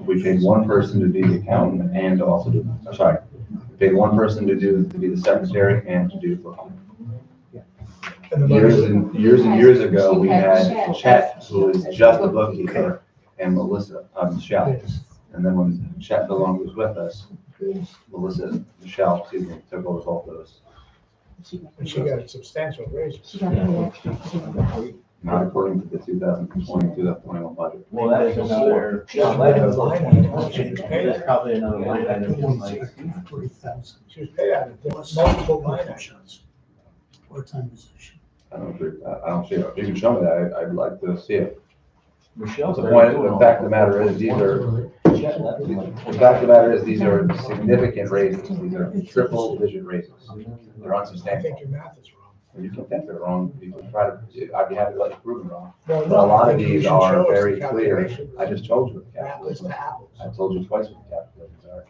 we paid one person to be the accountant and also do, sorry, we paid one person to be the secretary and to do the bookkeeping. And the money- Years ago, we had Chet, who was just a bookkeeper, and Melissa, Michelle. And then when Chet no longer was with us, Michelle, excuse me, took over both of those. And she got a substantial raise. She got the extra. Not according to the 2020, 2021 budget. Well, that's another, that's probably another line item, like, She was paid out of multiple line items. Part-time position. I don't agree, I don't see it. If you can show me that, I'd like to see it. Michelle's. The point, the fact of the matter is, the fact of the matter is, these are significant raises. These are triple-digit raises. They're I unsubstantial. think your math is wrong. You can think they're wrong, you can try to, I'd be happy to let you prove them wrong. Well, But a lot of I think you these should are show us very the clear. calculations. I just told you what the Apples calculations to are. apples. I told you twice what the calculations are.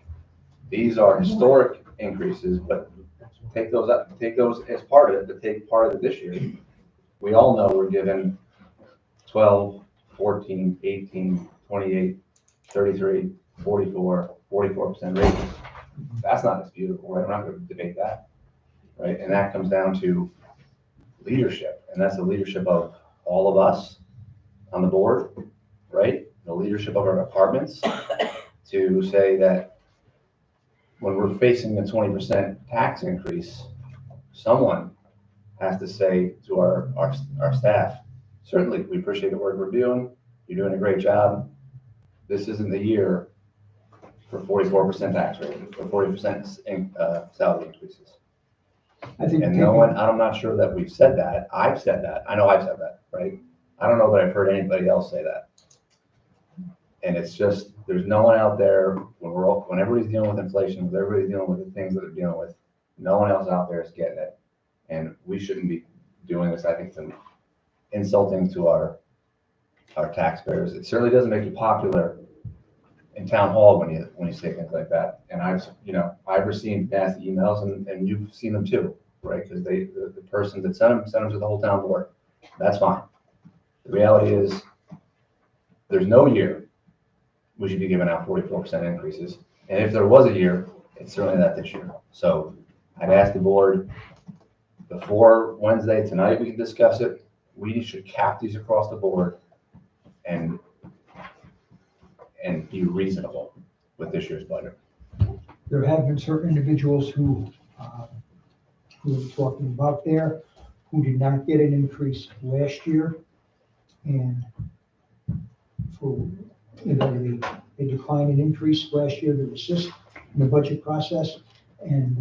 These are historic increases, but take those as part of it, but take part of it this year. We all know we're given 12, 14, 18, 28, 33, 44, 44% raises. That's not disputable, right? We're not going to debate that, right? And that comes down to leadership, and that's the leadership of all of us on the board, right? The leadership of our departments to say that when we're facing a 20% tax increase, someone has to say to our staff, certainly, we appreciate the work we're doing, you're doing a great job. This isn't the year for 44% tax rate, or 40% salary increases. I think And no one, I'm not sure that we've said that. I've said that. I know I've said that, right? I don't know that I've heard anybody else say that. And it's just, there's no one out there, when everybody's dealing with inflation, when everybody's dealing with the things that they're dealing with, no one else out there is getting it. And we shouldn't be doing this. I think it's insulting to our taxpayers. It certainly doesn't make you popular in town hall when you say things like that. And I've received nasty emails, and you've seen them too, right? Because the person that sent them to the whole town board. That's fine. The reality is, there's no year we should be giving out 44% increases. And if there was a year, it's certainly not this year. So I'd ask the board, before Wednesday, tonight, we can discuss it. We should cap these across the board and be reasonable with this year's budget. There have been certain individuals who we're talking about there, who did not get an increase last year. And for they declined an increase last year to assist in the budget process, and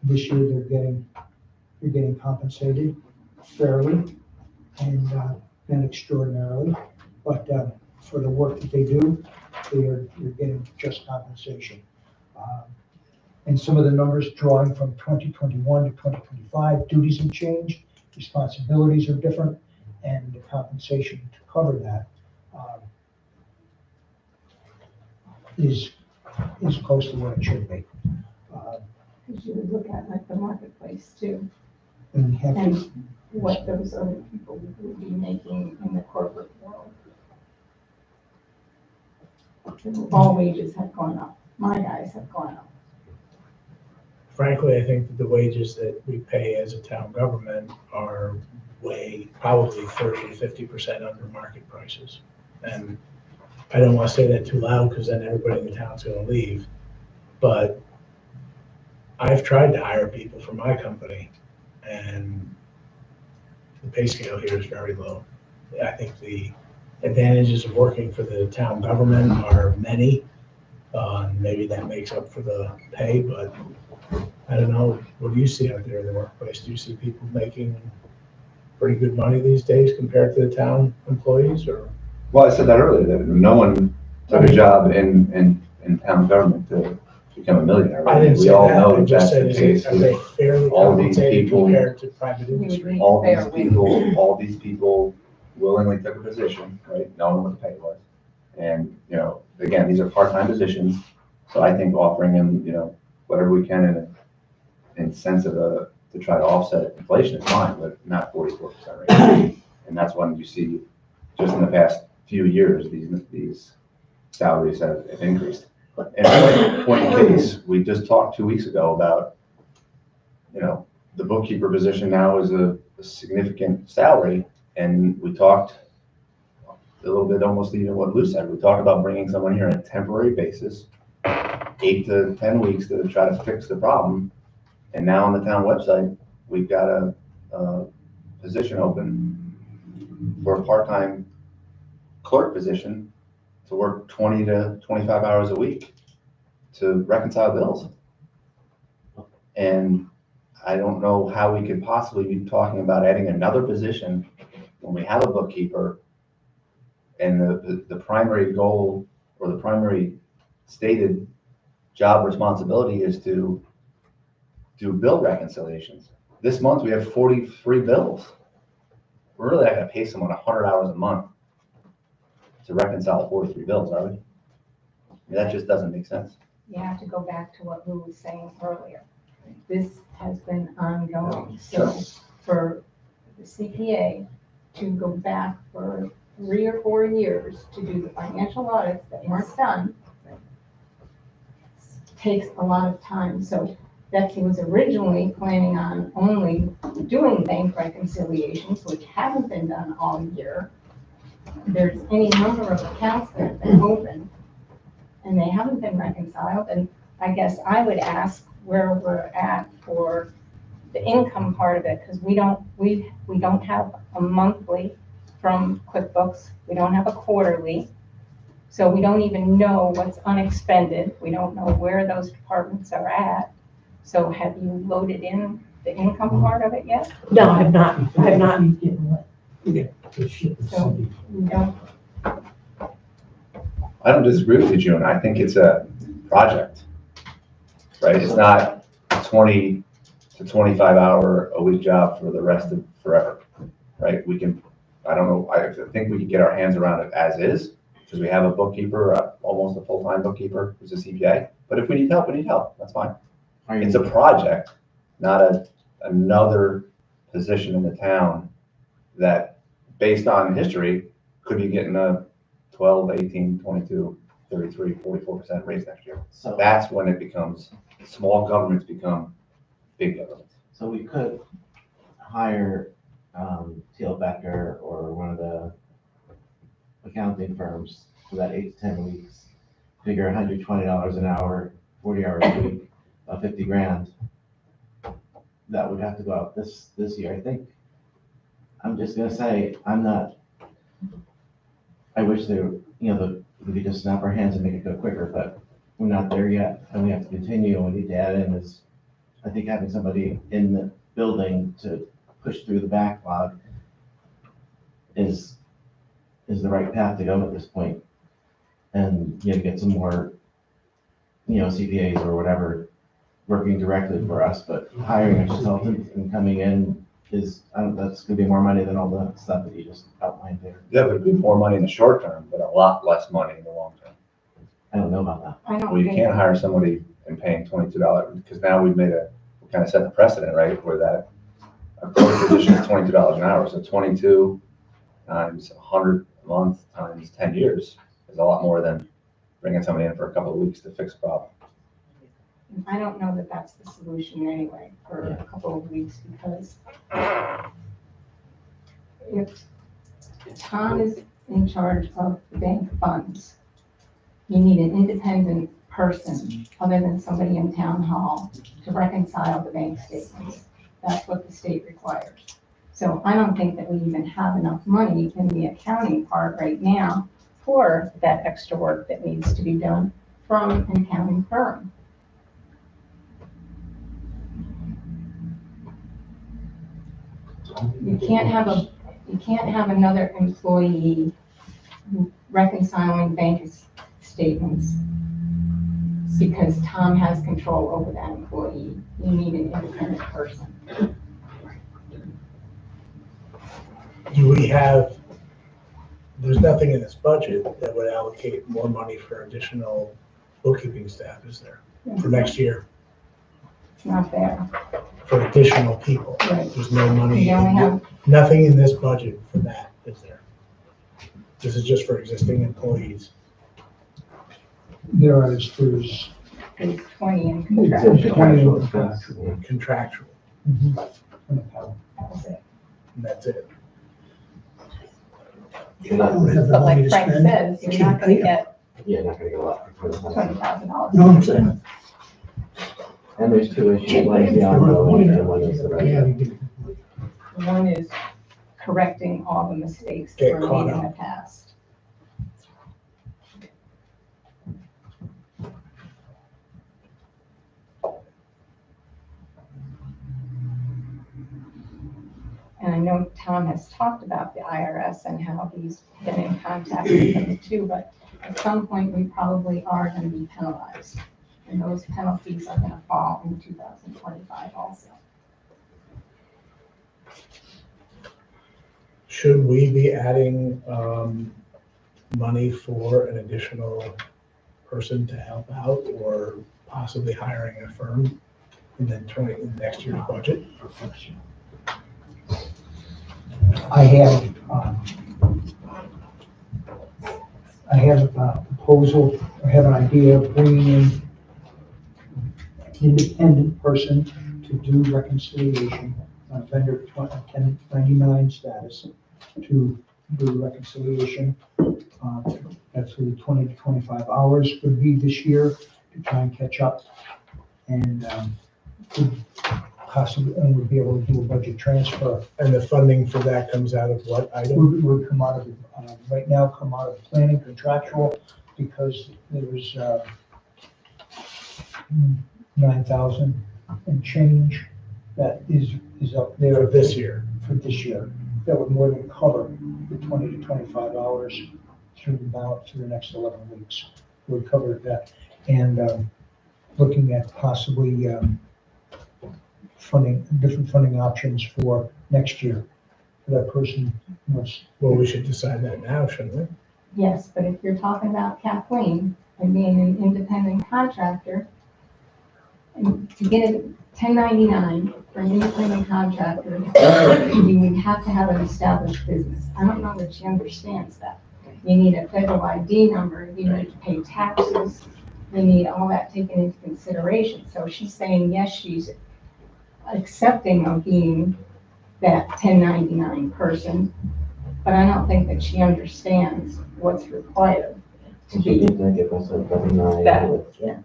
this year they're getting compensated fairly and extraordinarily, but for the work that they do, they're getting just compensation. And some of the numbers drawing from 2021 to 2025, duties have changed, responsibilities are different, and the compensation to cover that is close to what it should be. Because you would look at like the marketplace too, And we have and to, what those other people would be making in the corporate world. All wages have gone up. My guys have gone up. Frankly, I think that the wages that we pay as a town government are probably 30 to 50% under market prices. And I don't want to say that too loud because then everybody in the town's going to leave. But I've tried to hire people for my company, and the pay scale here is very low. I think the advantages of working for the town government are many. Maybe that makes up for the pay, but I don't know. What do you see out there in the workplace? Do you see people making pretty good money these days compared to the town employees, or? Well, I said that earlier, that no one took a job in town government to become a millionaire. I Right? didn't We say all that. know I that just that's said, the is case. it, are they fairly All these compensated people, compared to private industry? all these people willingly took a position, right, knowing what the pay was. And, again, these are part-time positions, so I think offering them, whatever we can in sense of to try to offset inflation is fine, but not 44% rate. And that's when you see, just in the past few years, these salaries have increased. And point in case, we just talked 2 weeks ago about, the bookkeeper position now is a significant salary, and we talked a little bit, almost even what Lou said, we talked about bringing someone here on a temporary basis, 8 to 10 weeks to try to fix the problem. And now on the town website, we've got a position open for a part-time clerk position to work 20 to 25 hours a week to reconcile bills. And I don't know how we could possibly be talking about adding another position when we have a bookkeeper, and the primary goal or the primary stated job responsibility is to do bill reconciliations. This month we have 43 bills. We're really not going to pay someone 100 hours a month to reconcile 43 bills, are we? I mean, that just doesn't make sense. You have to go back to what Lou was saying earlier. This has been ongoing. So for the CPA to go back for 3 or 4 years to do the financial audits that weren't done takes a lot of time. So Betsy was originally planning on only doing bank reconciliations, which haven't been done all year. There's any number of accounts that have been opened and they haven't been reconciled. And I guess I would ask where we're at for the income part of it, because we don't have a monthly from QuickBooks. We don't have a quarterly. So we don't even know what's unexpended. We don't know where those departments are at. So have you loaded in the income part of it yet? No, I have not. I have not. So we don't. I don't disagree with you, June. I think it's a project, right? It's not 20 to 25 hour a week job for the rest of forever, right? I don't know, I think we can get our hands around it as is, because we have a bookkeeper, almost a full-time bookkeeper who's a CPA. But if we need help, we need help. That's fine. It's a project, not another position in the town that, based on history, could be getting a 12, 18, 22, 33, 44% raise next year. So that's when it becomes, small governments become big governments. So we could hire Teal Becker or one of the accounting firms for that 8 to 10 weeks, figure $120 an hour, 40 hours a week, about 50 grand. That would have to go out this year. I think, I'm just gonna say, I'm not I wish they were, we could just snap our hands and make it go quicker, but we're not there yet, and we have to continue, and we need to add in is, I think having somebody in the building to push through the backlog is the right path to go at this point. And, get some more, CPAs or whatever working directly for us, but hiring a consultant and coming in that's gonna be more money than all the stuff that you just outlined there. Yeah, but it'd be more money in the short term, but a lot less money in the long term. I don't know about that. I don't Well, you think- can't hire somebody and paying $22, because now we kind of set the precedent, right? Where that a code position is $22 an hour, so 22 times 100 a month times 10 years is a lot more than bringing somebody in for a couple of weeks to fix a problem. I don't know that that's the solution anyway for a couple of weeks, because if Tom is in charge of the bank funds, you need an independent person other than somebody in town hall to reconcile the bank statements. That's what the state requires. So I don't think that we even have enough money in the accounting part right now for that extra work that needs to be done from an accounting firm. You can't have another employee reconciling bank statements because Tom has control over that employee. You need an independent person. There's nothing in this budget that would allocate more money for additional bookkeeping staff, is there, for next year? It's not there. For additional people? Right. There's no money, We only have, nothing in this budget for that, is there? This is just for existing employees. There's there's 20 in Contractual. contractual. Contractual, That's it. and that's it. You're not gonna have the But money like to Frank spend. says, You you're can't not gonna pay them. get Yeah, not gonna get a lot. $20,000. You know what I'm saying? And there's two issues, Can't one pay is the them for the ongoing, money. and one is the Yeah, regular. you get- One is correcting all the mistakes Get that were caught made in up. the past. And I know Tom has talked about the IRS and how he's been in contact with them too, but at some point, we probably are gonna be penalized. And those penalties are gonna fall in 2025 also. Should we be adding money for an additional person to help out, or possibly hiring a firm in next year's budget? I have a proposal, I have an idea of bringing in an independent person to do reconciliation on vendor 1099 status, to do reconciliation. That's for the 20 to 25 hours would be this year to try and catch up, and could possibly, and would be able to do a budget transfer. And the funding for that comes out of what item? Would come out of, right now, come out of planning contractual, because there was 9,000 and change that is up there. For this year? For this year. That would more than cover the 20 to 25 hours through the next 11 weeks. Would cover that. And looking at possibly different funding options for next year. For that person must. Well, we should decide that now, shouldn't we? Yes, but if you're talking about Kathleen and being an independent contractor, and to get a 1099 for an independent contractor, you would have to have an established business. I don't know that she understands that. You need a federal ID number, you need to pay taxes, you need all that taken into consideration. So she's saying, yes, she's accepting of being that 1099 person, but I don't think that she understands what's required to She be did not give us a W-9 that.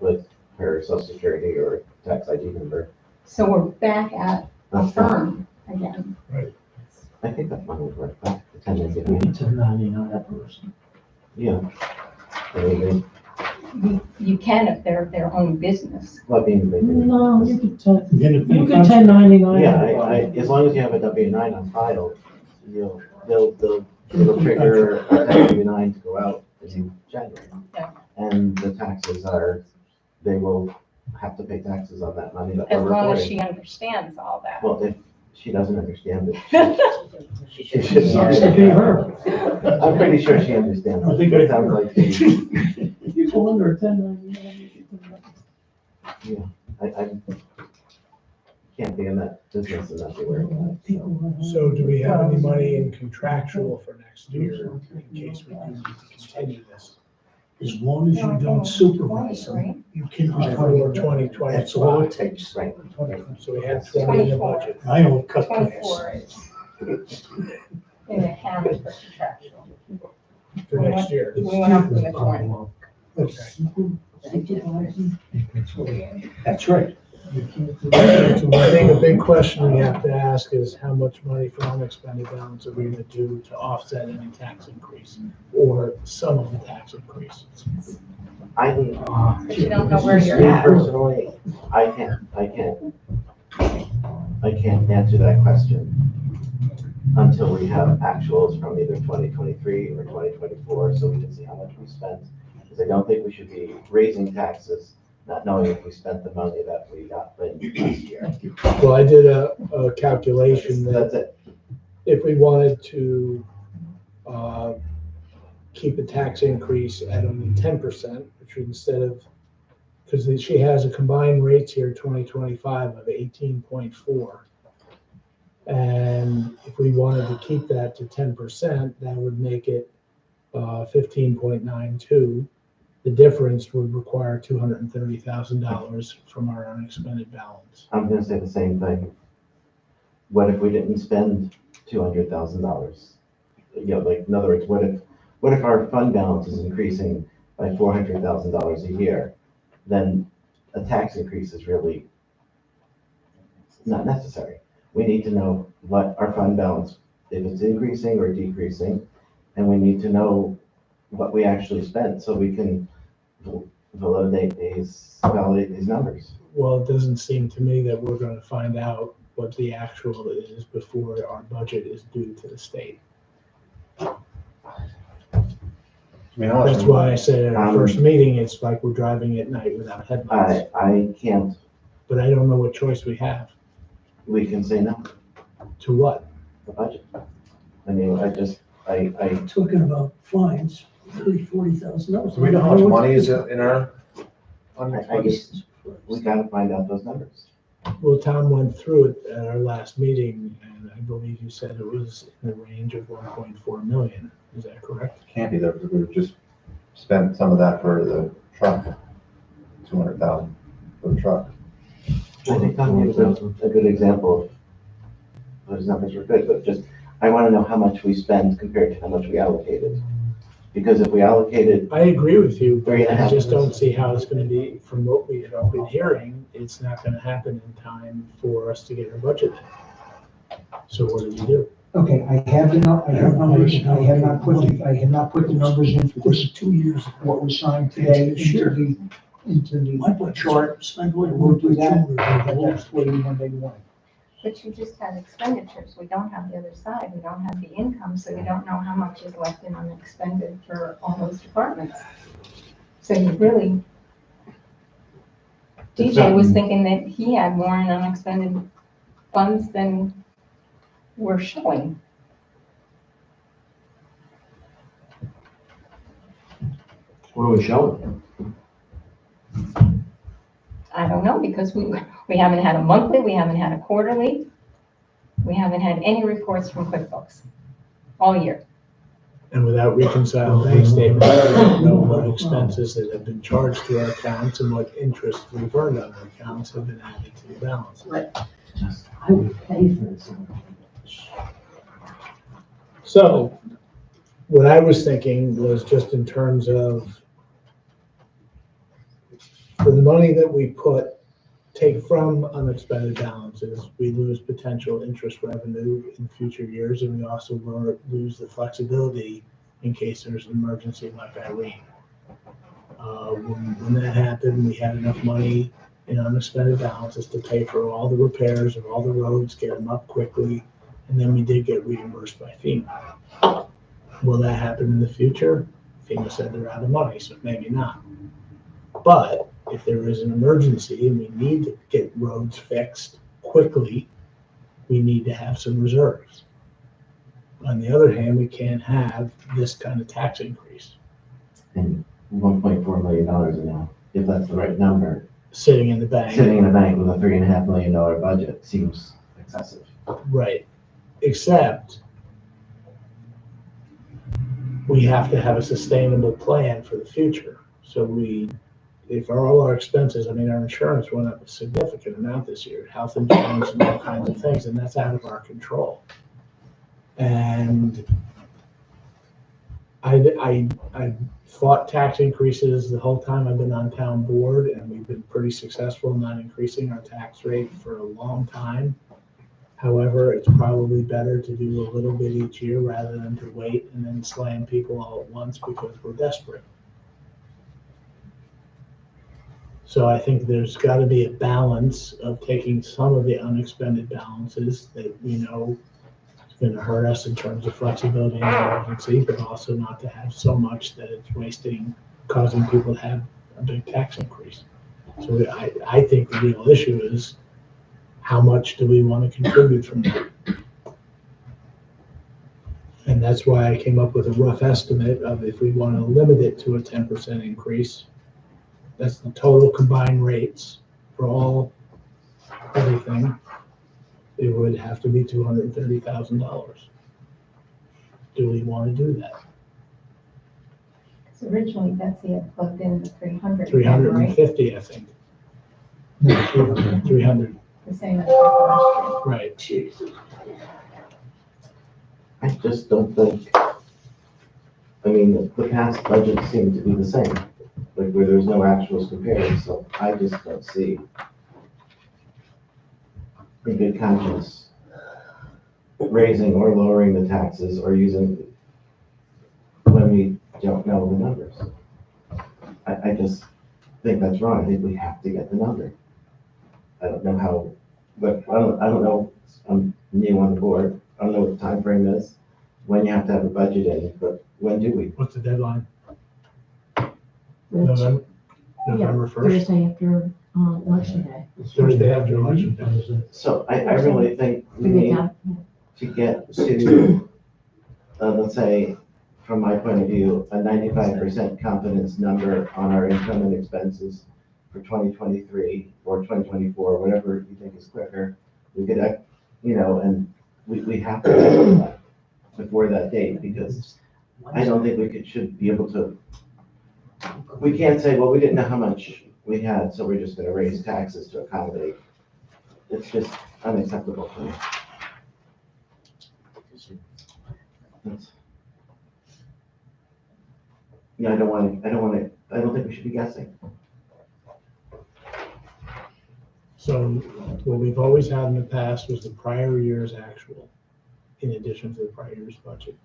with her social security or tax ID number. So we're back at a firm again. Right. I think that money would work back to 1099. It's a 99 person. Yeah. I mean, You can if they're their own business. what being they do. No, you could, you could Yeah, 1099. Yeah, as long as you have a W-9 on file, it'll trigger a 1099 to go out in January. Yeah. And the taxes they will have to pay taxes on that money that we're As long as reporting. she understands all that. Well, if she doesn't understand it, She she should. should. Sucks to be her. I'm pretty sure she understands. I think It sounds like she, You go under 1099. yeah, I can't be in that business and not be worried about it. So do we have any money in contractual for next year in case we do need to continue this? As long as you don't supervise them, you cannot. For 2025. That's all it takes. Right. So we have 20 in the budget. I don't cut class. 24 is in the half for contractual. For next year. We went up from the 20. That's right. So I think a big question we have to ask is how much money from unexpended balance are we gonna do to offset any tax increase or some of the tax increase? I You don't know where you're me at. personally, I can't answer that question until we have actuals from either 2023 or 2024, so we can see how much we spent. Because I don't think we should be raising taxes, not knowing if we spent the money that we got last year. Well, I did a calculation That's that it. if we wanted to keep the tax increase at only 10%, which instead of, because she has a combined rates here, 2025 of 18.4. And if we wanted to keep that to 10%, that would make it 15.92. The difference would require $230,000 from our unexpended balance. I'm gonna say the same thing. What if we didn't spend $200,000? You know, like, in other words, what if our fund balance is increasing by $400,000 a year? Then a tax increase is really not necessary. We need to know what our fund balance, if it's increasing or decreasing, and we need to know what we actually spent so we can validate these numbers. Well, it doesn't seem to me that we're gonna find out what the actual is before our budget is due to the state. That's why I said at our first meeting, it's like we're driving at night without headlights. I can't, But I don't know what choice we have. we can say no, To what? the budget. I mean, I Talking about fines, $40,000. Do we know how much money is in our? I just, we gotta find out those numbers. Well, Tom went through it at our last meeting, and I believe you said it was in the range of 1.4 million. Is that correct? Can't be there, because we just spent some of that for the truck, 200,000 for the truck. I think Tom gave a good example of those numbers were good, but just, I wanna know how much we spend compared to how much we allocated. Because if we allocated, I agree with you, but I 3.5%. just don't see how it's gonna be, from what we've been hearing, it's not gonna happen in time for us to get our budget. So what do we do? Okay, I have numbers, I have not put the numbers in for this 2 years of what was signed today into the chart. We'll do that, that's for you Monday morning. But you just had expenditures. We don't have the other side. We don't have the income, so we don't know how much is left in unexpended for all those departments. So you really, DJ was thinking that he had more in unexpended funds than we're showing. What are we showing? I don't know, because we haven't had a monthly, we haven't had a quarterly, we haven't had any reports from QuickBooks all year. And without reconciled bank statements, we don't know what expenses that have been charged to our accounts and what interest we've earned on our accounts have been added to the balance. I would pay for this. So, what I was thinking was just in terms of for the money that we take from unexpended balances, we lose potential interest revenue in future years, and we also lose the flexibility in case there's an emergency like Irene. When that happened, we had enough money in unexpended balances to pay for all the repairs of all the roads, get them up quickly, and then we did get reimbursed by FEMA. Will that happen in the future? FEMA said they're out of money, so maybe not. But if there is an emergency and we need to get roads fixed quickly, we need to have some reserves. On the other hand, we can't have this kind of tax increase. And $1.4 million now, if that's the right number, Sitting in the bank. sitting in a bank with a $3.5 million budget seems excessive. Right, except we have to have a sustainable plan for the future. So if all our expenses, I mean, our insurance went up a significant amount this year, health insurance and all kinds of things, and that's out of our control. And I fought tax increases the whole time I've been on town board, and we've been pretty successful in not increasing our tax rate for a long time. However, it's probably better to do a little bit each year rather than to wait and then slam people all at once because we're desperate. So I think there's got to be a balance of taking some of the unexpended balances that we know is going to hurt us in terms of flexibility and emergency, but also not to have so much that it's wasting, causing people to have a big tax increase. So I think the real issue is how much do we want to contribute from that? And that's why I came up with a rough estimate of if we want to limit it to a 10% increase. That's the total combined rates for everything. It would have to be $230,000. Do we want to do that? So originally Betsy had plugged in the 300. 350, I think. No, 300. The same as last Right. I just don't think, I mean, the past budgets seem to be the same, like where there's no actuals compared, so I just don't see in good conscience raising or lowering the taxes or using when we don't know the numbers. I just think that's wrong. I think we have to get the number. I don't know how, but I don't know, I'm new on the board. I don't know what the time frame is, when you have to have a budget in, but when do we? What's the deadline? November Yeah, 1st? Thursday after election day. Thursday after election day. So I really think we need to get to, let's say, from my point of view, a 95% confidence number on our income and expenses for 2023 or 2024, whatever you think is quicker. We could, and we have to have that before that date, because I don't think we should be able to, we can't say, well, we didn't know how much we had, so we're just gonna raise taxes to accommodate. It's just unacceptable for me. I don't think we should be guessing. So what we've always had in the past was the prior year's actual, in addition to the prior year's budget.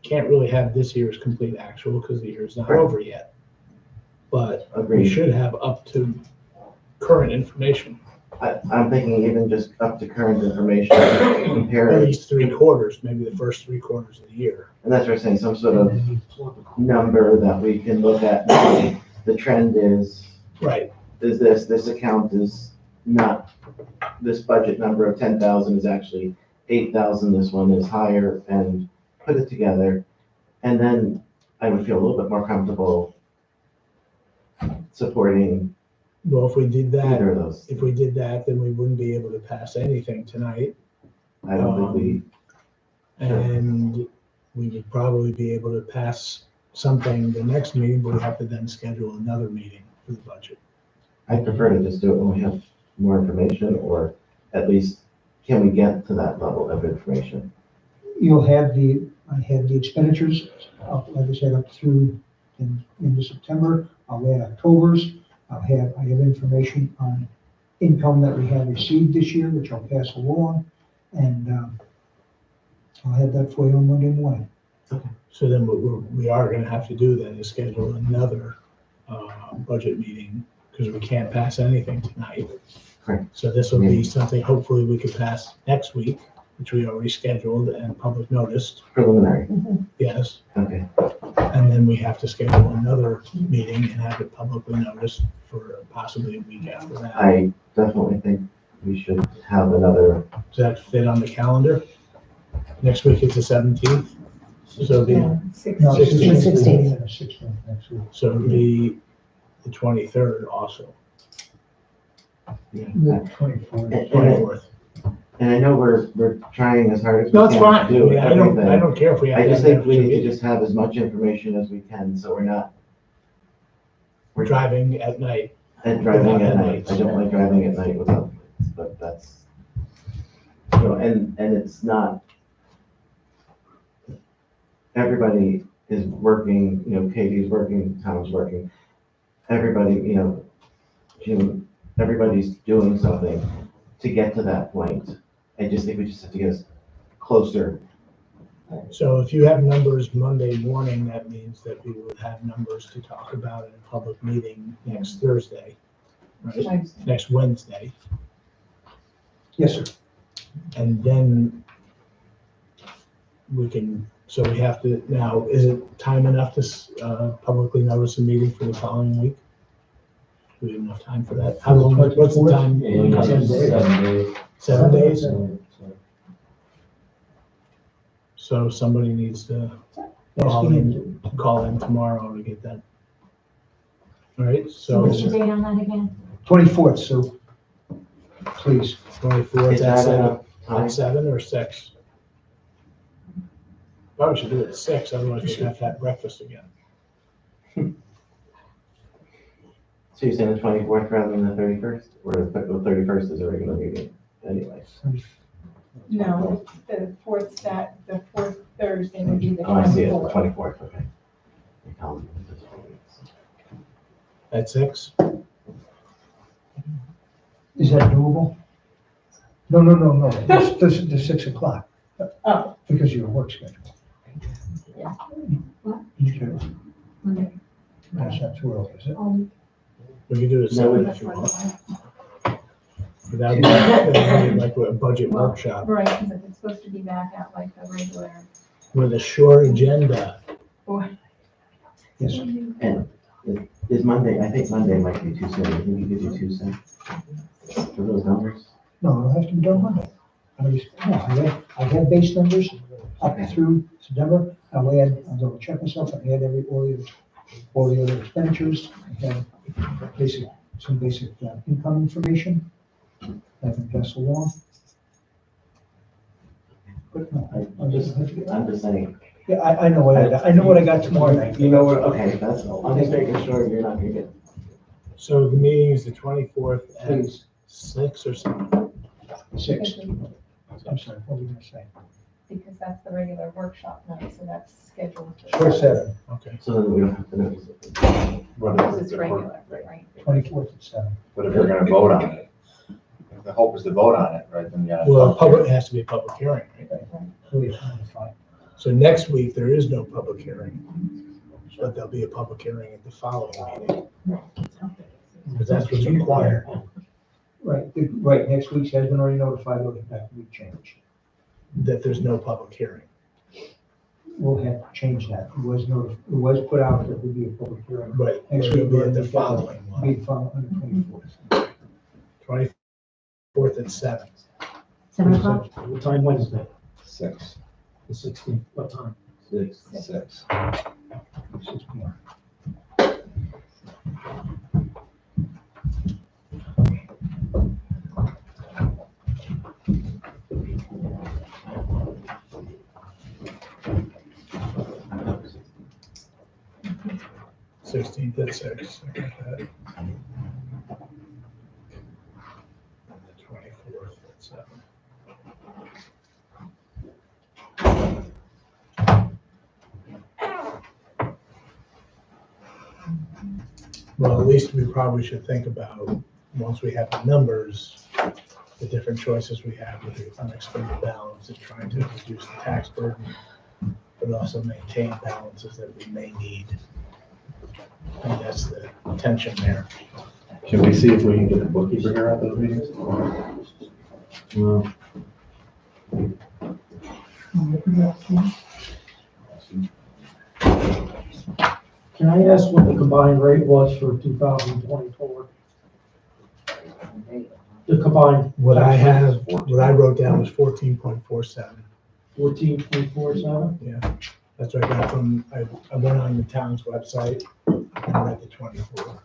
Can't really have this year's complete actual because the year's not over yet. But we should have up to current information. I'm thinking even just up to current information, compare At least 3 quarters, maybe the first 3 quarters of the year. And that's what I'm saying, some sort of number that we can look at and say, the trend is. Right. Is this account is not, this budget number of 10,000 is actually 8,000, this one is higher, and put it together. And then I would feel a little bit more comfortable supporting. Well, if we did that, either of those. if we did that, then we wouldn't be able to pass anything tonight. I don't think And we would probably be able to pass something the next meeting, but we have to then schedule another meeting for the budget. I prefer to just do it when we have more information, or at least can we get to that level of information? You'll have I have the expenditures, like I said, up through into September. I'll add October's. I have information on income that we have received this year, which I'll pass along, and I'll have that for you on Monday morning. So then what we are gonna have to do then is schedule another, budget meeting, because we can't pass anything tonight. Correct. So this will be something hopefully we could pass next week, which we already scheduled and public noticed, Preliminary. yes. Okay. And then we have to schedule another meeting and have it publicly noticed for possibly a week after that. I definitely think we should have another. Does that fit on the calendar? Next week is the 17th, so it'll be No, 16th. 16th next week. So it'll be the 23rd also. The 24th. 24th. And I know we're trying as hard as we No, can. it's fine. to do I don't everything. care if we have I to just have think we extra need to meeting. just have as much information as we can, so we're not. We're driving at night. And driving Without at night, headlights. I don't like driving at night without lights, but that's, you know, and it's not. Everybody is working, you know, Katie's working, Tom's working, everybody, you know, June, everybody's doing something to get to that point. I just think we just have to get us closer. So if you have numbers Monday morning, that means that we would have numbers to talk about in a public meeting next Thursday, right? Next Wednesday. Yes, sir. And then we can, so we have to, now, is it time enough to publicly notice a meeting for the following week? Do we have enough time for that? How long, what's the time? 7 days. 7 days? So somebody needs to call in tomorrow to get that. All right, So so what's the date on that again? 24th, Sue. Please. 24th Is at that 7, enough time? at 7 or 6? Probably should do it at 6, otherwise we have to have breakfast again. So you're saying the 24th rather than the 31st, or the 31st is a regular meeting anyway? No, the fourth Thursday would be the Oh, I see it, the 24th. 24th, okay. Your calendar says 4 weeks. At 6? Is that doable? No. This is 6 o'clock. Oh. Because of your work schedule. Yeah. You can. That's not too early, is it? We can do it at No, 7 if you want. But that would be like a budget workshop Right, because it's supposed to be back at like the regular. with a short agenda. Yes, sir. And is Monday, I think Monday might be too soon, I think you could do Tuesday for those numbers. No, it'll have to be done Monday. I had base numbers up through September. I'll double check myself. I had all the other expenditures. I had some basic income information. I can pass along. But no, I'm just saying. Yeah, I know what I know what I got tomorrow night. You know what, okay, that's all, I'm just making sure you're not gonna get. So the meeting is the 24th at Please. 6 or 7? 6. I'm sorry, what were you gonna say? Because that's the regular workshop night, so that's scheduled. Or 7. Okay. So then we don't have to notice it. Because it's regular, right? 24th at 7. But if we're gonna vote on it, if the hope is to vote on it, right, then yeah. Well, it has to be a public hearing, right? Please, fine. So next week, there is no public hearing, but there'll be a public hearing at the following meeting. Because that's what's required. Right, next week's has been already notified, it'll have to be changed. That there's no public hearing. We'll have to change that. It was put out that there would be a public hearing. Right, Next it'll week, be at the following one. Be the following, on the 24th. 24th at 7. 7 o'clock? What time Wednesday? 6. The 16th, what time? 6. 6 p.m. Sixteenth at 6. I got that. And the 24th at 7. Well, at least we probably should think about, once we have the numbers, the different choices we have with the unexpended balance is trying to reduce the tax burden for but also maintain balances that we may need. And that's the tension there. Can we see if we can get the bookkeeper here at those meetings? Well, Can I ask what the combined rate was for 2024? The combined. What I wrote down was 14.47. 14.47? Yeah, that's what I got from, I went on the town's website and read the 24.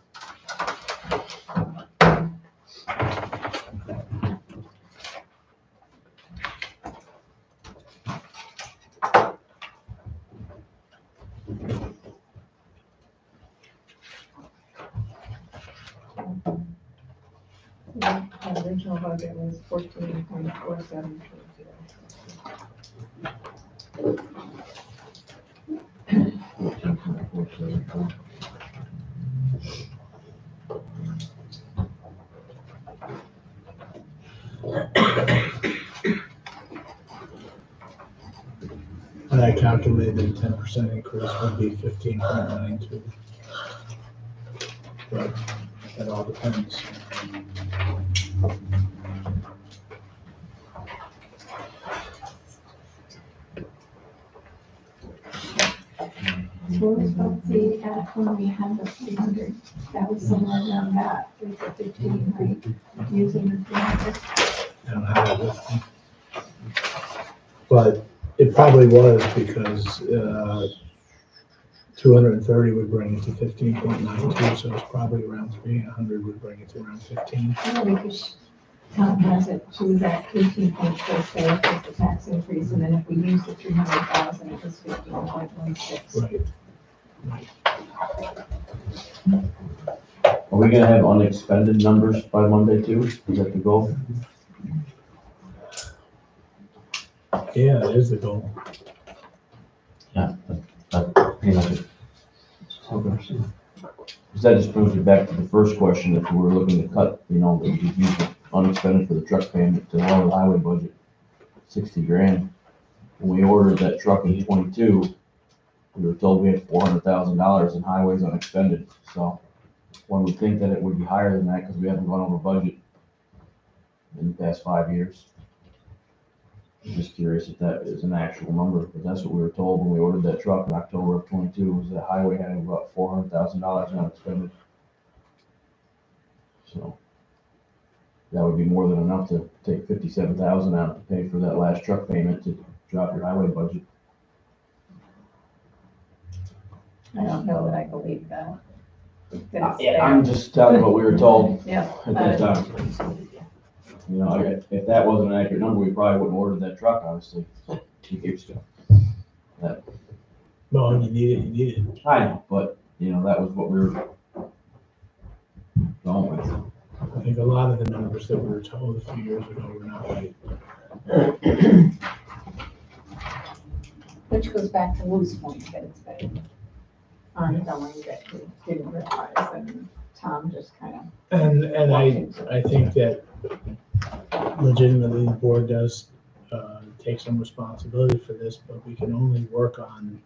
The original budget was 14.47. And I calculated that a 10% increase would be 15.92. But it all depends. What was about the, when we had the 300, that was somewhere around that, it was a 15, right? Using the 300. I don't have it with me. But it probably was because 230 would bring it to 15.92, so it's probably around 300 would bring it to around 15. Yeah, because Tom has it, she was at 18.46 with the tax increase, and then if we use the 300,000, it was 15.16. Right. are we gonna have unexpended numbers by Monday too? Is that the goal? Yeah, that is the goal. Yeah, that's pretty much it. Okay. Because that just brings me back to the first question, if we were looking to cut, that we could use the unexpended for the truck payment to lower the highway budget, 60 grand. When we ordered that truck in 22, we were told we had $400,000 in highways unexpended, so one would think that it would be higher than that because we haven't gone over budget in the past 5 years. I'm just curious if that is an actual number, because that's what we were told when we ordered that truck in October of 22, was that highway had about $400,000 unexpended. So that would be more than enough to take 57,000 out to pay for that last truck payment to drop your highway budget. I don't know that I believe that. I'm just telling you what we were told Yeah. at that time. If that wasn't an accurate number, we probably wouldn't have ordered that truck, honestly, 2 years ago. Well, you need it. I know, but, that was what we were going with. I think a lot of the numbers that we were told a few years ago were not right. Which goes back to Lou's point that it's been ongoing that we didn't realize, and Tom just kind of. And I think that legitimately the board does take some responsibility for this, but we can only work on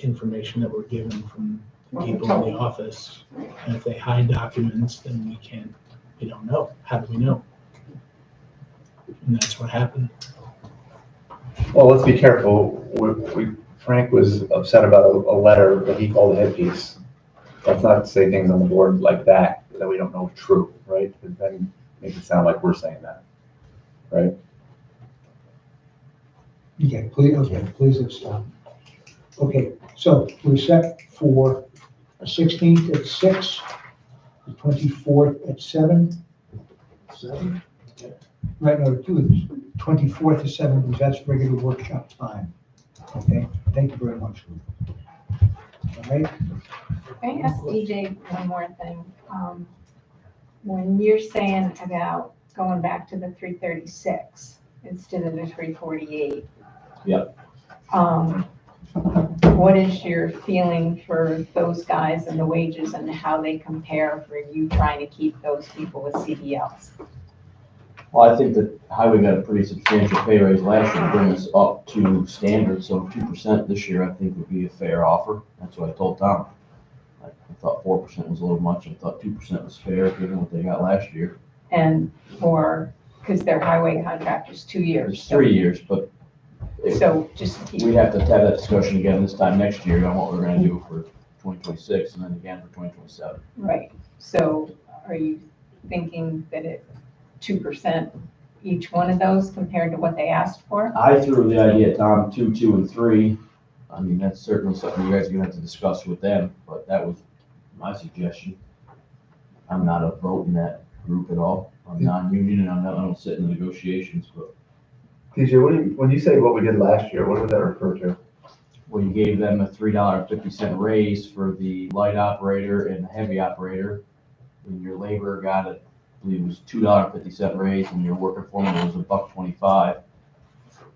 information that we're given from people in the office. And if they hide documents, then we don't know. How do we know? And that's what happened. Well, let's be careful. Frank was upset about a letter that he called a headpiece. Let's not say things on the board like that we don't know is true, right? Because then make it sound like we're saying that, right? Okay, please let's stop. Okay, so we're set for the 16th at 6, the 24th at 7. 7? Right, no, 24th to 7, because that's regular workshop time. Okay, thank you very much. All right, Can I ask EJ one more thing? When you're saying about going back to the 336 instead of the 348. Yep. What is your feeling for those guys and the wages and how they compare for you trying to keep those people with CDLs? Well, I think that highway got a pretty substantial pay raise last year to bring us up to standard, so 2% this year I think would be a fair offer. That's what I told Tom. I thought 4% was a little much, I thought 2% was fair given what they got last year. And because their highway contract is 2 years. It's 3 years, but So just keep. we have to have that discussion again this time next year on what we're gonna do for 2026 and then again for 2027. Right, so are you thinking that 2% each one of those compared to what they asked for? I threw the idea at Tom, 2, 2, and 3. I mean, that's certainly something you guys are gonna have to discuss with them, but that was my suggestion. I'm not a vote in that group at all. I'm non-union and I don't sit in the negotiations, but. TJ, when you say what we did last year, what would that refer to? Well, you gave them a $3.50 raise for the light operator and the heavy operator. And your labor got I believe it was $2.50 raise, and your worker foreman was $1.25.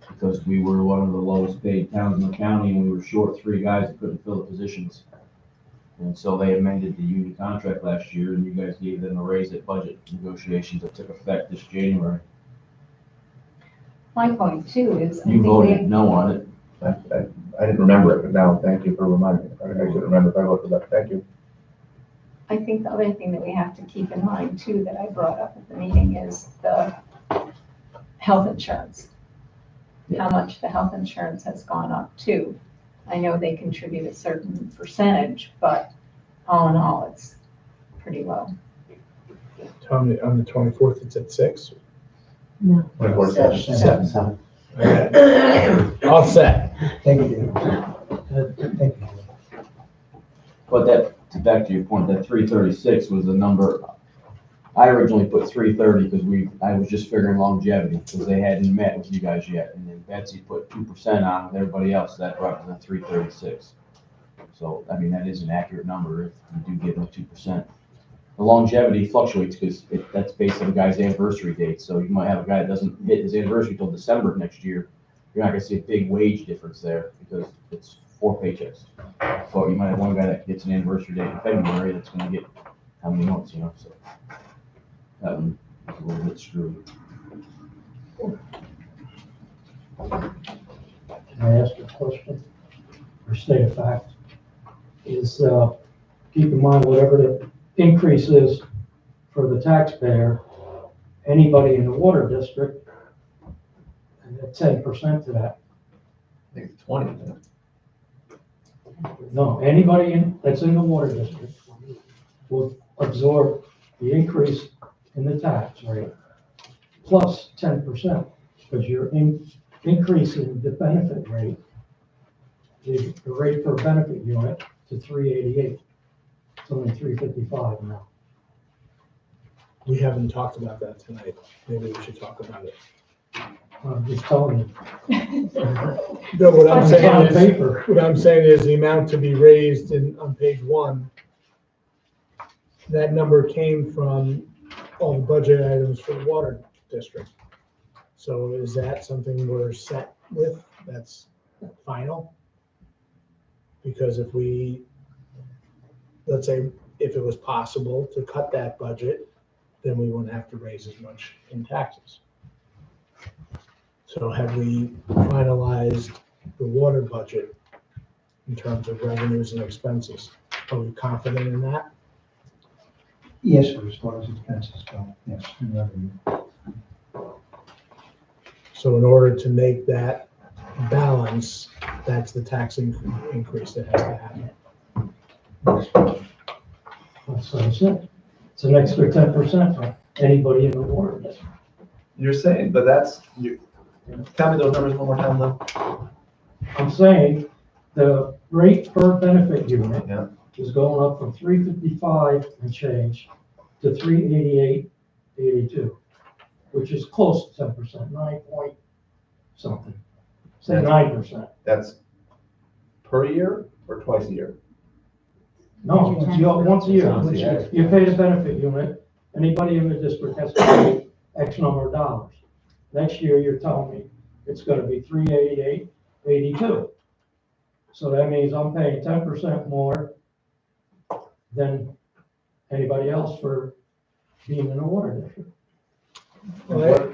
Because we were one of the lowest paid towns in the county, and we were short 3 guys that couldn't fill the positions. And so they amended the union contract last year, and you guys gave them a raise at budget negotiations that took effect this January. My point too is. You voted no on it. I didn't remember it, but now thank you for reminding me. I couldn't remember if I voted for that. Thank you. I think the other thing that we have to keep in mind too, that I brought up at the meeting, is the health insurance. How much the health insurance has gone up too. I know they contribute a certain percentage, but all in all, it's pretty low. On the 24th, it's at 6. No. 24/7. 7. Okay. All set. Thank you, David. Thank you. But back to your point, that 336 was the number. I originally put 330 because I was just figuring longevity because they hadn't met with you guys yet. And then Betsy put 2% on with everybody else. That brought to the 336. So, I mean, that is an accurate number if you do give them 2%. The longevity fluctuates because that's based on the guy's anniversary date. So you might have a guy that doesn't hit his anniversary until December of next year. You're not going to see a big wage difference there because it's 4 paychecks. So you might have one guy that gets an anniversary date in February that's going to get how many months, so that one is a little bit screwy. Can I ask a question or state a fact? Is, keep in mind, whatever the increase is for the taxpayer, anybody in the water district, and at 10% to that. I think it's 20, isn't it? No, anybody that's in the water district will absorb the increase in the tax rate plus 10%, because you're increasing the benefit rate, the rate per benefit unit to 388. It's only 355 now. We haven't talked about that tonight. Maybe we should talk about it. I'm just telling you. No, what I'm saying On is, paper. what I'm saying is the amount to be raised on page 1, that number came from all the budget items for the water district. So is that something we're set with? That's final? Because if let's say, if it was possible to cut that budget, then we wouldn't have to raise as much in taxes. So have we finalized the water budget in terms of revenues and expenses? Are we confident in that? Yes, sir, as far as expenses go, yes, and revenue. So in order to make that balance, that's the tax increase that has to happen. That's what I said. It's an extra 10% for anybody in the water district. You're saying, but tell me those numbers one more time, though. I'm saying the rate per benefit unit Yeah. is going up from 355 and change to 388.82, which is close to 10%, 9 point something. Say 9%. That's per year or twice a year? No, it's once a year. You pay the benefit unit, anybody in the district has to pay X number of dollars. Next year, you're telling me it's gonna be 388.82. So that means I'm paying 10% more than anybody else for being in a water district. Well,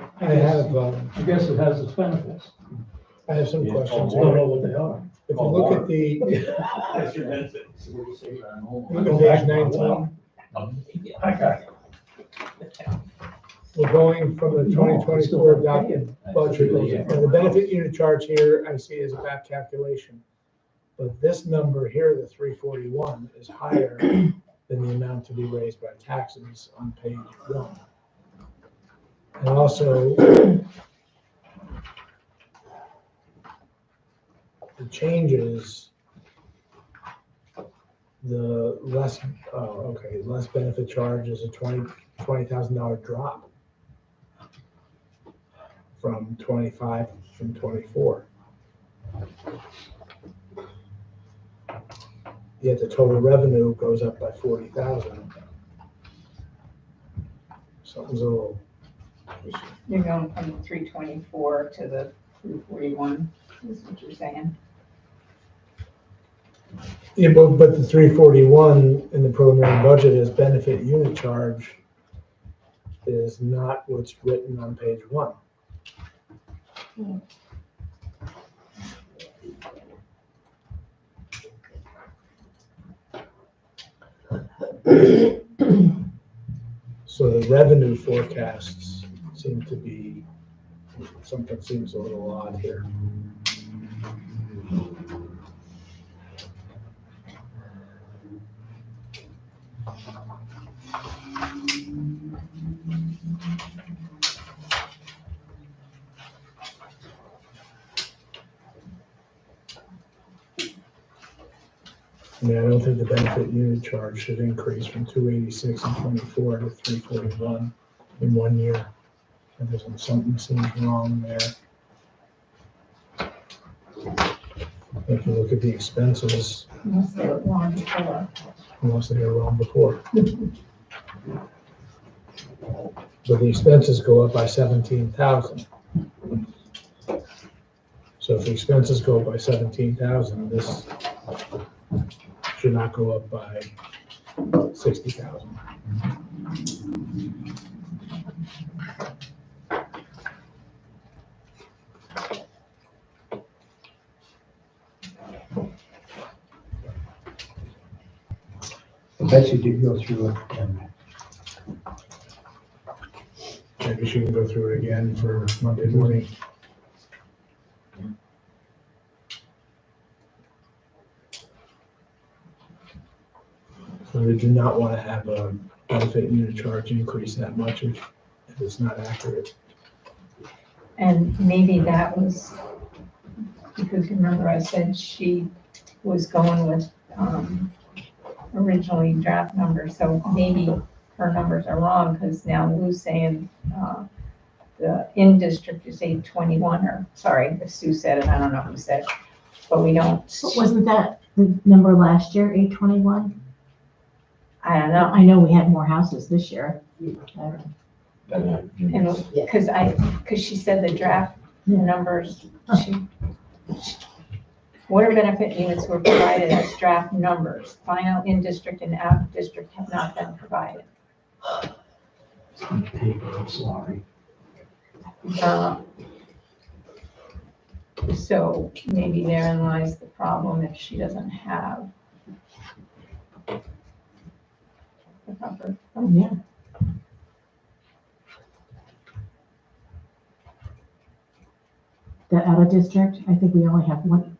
I guess it has its benefits. I have some questions. I don't know what they are. If you look at the, That's your benefit. look at page 19, I got it. we're going from the 2024 adopted budget, and the benefit unit charge here I see is a back calculation. But this number here, the 341, is higher than the amount to be raised by taxes on page 1. And also, the changes, the less, less benefit charge is a $20,000 drop from 25 from 24. Yet the total revenue goes up by 40,000. Something's a little. You're going from the 324 to the 341, is what you're saying? Yeah, but the 341 in the preliminary budget as benefit unit charge is not what's written on page 1. So the revenue forecasts seem to be, something seems a little odd here. I mean, I don't think the benefit unit charge should increase from 286 and 24 to 341 in 1 year. And there's something seems wrong there. If you look at the expenses, Unless they were wrong before. unless they were wrong before. But the expenses go up by 17,000. So if the expenses go up by 17,000, this should not go up by 60,000. Betsy did go through it, and Maybe she can go through it again for Monday morning. So we do not want to have a benefit unit charge increase that much if it's not accurate. And maybe that was, because remember I said she was going with, originally draft numbers, so maybe her numbers are wrong, because now Lou's saying, the in-district is 821, or, sorry, if Sue said it, I don't know who said it, but we don't. But wasn't that the number last year, 821? I don't know. I know we had more houses this year. And, because she said the draft numbers, water benefit units were provided as draft numbers. Final in-district and out-of-district have not been provided. I'm sorry. So maybe therein lies the problem if she doesn't have the proper. Yeah. The out of district, I think we only have one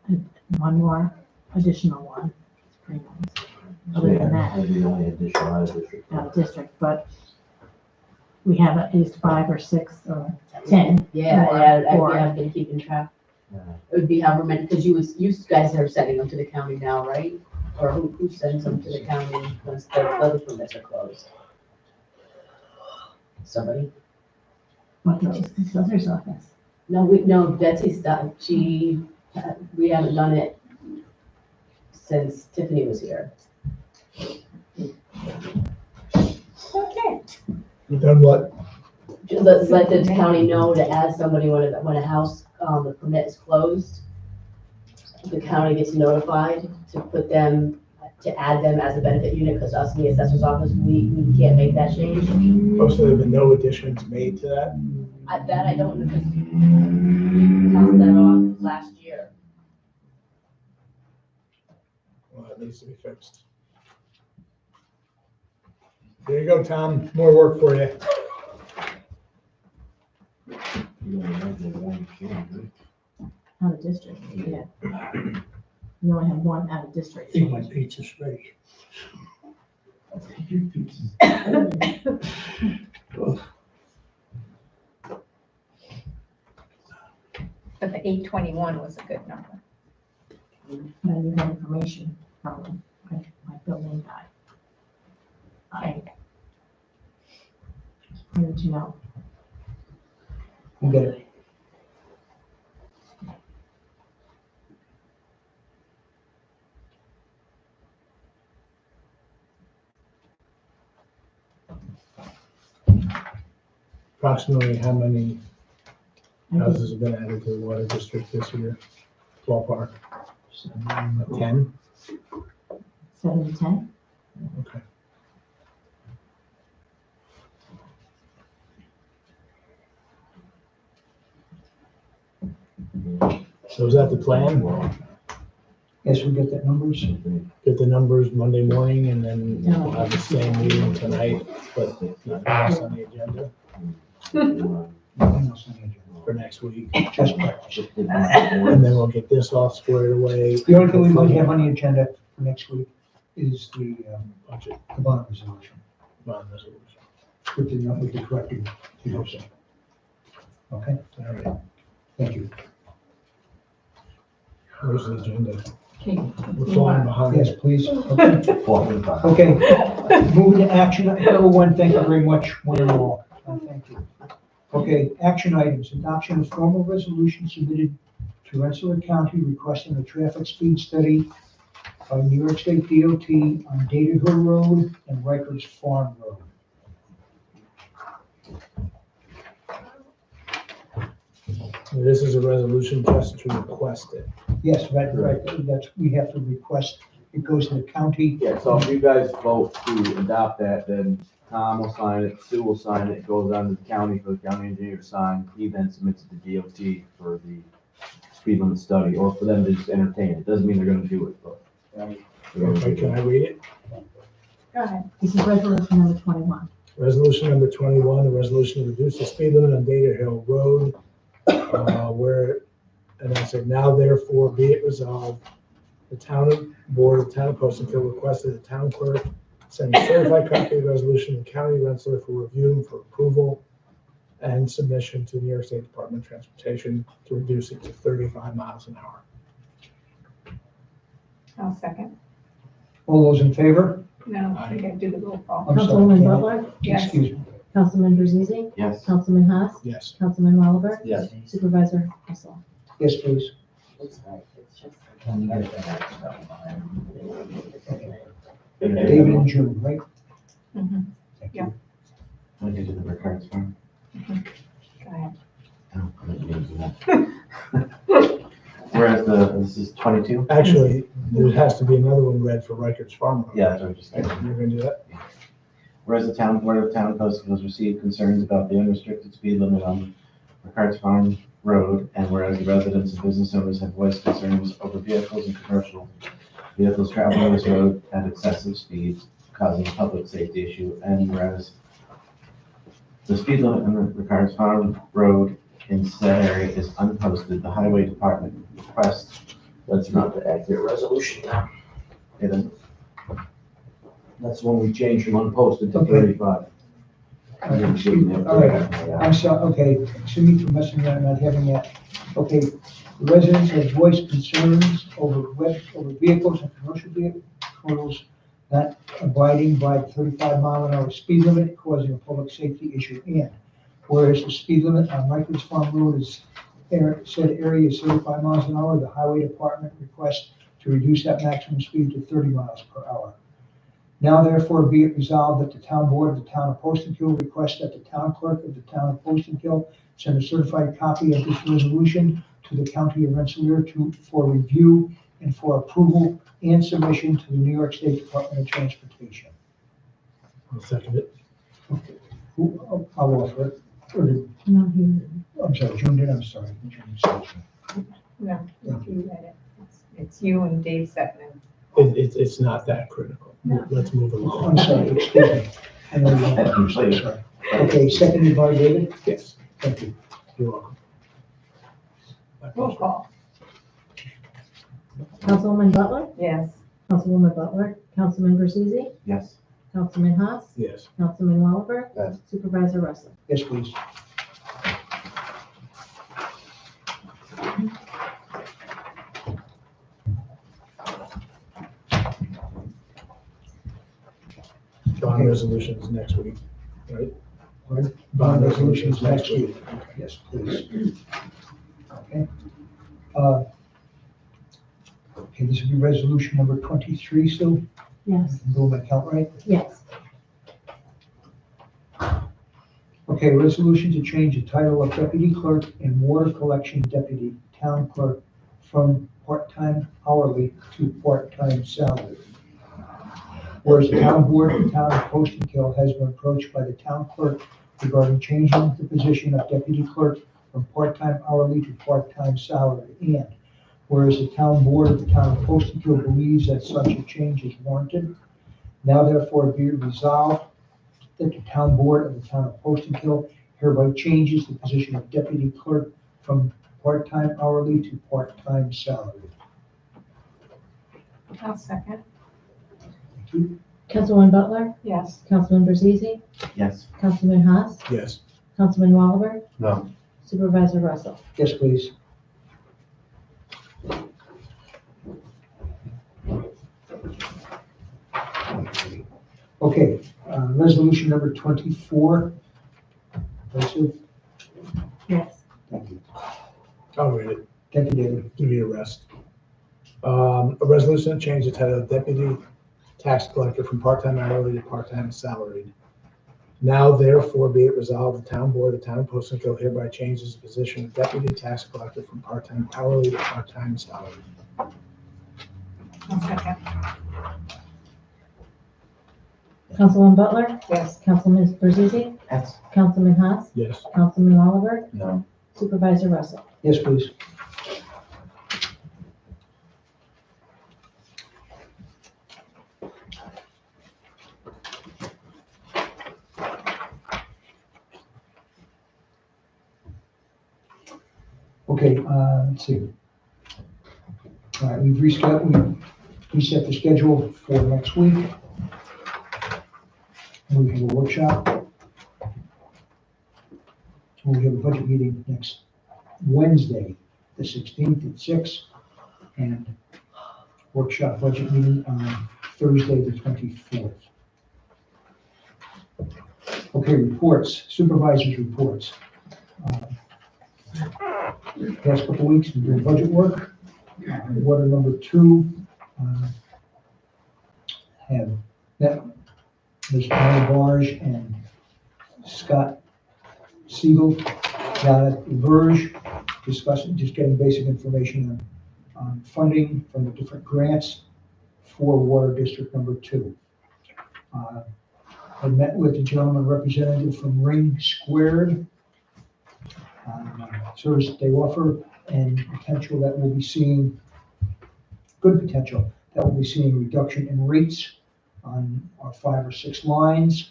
more additional one. It's pretty nice. Other than that, That'd be the only additional out of district. out of district, but we have at least 5 or 6 or 10. I've been keeping track. It would be however many, because you guys are sending them to the county now, right? Or who sends them to the county once the other permits are closed? Somebody? What did you say, Assessor's office? No, Betsy's done. We haven't done it since Tiffany was here. Okay. You've done what? Just let the county know to add somebody when a house, the permit is closed. The county gets notified to put them to add them as a benefit unit, because us in the assessor's office, we can't make that change. Oh, so there have been no additions made to that? That I don't know, because we passed that off last year. Well, it needs to be fixed. There you go, Tom, more work for you. Out of district, yeah. You only have one out of district. Eat my pizza straight. But the 821 was a good number. But I need that information from my building guy. I need to know. You get it. Approximately how many houses have been added to the water district this year? Ballpark? 10? 7 to 10? Okay. So is that the plan? Yes, we'll get that numbers. Get the numbers Monday morning and then we'll have the same meeting tonight, but nothing else on the agenda Nothing else on the agenda. for next week. Just breakfast. And then we'll get this all squared away. The only thing we might have on the agenda for next week is the Budget, the bond resolution bond resolution. with the corrected figures. Okay, All right. thank you. Where's the agenda? Okay. We're falling behind. Yes, please. Okay. Okay, moving to action, number one, thank you very much, one and all. Thank you. Okay, action items, adoption of formal resolution submitted to Rensselaer County requesting a traffic speed study by New York State DOT on Data Hill Road and Rikers Farm Road. This is a resolution just to request it. Yes, right, that's, we have to request, it goes to the county. Yeah, so if you guys vote to adopt that, then Tom will sign it, Sue will sign it, it goes on to the county for the county engineer to sign. He then submits it to DOT for the speed limit study, or for them to just entertain it. Doesn't mean they're gonna do it, but. Okay, can I read it? Go ahead. This is resolution number 21. Resolution number 21, a resolution to reduce the speed limit on Data Hill Road, where, and I said, now therefore be it resolved, the town board of town of Poestenkill requested the town clerk send a certified copy of the resolution to County of Rensselaer for review and for approval and submission to the New York State Department of Transportation to reduce it to 35 miles an hour. I'll second. All those in favor? No, we gotta do the roll call. I'm sorry, Councilwoman Jan. Butler? Yes. Excuse me. Councilman Brzezzi? Yes. Councilman Haas? Yes. Councilman Oliver? Yes. Supervisor Hessel? Yes, please. David and June, right? Mhm. Thank Yeah. you. I'll get to the records form. Go ahead. Oh, I'm not gonna do that. Whereas this is 22? Actually, there has to be another one read for Rikers Farm Road. Yeah, that's what I'm just You're saying. gonna do that? Whereas the town board of town of Poestenkill has received concerns about the unrestricted speed limit on Ricards Farm Road, and whereas the residents and business owners have voiced concerns over vehicles and commercial vehicles traveling this road at excessive speeds, causing a public safety issue, and whereas the speed limit on Ricards Farm Road in said area is unposted, the highway department requests. That's not the accurate resolution now. It is. That's when we changed from unposted to Okay. 35. All right, I'm sorry, okay, excuse me for messing around, not having that. Okay, the residents have voiced concerns over vehicles and commercial vehicles not abiding by the 35-mile-an-hour speed limit, causing a public safety issue. And whereas the speed limit on Rikers Farm Road is, said area is 35 miles an hour, the highway department requests to reduce that maximum speed to 30 miles per hour. Now therefore be it resolved that the town board of the town of Poestenkill requests that the town clerk of the town of Poestenkill send a certified copy of this resolution to the county of Rensselaer for review and for approval and submission to the New York State Department of Transportation. I'll second it. I'll offer it. Or did- No, he, I'm sorry, June did, I'm sorry. June said it. No, if you read it, it's you and Dave Setman. It's not that critical. No. Let's move along. I'm sorry, excuse me. I know you- sorry. Okay, seconded by David? Yes, Thank you. you're welcome. Roll call. Councilwoman Butler, Yes. Councilwoman Butler, Councilman Berzisi, Yes. Councilman Haas, Yes. Councilman Wallaber, Yes. Supervisor Russell. Yes, please. Bond resolutions next week, right? Pardon? Bond resolutions next week. Yes, please. Okay. Okay, this will be resolution number 23, Sue? Yes. Do my count right? Yes. Okay, resolution to change the title of deputy clerk and water collection deputy town clerk from part-time hourly to part-time salary. Whereas the town board of the town of Poestenkill has been approached by the town clerk regarding changing the position of deputy clerk from part-time hourly to part-time salary. And whereas the town board of the town of Poestenkill believes that such a change is warranted, now therefore be it resolved that the town board of the town of Poestenkill hereby changes the position of deputy clerk from part-time hourly to part-time salary. I'll second. Thank you. Councilwoman Butler, Yes. Councilman Berzisi, Yes. Councilman Haas, Yes. Councilman Wallaber, No. Supervisor Russell. Yes, please. Okay, resolution number 24. Sue? Yes. Thank you. I'll read it. Thank you, David. Give you a rest. A resolution to change the title of deputy tax collector from part-time hourly to part-time salaried. Now therefore be it resolved, the town board of the town of Poestenkill hereby changes the position of deputy tax collector from part-time hourly to part-time salaried. I'll second. Councilwoman Butler, Yes. Councilman Berzisi, Yes. Councilman Haas, Yes. Councilman Wallaber, No. Supervisor Russell. Yes, please. Okay, let's see. All right, we've reset the schedule for next week. We have a workshop. We have a budget meeting next Wednesday, the 16th at 6, and workshop budget meeting on Thursday, the 24th. Okay, reports, supervisors' reports. Past couple weeks, we've been doing budget work. Water number 2, have met Ms. Anna Barge and Scott Siegel down at Verge, discussing, just getting basic information on funding from the different grants for Water District number 2. I met with the gentleman representative from Ring Squared, service that they offer and potential that we'll be seeing, good potential, that we'll be seeing reduction in rates on our 5 or 6 lines.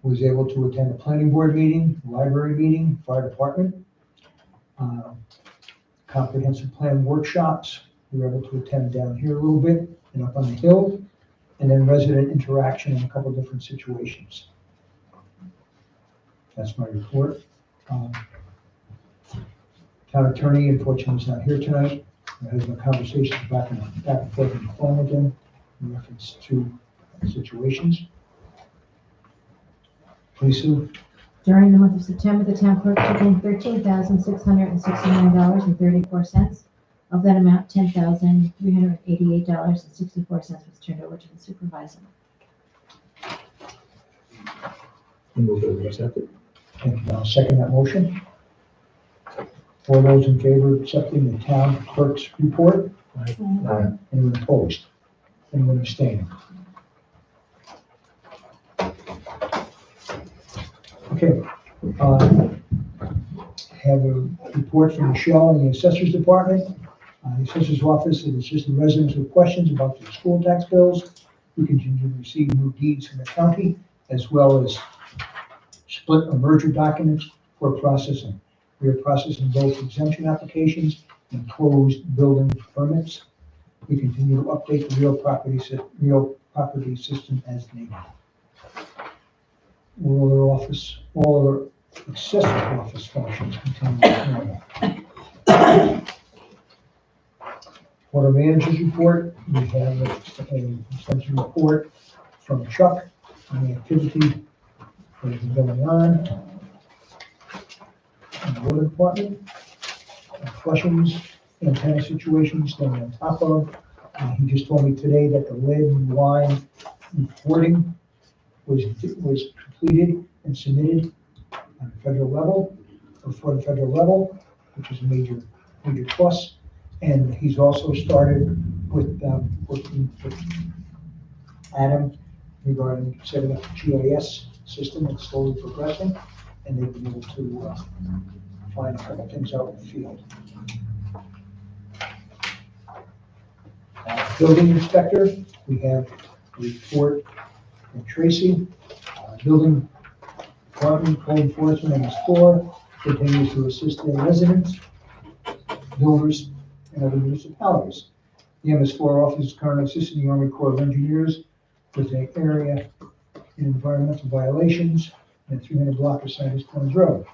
Was able to attend a planning board meeting, library meeting, fire department, comprehensive plan workshops. We were able to attend down here a little bit and up on the hill, and then resident interaction in a couple different situations. That's my report. Town attorney, unfortunately, is not here tonight. There has been conversations back and forth on the phone with him in reference to situations. Please, Sue. During the month of September, the town clerk took in $13,669.34. Of that amount, $10,388.64 was turned over to the supervisor. Move to accept it. Thank you. I'll second that motion. All those in favor of accepting the town clerk's report? Aye. Anyone opposed? Anyone abstaining? Okay, have a report from Michelle in the Assessor's Department. The Assessor's Office has assisted residents with questions about their school tax bills. We continue to receive new deeds from the county, as well as split or merger documents for processing. We are processing both exemption applications and closed building permits. We continue to update the real property system as needed. All other accessory office functions continue as normal. Water Manager's report, we have an extension report from Chuck on the activity that is going on in the water department. Flushings, antenna situations that we're on top of. He just told me today that the lead and line reporting was completed and submitted on the federal level, or for the federal level, which is a major plus. And he's also started with working with Adam regarding setting up the GIS system. It's slowly progressing, and they've been able to find a couple things out in the field. Building inspector, we have a report from Tracy. Building department, code enforcement, and store continues to assist their residents, builders, and other municipalities. The MS4 office is currently assisting the Army Corps of Engineers with an area in environmental violations and 300 block of Sanders Corners Road.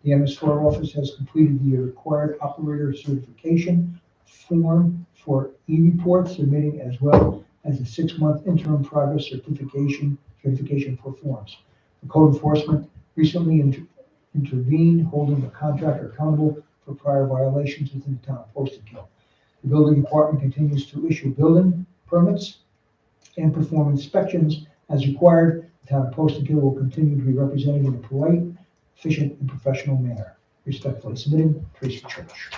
The MS4 office has completed the required operator certification form for e-reports, submitting as well as a 6-month interim progress certification for forms. The code enforcement recently intervened, holding the contractor accountable for prior violations within the town of Poestenkill. The building department continues to issue building permits and perform inspections as required. The town of Poestenkill will continue to be represented in a polite, efficient, and professional manner. Respectfully submitted, Tracy Church.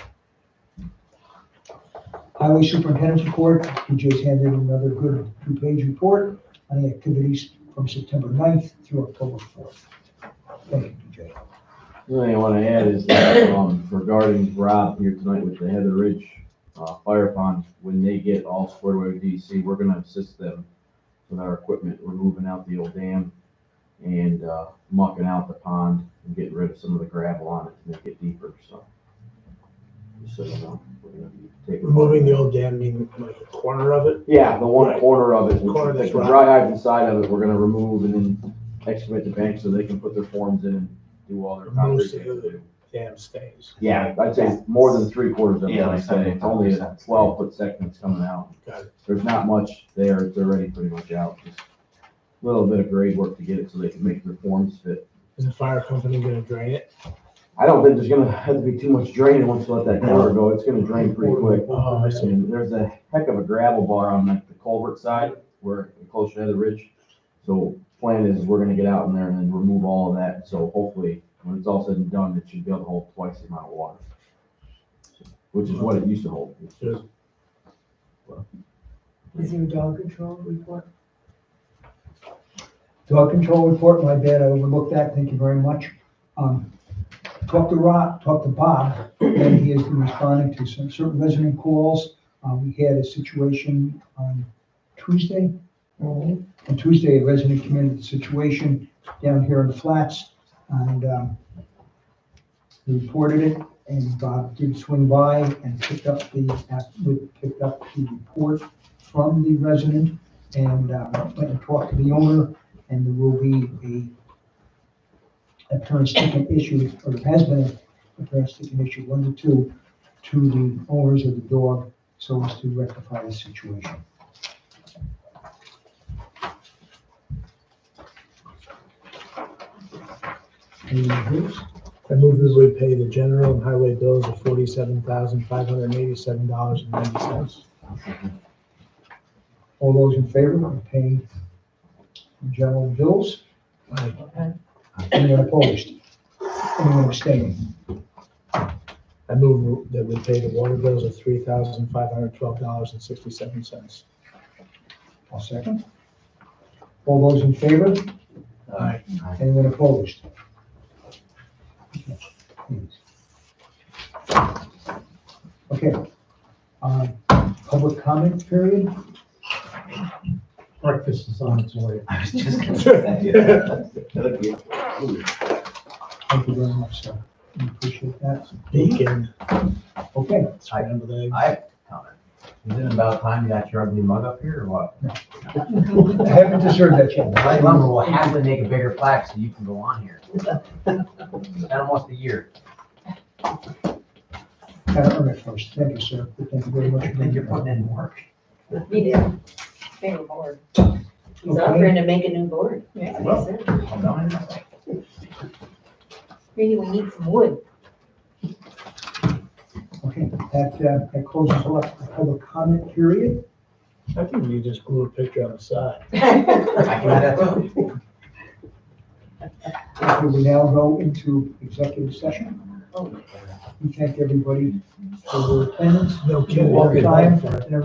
Highway Superintendent's report. DJ's handed another good 2-page report on the activities from September 9th through October 4th. Thank you, DJ. The only thing I want to add is that, regarding Rob here tonight with the Heather Ridge fire pond, when they get all squared away with DC, we're going to assist them with our equipment. We're moving out the old dam and mucking out the pond and getting rid of some of the gravel on it to make it deeper. So, just so you know, we're going to be taking Removing the old dam, meaning like the corner of it? Yeah, the one corner of it, Corner which that's is the right. dry hydrant side of it, we're gonna remove and then excavate the bank so they can put their forms in and do all their concrete. Most of the dam stays. Yeah, I'd say more than 3/4 of it. Yeah, like It's only a 12-foot section that's coming out. Got it. There's not much there, it's already pretty much out, just a little bit of grade work to get it so they can make their forms fit. Is the fire company gonna drain it? I don't think there's gonna have to be too much draining once you let that water go, it's gonna drain pretty quick. Oh, I see. And there's a heck of a gravel bar on like the culvert side, where closer to the ridge. So plan is we're gonna get out in there and then remove all of that, so hopefully, when it's all said and done, it should be able to hold twice the amount of water. Which is what it used to hold. Good. Is there a dog control report? Dog control report, my bad, I overlooked that, thank you very much. Talked to Bob, and he has been responding to some certain resident calls. We had a situation on Tuesday. On Tuesday, a resident came into the situation down here in the flats, and he reported it, and Bob did swing by and picked up the report from the resident, and went and talked to the owner, and there will be a parent sticking issue, or there has been a parent sticking issue, 1 to 2, to the owners of the dog, so as to rectify the situation. Any others? I move that we pay the general and highway bills of $47,587.90. All those in favor of paying the general bills? Anyone opposed? Anyone abstaining? I move that we pay the water bills of $3,512.67. I'll second. All those in favor? Aye. Anyone opposed? Okay, public comment period? Breakfast is on its way. I was just gonna say. Thank you very much, sir. We appreciate that. Bacon, Okay, scrambled eggs. I have a comment. Is it about time you got your ugly mug up here or what? I haven't deserved that yet. Light Lumber will happily make a bigger plaque so you can go on here. It's been almost a year. Gotta earn it first. Thank you, sir. Thank you very much. I think you're putting in work. Me too. Bigger board. He's offering to make a new board. Yeah. Well, I'm done. Maybe we need some wood. Okay, that closes the public comment period. I think we just glue a picture on the side. I can add that too. Okay, we now go into executive session. We thank everybody for their attendance. No kidding. Their time, and everybody